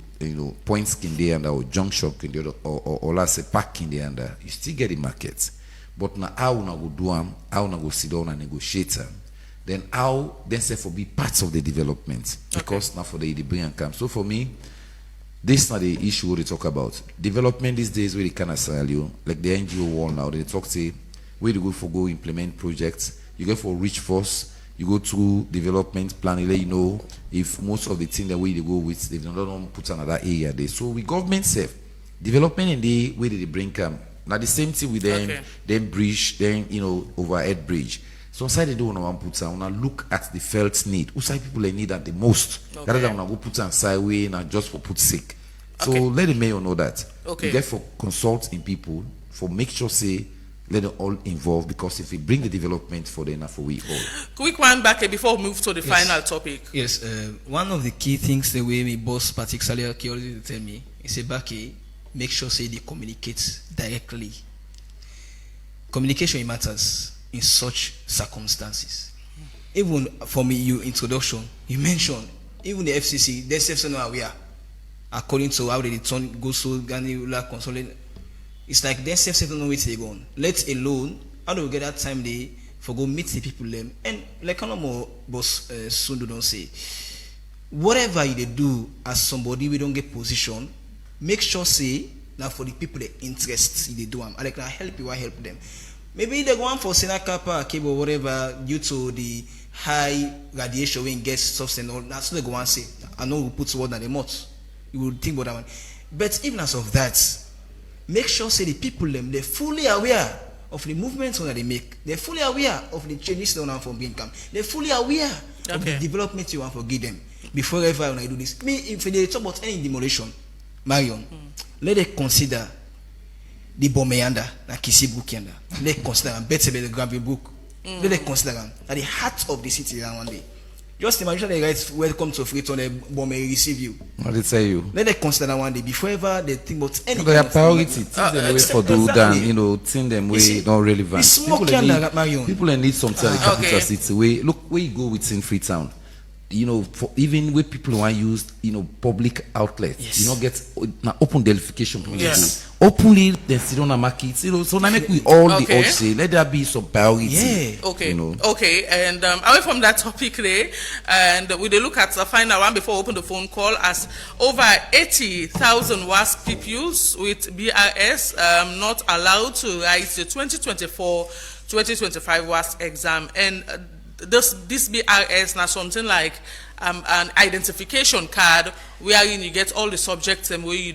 point skin there under or junction in the or let's say pack in the under, you still get the markets. But now how we go do them, how we go sit down and negotiate them, then how then say for be parts of the development because now for the bring and come. So for me, this is not the issue we talk about. Development these days where they can sell you, like the NGO wall now, they talk say where you go for go implement projects, you go for reach force, you go through development plan, if most of the thing that way they go with, they don't put another area there. So we government safe development in the way they bring come. Now the same thing with them, then bridge, then overhead bridge. So side they don't want to put on. Now look at the felt need. Who side people they need that the most? Rather than go put on sideway and just for put sick. So let the mayor know that. You get for consult in people for make sure say let them all involved because if we bring the development for them for we all. Quick one back before we move to the final topic. Yes, one of the key things the way my boss particularly already tell me is say back make sure say they communicate directly. Communication matters in such circumstances. Even for me, your introduction, you mentioned even the FCC, they say no aware. According to how they turn go so Ghana consolidate. It's like they say don't know where they go on. Let alone how do we get that time they for go meet the people them and like no more boss soon don't say whatever they do as somebody we don't get position. Make sure say now for the people the interest they do them. I like help you, I help them. Maybe they go on for Senakapa, cable, whatever, due to the high radiation when gets substance all that's what they go and say. I know we put word on the mouth. You will think about that one. But even as of that, make sure say the people them they're fully aware of the movements that they make. They're fully aware of the changes they want from income. They're fully aware of the development you want to give them. Before ever when I do this. Me, if they talk about any demolition, Marion, let them consider the Bomeyanda, the Kisibuk yanda. Let them consider better the Granville Brook. Let them consider at the heart of the city one day. Just imagine they write welcome to Freetown and bomb may receive you. What did say you? Let them consider that one day before ever they think about any. Their priority, things them way for do than things them way not relevant. People need something at the capital city. Way look where you go within Freetown. For even where people want to use, public outlets, get open defecation. Yes. Openly, they sit on a market, so now make we all the old say, let there be some priority. Yeah. Okay. Okay. And away from that topic today, and we look at the final one before we open the phone call, as over 80,000 WASC pupils with BRS not allowed to write the 2024-2025 WASC exam. And this BRS now something like an identification card wherein you get all the subjects and where you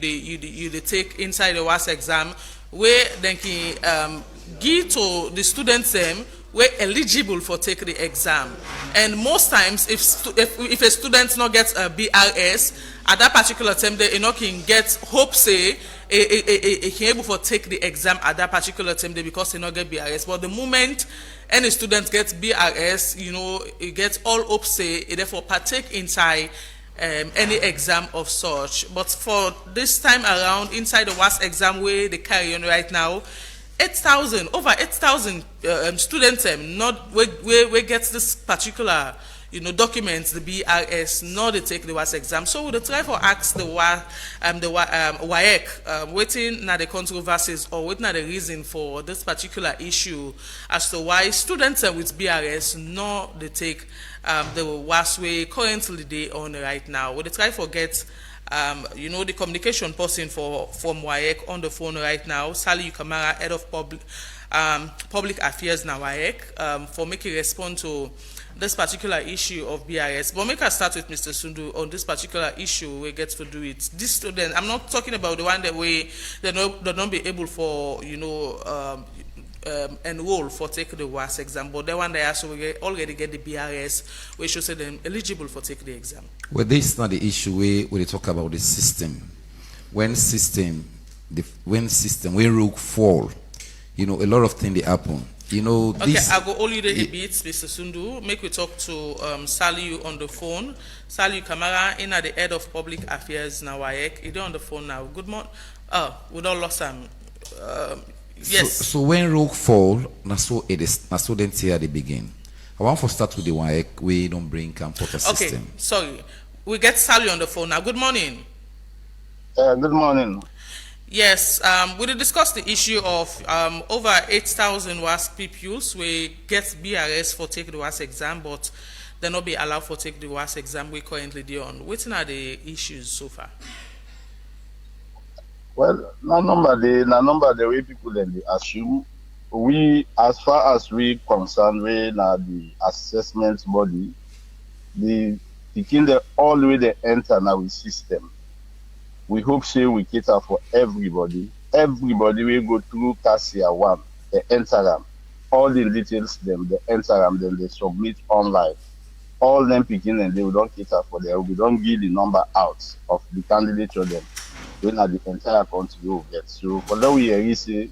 take inside the WASC exam, where then can give to the students them were eligible for take the exam. And most times, if a student not gets a BRS at that particular time, they can get hope say he able for take the exam at that particular time because he not get BRS. But the moment any student gets BRS, he gets all hope say he therefore partake inside any exam of such. But for this time around, inside the WASC exam where they carry on right now, over 8,000 students not where gets this particular documents, the BRS, not they take the WASC exam. So we try for ask the WAEC waiting na the controversies or waiting na the reason for this particular issue as to why students with BRS not they take the WASC way currently they on right now. We try for get the communication person from WAEC on the phone right now, Sally Kamara, head of public affairs now WAEC, for making response to this particular issue of BRS. But make us start with Mr. Sundu on this particular issue we get to do it. This student, I'm not talking about the one that way they not be able for enroll for take the WASC exam, but the one they also already get the BRS, we should say them eligible for take the exam. Well, this is not the issue where they talk about the system. When rogue fall, a lot of things they happen. Okay, I'll go all you a bit, Mr. Sundu. Make we talk to Sally on the phone. Sally Kamara, in at the head of public affairs now. He's on the phone now. Good morning. Oh, we don't lost him. Yes. So when rogue fall, na so it is. Na so then at the beginning. I want to start with the WAEC. We don't bring computer system. Okay, sorry. We get Sally on the phone now. Good morning. Good morning. Yes, we will discuss the issue of over 8,000 WASC pupils. We get BRS for take the WASC exam, but they not be allowed for take the WASC exam we currently do on. What are the issues so far? Well, na number the way people then they assume. We, as far as we concerned, we na the assessment body, the taking the all the way they enter now with system. We hope say we cater for everybody. Everybody will go through Cassia 1, they enter them. All the details them, they enter them, then they submit online. All them picking and they will don't cater for them. We don't give the number out of the candidate to them. When at the entire country will get. So for that we already say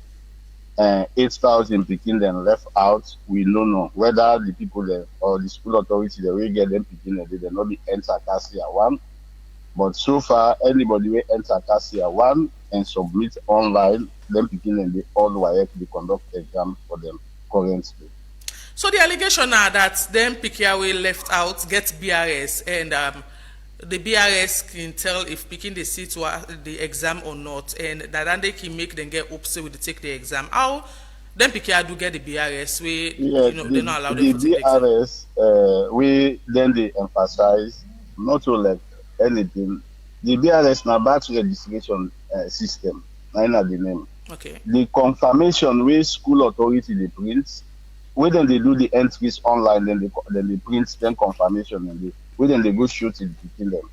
8,000 picking them left out. We don't know whether the people there or the school authority they will get them picking and they not be enter Cassia 1. But so far, anybody will enter Cassia 1 and submit online, them picking and they all WAEC they conduct exam for them currently. So the allegation now that them Pikia will left out get BRS and the BRS can tell if picking the seat the exam or not, and that they can make them get upset with the take the exam. How them Pikia do get the BRS? They're not allowed the to take the BRS, we then they emphasize not to let anything. The BRS na batch registration system. I know the name. Okay. The confirmation where school authority they print, when then they do the entries online, then they print then confirmation and then they go shoot it between them.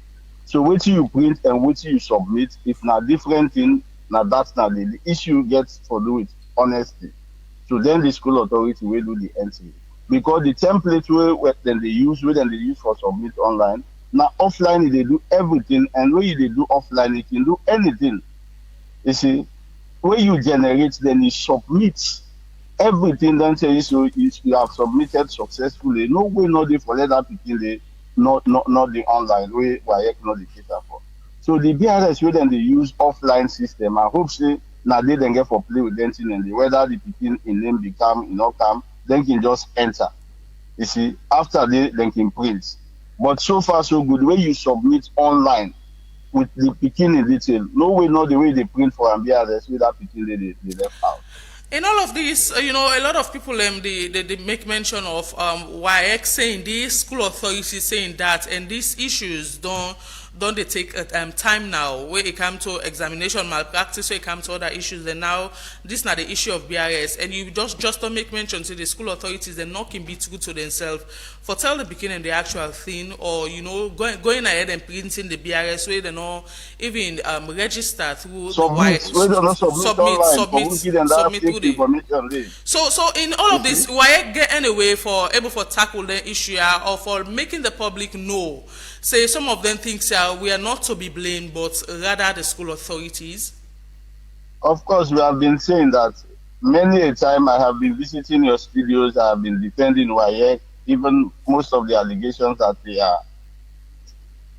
So what you print and what you submit, if na different thing, now that's not the issue gets to do with honesty. So then the school authority will do the entry. Because the template where then they use for submit online. Now offline they do everything, and when they do offline, you can do anything. You see, when you generate, then you submit everything. Then say you have submitted successfully. No way, no day for let that people they not the online way WAEC not the cater for. So the BRS wey dem dey use offline system, I hope say na they then get for play with them thing and whether the pikin in name become not come, then can just enter. You see, after they then can print. But so far so good. When you submit online with the pikin in detail, no way not the way they print for BRS with that pikin they left out. In all of this, a lot of people they make mention of WAEC saying this, school authorities saying that, and these issues don't they take time now where it comes to examination malpractice, where it comes to other issues, and now this is not the issue of BRS, and you just don't make mention to the school authorities, they're not can be true to themselves for tell the beginning the actual thing, or going ahead and printing the BRS where they not even register through submit through the so in all of this, why get anyway for able for tackle the issue or for making the public know? Say some of them think we are not to be blamed, but rather the school authorities. Of course, we have been saying that many a time. I have been visiting your studios. I have been defending WAEC, even most of the allegations that they are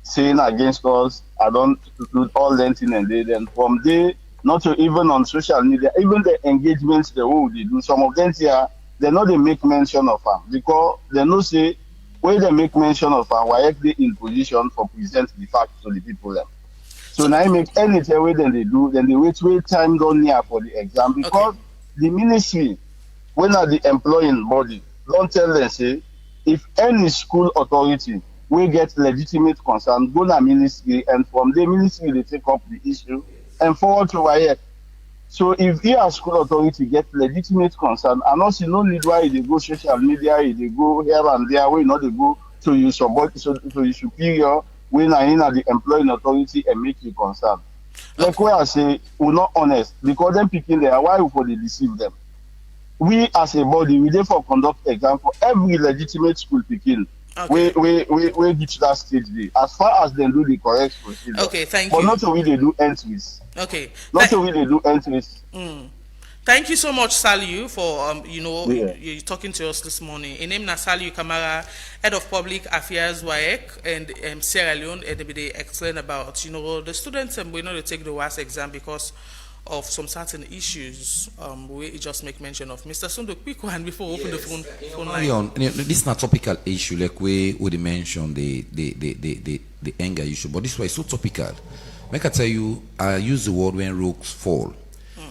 saying against us. I don't do all that thing and they then from there, not to even on social media, even the engagements they do. Some of them here, they know they make mention of them because they know say. Where they make mention of our WAEC in position for present the fact to the people them. So now make anything way then they do, then they wait time down near for the exam because the ministry, when are the employing body, don't tell them say if any school authority will get legitimate concern, go to ministry and from the ministry they take up the issue and forward to WAEC. So if here school authority get legitimate concern, and also no need why they go social media, they go here and there, where not they go to your superior, when I in the employing authority and make you concern. Like where I say we're not honest because them picking there, why would they deceive them? We as a body, we therefore conduct exam for every legitimate school picking. We reach that stage day. As far as they do the correct procedure. Okay, thank you. But not so we they do entries. Okay. Not so we they do entries. Thank you so much, Saliu, for you talking to us this morning. In name na Saliu Kamara, Head of Public Affairs WAEC and Sierra Leone, and they explain about the students and we know they take the WAS exam because of some certain issues. We just make mention of. Mr. Sundu, quick one before we open the phone line. This is not a topical issue like we would mention the anger issue, but this one is so topical. Make I tell you, I use the word when rogues fall.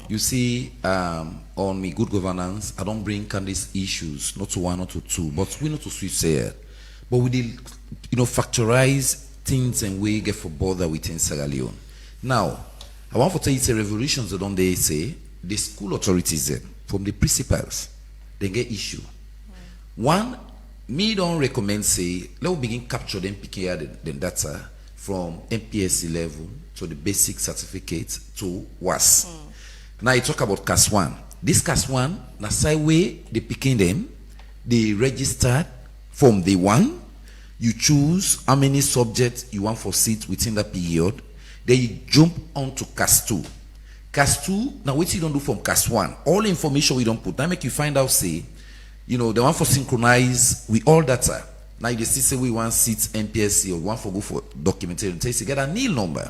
You see, on me good governance, I don't bring these issues, not to one, not to two, but we not to switch here. But we did, factorize things and we get for bother within Sierra Leone. Now, I want to tell you, it's a revolution, so don't they say, the school authorities, from the principals, they get issue. One, me don't recommend, say, let's begin capture them, picking out the data from MPSC level to the basic certificate to WAS. Now you talk about CAS 1. This CAS 1, na side way they picking them, they registered from the one, you choose how many subjects you want for seat within that period, then you jump on to CAS 2. CAS 2, now what you don't do from CAS 1, all the information we don't put, that make you find out, say, the one for synchronize with all data. Now you still say we want seats MPSC or one for go for documentation, you get a nil number.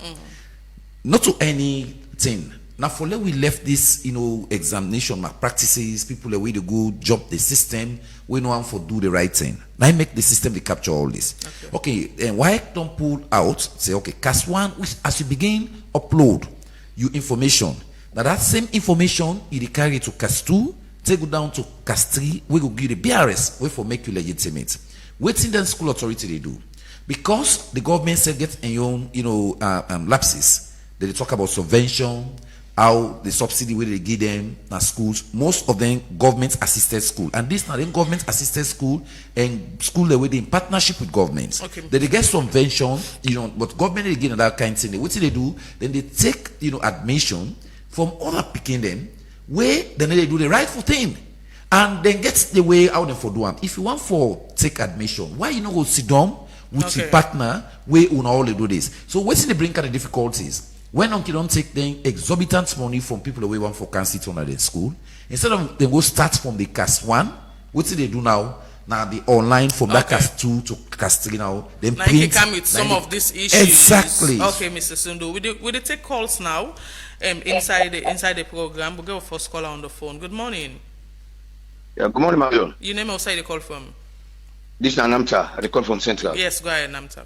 Not to anything. Now for let we left this, examination malpractices, people the way to go job the system, we know one for do the right thing. Now I make the system they capture all this. Okay, and why don't pull out, say okay, CAS 1, which as you begin upload your information. Now that same information you carry to CAS 2, take it down to CAS 3, we go give the BRS, we for make you legitimate. Waiting then school authority they do. Because the government said get your own lapses, they talk about subvention, how the subsidy where they give them schools, most of them government assisted school, and this now then government assisted school and school the way they in partnership with governments. They get subvention, but government they give that kind of thing. What do they do? Then they take admission from other picking them where then they do the rightful thing and then get the way out them for do them. If you want for take admission, why you not go sit down with your partner where you all do this? So what's they bring kind of difficulties? When you don't take them exorbitant money from people away one for can sit on at the school, instead of they go start from the CAS 1, what do they do now? Now the online from that cast 2 to cast 3 now. Then Now print. he come with some of these issues. Exactly. Okay, Mr. Sundu. We take calls now. Inside the program, we'll get our first caller on the phone. Good morning. Yeah, good morning, Marion. Your name outside the call from? This is Anamta. I call from Central. Yes, go ahead, Namta.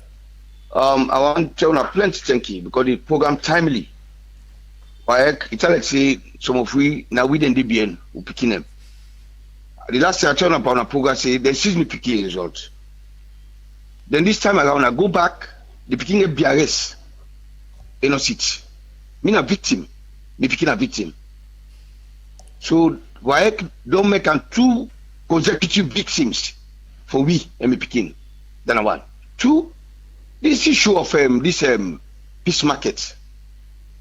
I want to tell you plenty thank you because the program timely. It's like say some of we now we didn't DBN who picking them. The last time I turned up on a program say they sees me picking results. Then this time around I go back, the picking a BRS. You know sit. Me a victim. Me picking a victim. So why don't make 2 consecutive victims for we and me picking than 1. 2, this issue of this peace market.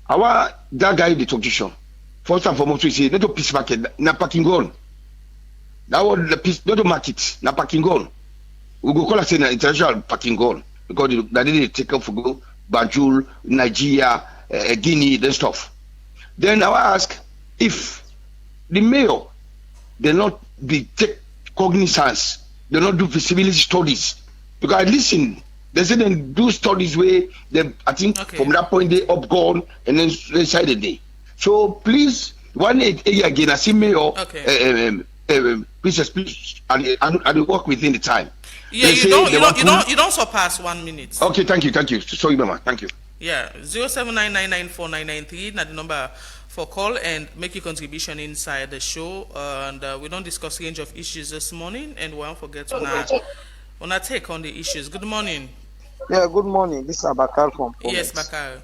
Our that guy the talkation. First and foremost we say not a peace market, na parking gun. That was the peace, not the market, na parking gun. We go call it an international parking gun because that didn't take up for go Banjul, Nigeria, Guinea, and stuff. Then I will ask if the mayor they not be take cognizance, they not do feasibility studies because I listen. They say they do studies where they, I think from that point they up gone and then inside the day. So please, 1 year again, I see mayor. Please, and work within the time. Yeah, you don't surpass 1 minute. Okay, thank you. Sorry, Mama, thank you. Yeah, 079994993. Now the number for call and make your contribution inside the show. And we don't discuss range of issues this morning, and we won't forget on our take on the issues. Good morning. Yeah, good morning. This is Abakar from Poland. Yes, Bakar.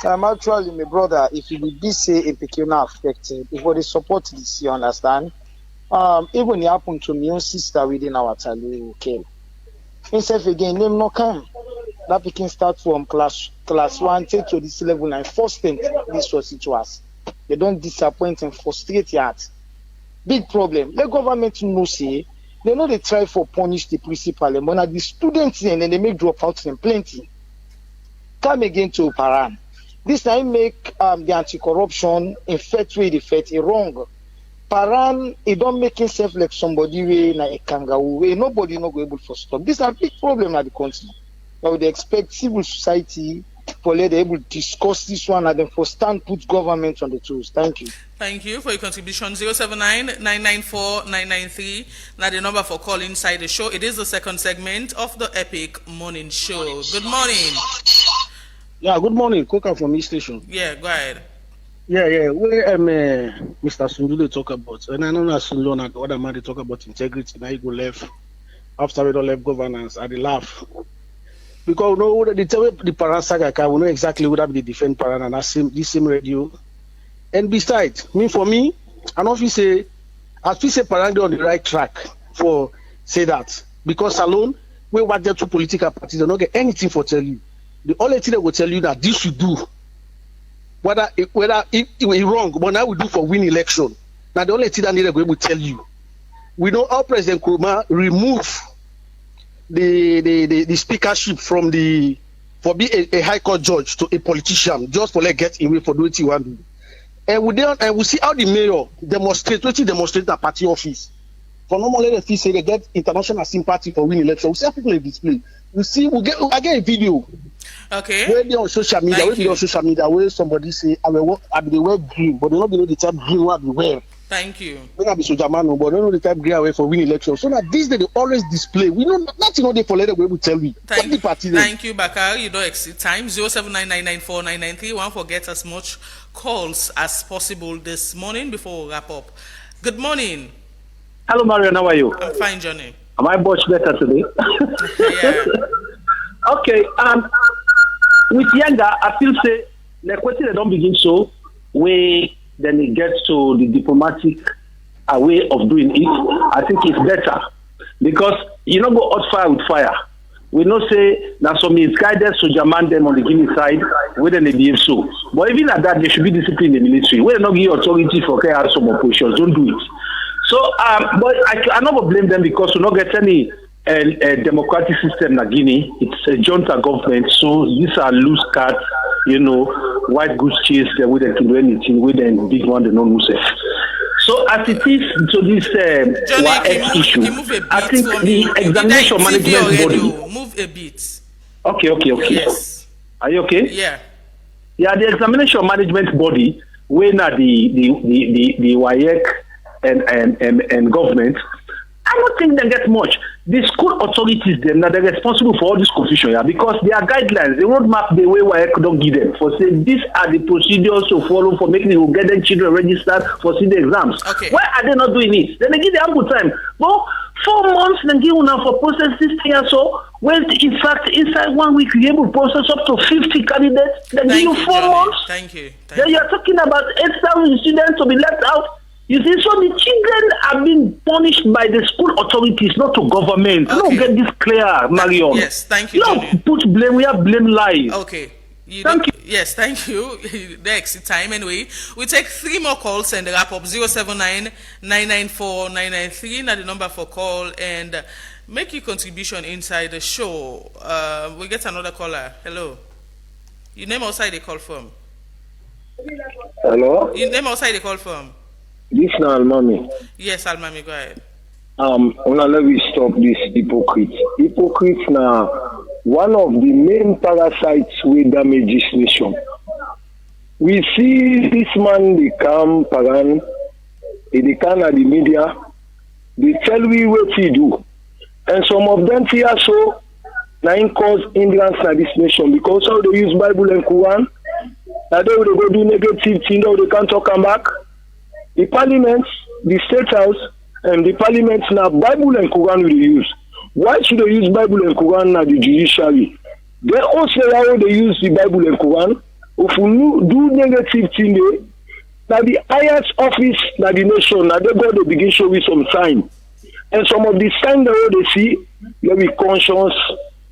I'm actually my brother. If you be say a peculiar affected, if we support this, you understand. Even it happened to my own sister within our Tali came. Instead again, name no come. That can start from class 1 take to this level and first thing this was it was. They don't disappoint and frustrate your heart. Big problem. The government know say they know they try for punish the principal, but now the students and then they make dropouts and plenty. Come again to Paran. This time make the anti-corruption infatuate effect wrong. Paran, it don't make himself like somebody way like a kangaroo way. Nobody not go able to stop. This is a big problem at the country. Now they expect civil society for let able to discuss this one and then for stand put government on the tools. Thank you. Thank you for your contribution. 079-994-993. Now the number for call inside the show. It is the second segment of the Epic Morning Show. Good morning. Yeah, good morning. Coca from East Station. Yeah, go ahead. Yeah. Where Mr. Sundule talk about, and I know that Sundule and the other man they talk about integrity. Now he go left after we don't left governance. I laugh because we know the Paran saga. We know exactly what be the defend Paran and this same radio. And besides, for me, I know if you say, as we say, Paran on the right track for say that because alone we want there two political parties. They don't get anything for tell you. The only thing they will tell you that this you do. Whether it wrong, but now we do for win election. Now the only thing that they're going to tell you, we know how President Nkrumah remove the speakership from for be a high court judge to a politician just for get away for doing what he want to do. And we see how the mayor demonstrate the party office. For normally they say they get international sympathy for win election. We see how people in display. I get a video. Okay. Where they on social media, where somebody say I be wear green, but they don't know the type green what they wear. Thank you. When I be soldier man, but don't know the type green I wear for win election. So that this day they always display. We know nothing they for later we will tell me. Thank you, Bakar. You don't exceed time. 079994993. One forget as much calls as possible this morning before we wrap up. Good morning. Hello, Marion. How are you? I'm fine, Johnny. Am I much better today? Yeah. Okay. With younger, I feel say the question they don't begin so way then it gets to the diplomatic way of doing it. I think it's better because you don't go hot fire with fire. We know say that some misguided soldier man them on the Guinea side where they behave so. But even at that, there should be discipline in the military. Where they not give authority for carry some operations, don't do it. So, but I never blame them because we don't get any democratic system in Guinea. It's a junta government, so these are loose cards, white goose chase. They wouldn't do anything with them big one. They don't lose it. So as it is to this WAEC issue, I think the examination management body. Move a bit. Okay. Yes. Are you okay? Yeah. Yeah, the examination management body, when the WAEC and government, I don't think they get much. The school authorities, them, now they're responsible for all this confusion, yeah, because their guidelines, the roadmap, the way WAEC don't give them, for say these are the procedures to follow for making you get them children registered for the exams. Okay. Why are they not doing it? Then they give the ample time. Well, 4 months, then give now for process this thing or so. When in fact, inside 1 week, you're able to process up to 50 candidates. Then give you 4 months. Thank you. Then you're talking about 8,000 students to be left out. You see, so the children are being punished by the school authorities, not to government. Okay. Don't get this clear, Marion. Yes, thank you. Don't put blame where blame lies. Okay. Thank you. Yes, thank you. Next time, anyway. We take 3 more calls and wrap up. 079-994-993. Now the number for call and make your contribution inside the show. We get another caller. Hello. Your name outside the call from? Hello? Your name outside the call from? This is Almami. Yes, Almami, go ahead. Let me stop this hypocrite. Hypocrites now, one of the main parasites we damage this nation. We see this man, they come, Paran, they come at the media, they tell we what he do. And some of them fear so, now cause hindrance in this nation because how they use Bible and Quran, now they will go do negative thing, now they can't talk come back. The parliament, the state house, and the parliament now Bible and Quran will use. Why should they use Bible and Quran now the judiciary? They also how they use the Bible and Quran. If we do negative thing, now the highest office now the nation now they go to begin show with some sign. And some of the signs that they see, let me conscious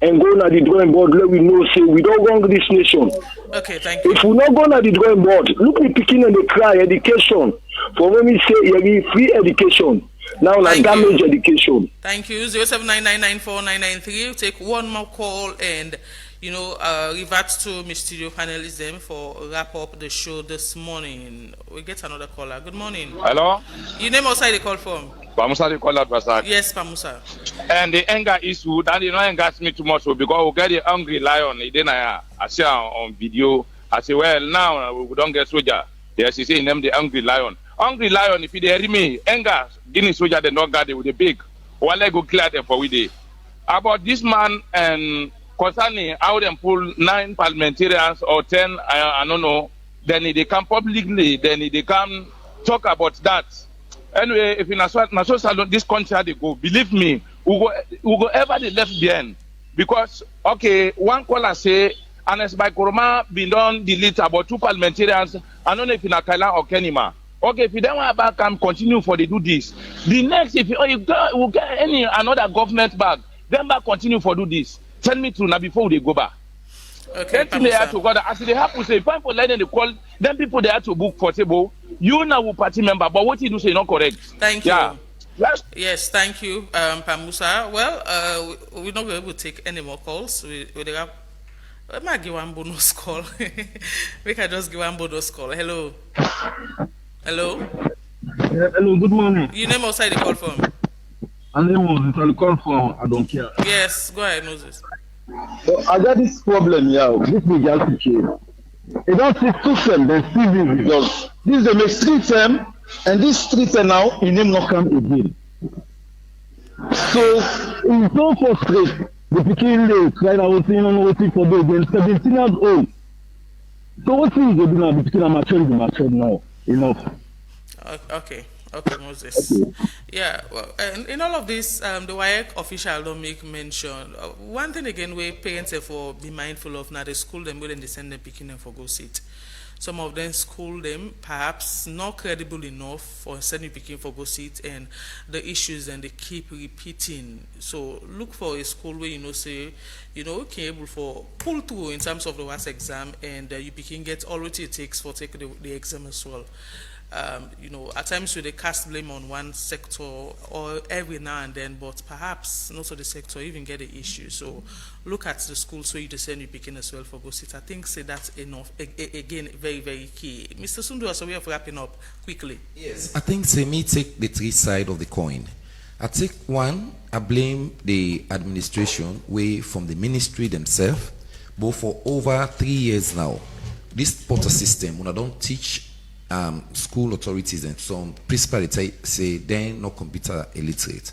and go to the drawing board, let we know say we don't wrong this nation. Okay, thank you. If we not go to the drawing board, look the picking and the cry education. For when we say you free education, now like damage education. Thank you. 079-994-993. Take 1 more call and revert to my studio panelism for wrap up the show this morning. We get another caller. Good morning. Hello. Your name outside the call from? Pamusa the call out Basad. Yes, Pamusa. And the anger issue that not anger me too much because we get the hungry lion. Then I see on video. I say, well, now we don't get soldier. Yes, he say name the hungry lion. Hungry lion, if they hear me, anger, Guinea soldier, they not got it with the big. While I go clear them for we day. About this man and concerning how them pull 9 parliamentarians or 10, I don't know, then they come publicly, then they come talk about that. Anyway, if in a salon, this country they go, believe me, we go ever the left behind. Because, okay, one caller say, Anes by Koroma been done delete about 2 parliamentarians, I don't know if in a Kailan or Kenima. Okay, if you don't want back and continue for they do this. The next, if you will get any another government back, then back continue for do this. Tell me to now before they go back. Okay, then they have to go. As they have to say, fine for letting the call, then people they have to book for table. You now will party member, but what you do say not correct. Thank you. Yeah. Yes, thank you, Pamusa. Well, we're not going to take any more calls. We might give one bonus call. We can just give one bonus call. Hello. Hello. Hello. Good morning. Your name outside the call from? My name was the call from. I don't care. Yes, go ahead, Moses. So I got this problem here. This legality case. They don't see 2 terms, then see the results. This they make 3 terms, and this 3 terms now in him not come again. So it's so frustrating. The became late. Right now, waiting for those. Then 17 years old. So what things they do now? The became mature now. Enough. Okay, Moses. Okay. Yeah, well, and in all of this, the WAEC official don't make mention. One thing again, where parents therefore be mindful of now, they school them when they send them picking them for go sit. Some of them school them perhaps not credible enough for sending picking for go sit and the issues and they keep repeating. So look for a school where say, okay, able for pull through in terms of the last exam and you can get all what it takes for taking the exam as well. at times we they cast blame on one sector or every now and then, but perhaps not of the sector even get the issue. So look at the schools where you send you picking as well for go sit. I think say that's enough. Again, very, very key. Mr. Sundu, as a way of wrapping up quickly. Yes. I think say me take the three sides of the coin. I take one, I blame the administration way from the ministry themselves, but for over 3 years now, this portal system, when I don't teach school authorities and so on, principally say they're not computer illiterate,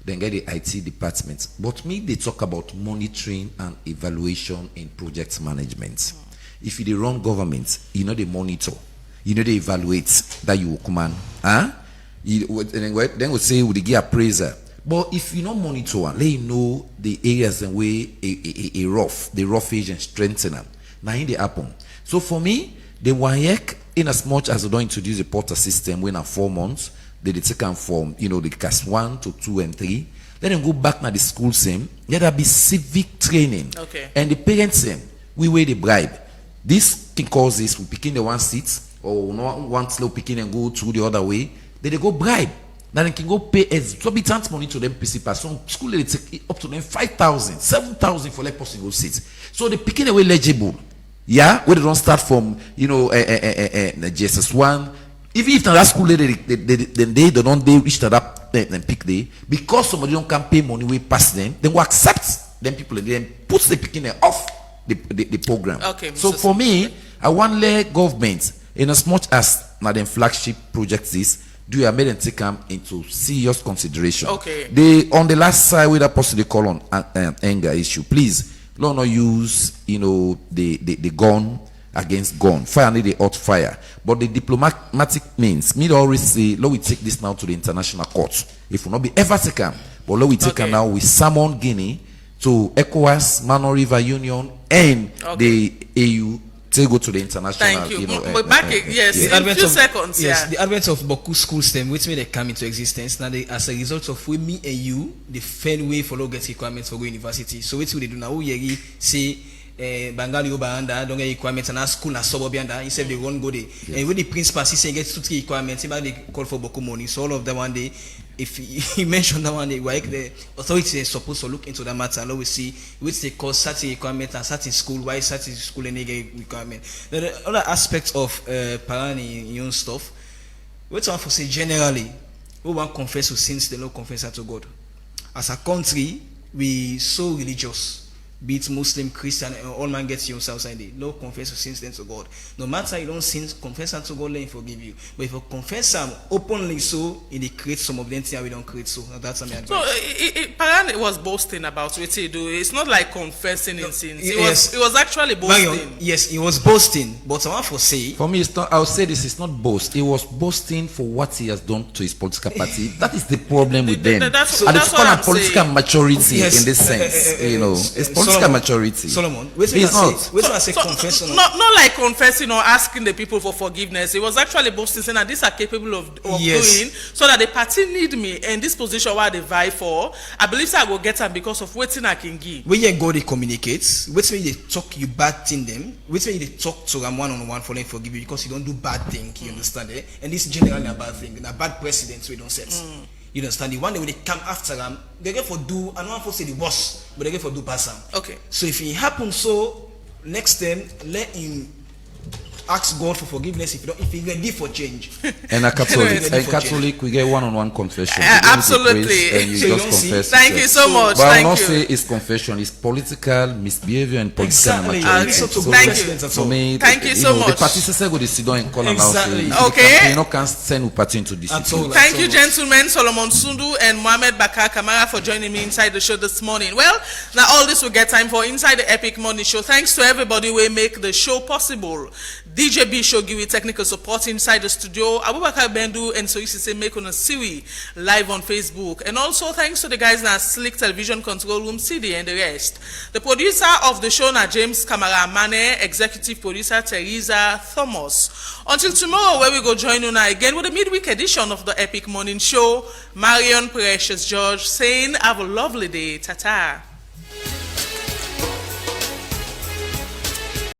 then get the IT department. But me, they talk about monitoring and evaluation in project management. If you the run government, you know they monitor, you know they evaluate that you command. Then we say we give appraiser. But if you don't monitor, let you know the areas and way the rough agent strengthen them. Now in the happen. So for me, the WAEC, in as much as they don't introduce a portal system when 4 months, they take them from the class 1 to 2 and 3. Let them go back to the school same. Let there be civic training. Okay. And the parents same, we weigh the bribe. This can cause this, we picking the one seat, or one slow picking and go through the other way. Then they go bribe. Now they can go pay exorbitant money to them principals. Some school they take up to them 5,000, 7,000 for let person go sit. So they picking away legible. Yeah, where they don't start from GSS1. Even if that school they don't reach that pick day because somebody don't can pay money we pass them, then we accept them people and then put the picking off the program. Okay. So for me, I want let government in as much as now them flagship projects is do I made them take them into serious consideration. Okay. They on the last side where that possibly call on anger issue, please. Don't not use the gun against gun. Fire need the hot fire. But the diplomatic means, me always say, let we take this now to the international court. If we not be ever taken, but let we take them now with summon Guinea to ECOWAS, Mano River Union, and the AU to go to the international. Thank you. But back yes, in a few seconds. Yes, the advent of Boku school STEM, which made they come into existence. Now, as a result of we, me and you, the fair way for get requirements for go university. So what we do now? We say Bangali Obanda don't get requirements and our school na suburban that instead they won't go there. And when the principal say gets 2-3 requirements, they call for Boku money. So all of them one day. If he mentioned that one day, like the authority is supposed to look into that matter and always see which they call certain requirement and certain school, why certain school and requirement. The other aspects of parent stuff, what one for say generally, we want confess to sins, they don't confess to God. As a country, we so religious. Be it Muslim, Christian, all man gets yourself and they no confess your sins then to God. No matter you don't sin, confess them to God, let him forgive you. But if you confess them openly so, it creates some of them things we don't create so. That's something advice. So Paran was boasting about what he do. It's not like confessing in sins. It was actually boasting. Marion, yes, he was boasting. But I want to say for me it's not, I'll say this, it's not boast. He was boasting for what he has done to his political party. That is the problem with them. That's what I'm political saying. Maturity Yes. in this sense. It's political maturity. Solomon, he's not. Say confession. Not like confessing or asking the people for forgiveness. He was actually boasting saying that these are capable of doing, so that the party need me and this position where they vie for. I believe so I will get them because of waiting I can give. When you go, they communicate. Which way they talk, you bad thing them. Which way they talk to them one-on-one for them forgive you because you don't do bad thing. You understand it? And this is generally a bad thing. A bad precedent we don't set. You understand? The one day when they come after them, they get for do, and one for say the worst, but they get for do pass them. Okay. So if it happens, so next time let him ask God for forgiveness if he's ready for change. And a Catholic, we get one-on-one confession. Absolutely. And you just confess. Thank you so much. But I will not say it's confession. It's political misbehavior and political immaturity. Thank you. Thank you so much. The party says go to sit down and call and say, okay. You can't send a party into this. Thank you, gentlemen. Solomon Sundu and Mohamed Bakar Kamara for joining me inside the show this morning. Well, now all this will get time for Inside the Epic Morning Show. Thanks to everybody who make the show possible. DJ B show give you technical support inside the studio. Abubakar Bendu and Soisi make on a Siwi live on Facebook. And also thanks to the guys in our Slick Television Control Room, CD and the rest. The producer of the show now James Kamara Mane, executive producer Teresa Thomas. Until tomorrow where we go join you now again with the midweek edition of the Epic Morning Show. Marion Precious George saying have a lovely day. Ta-ta.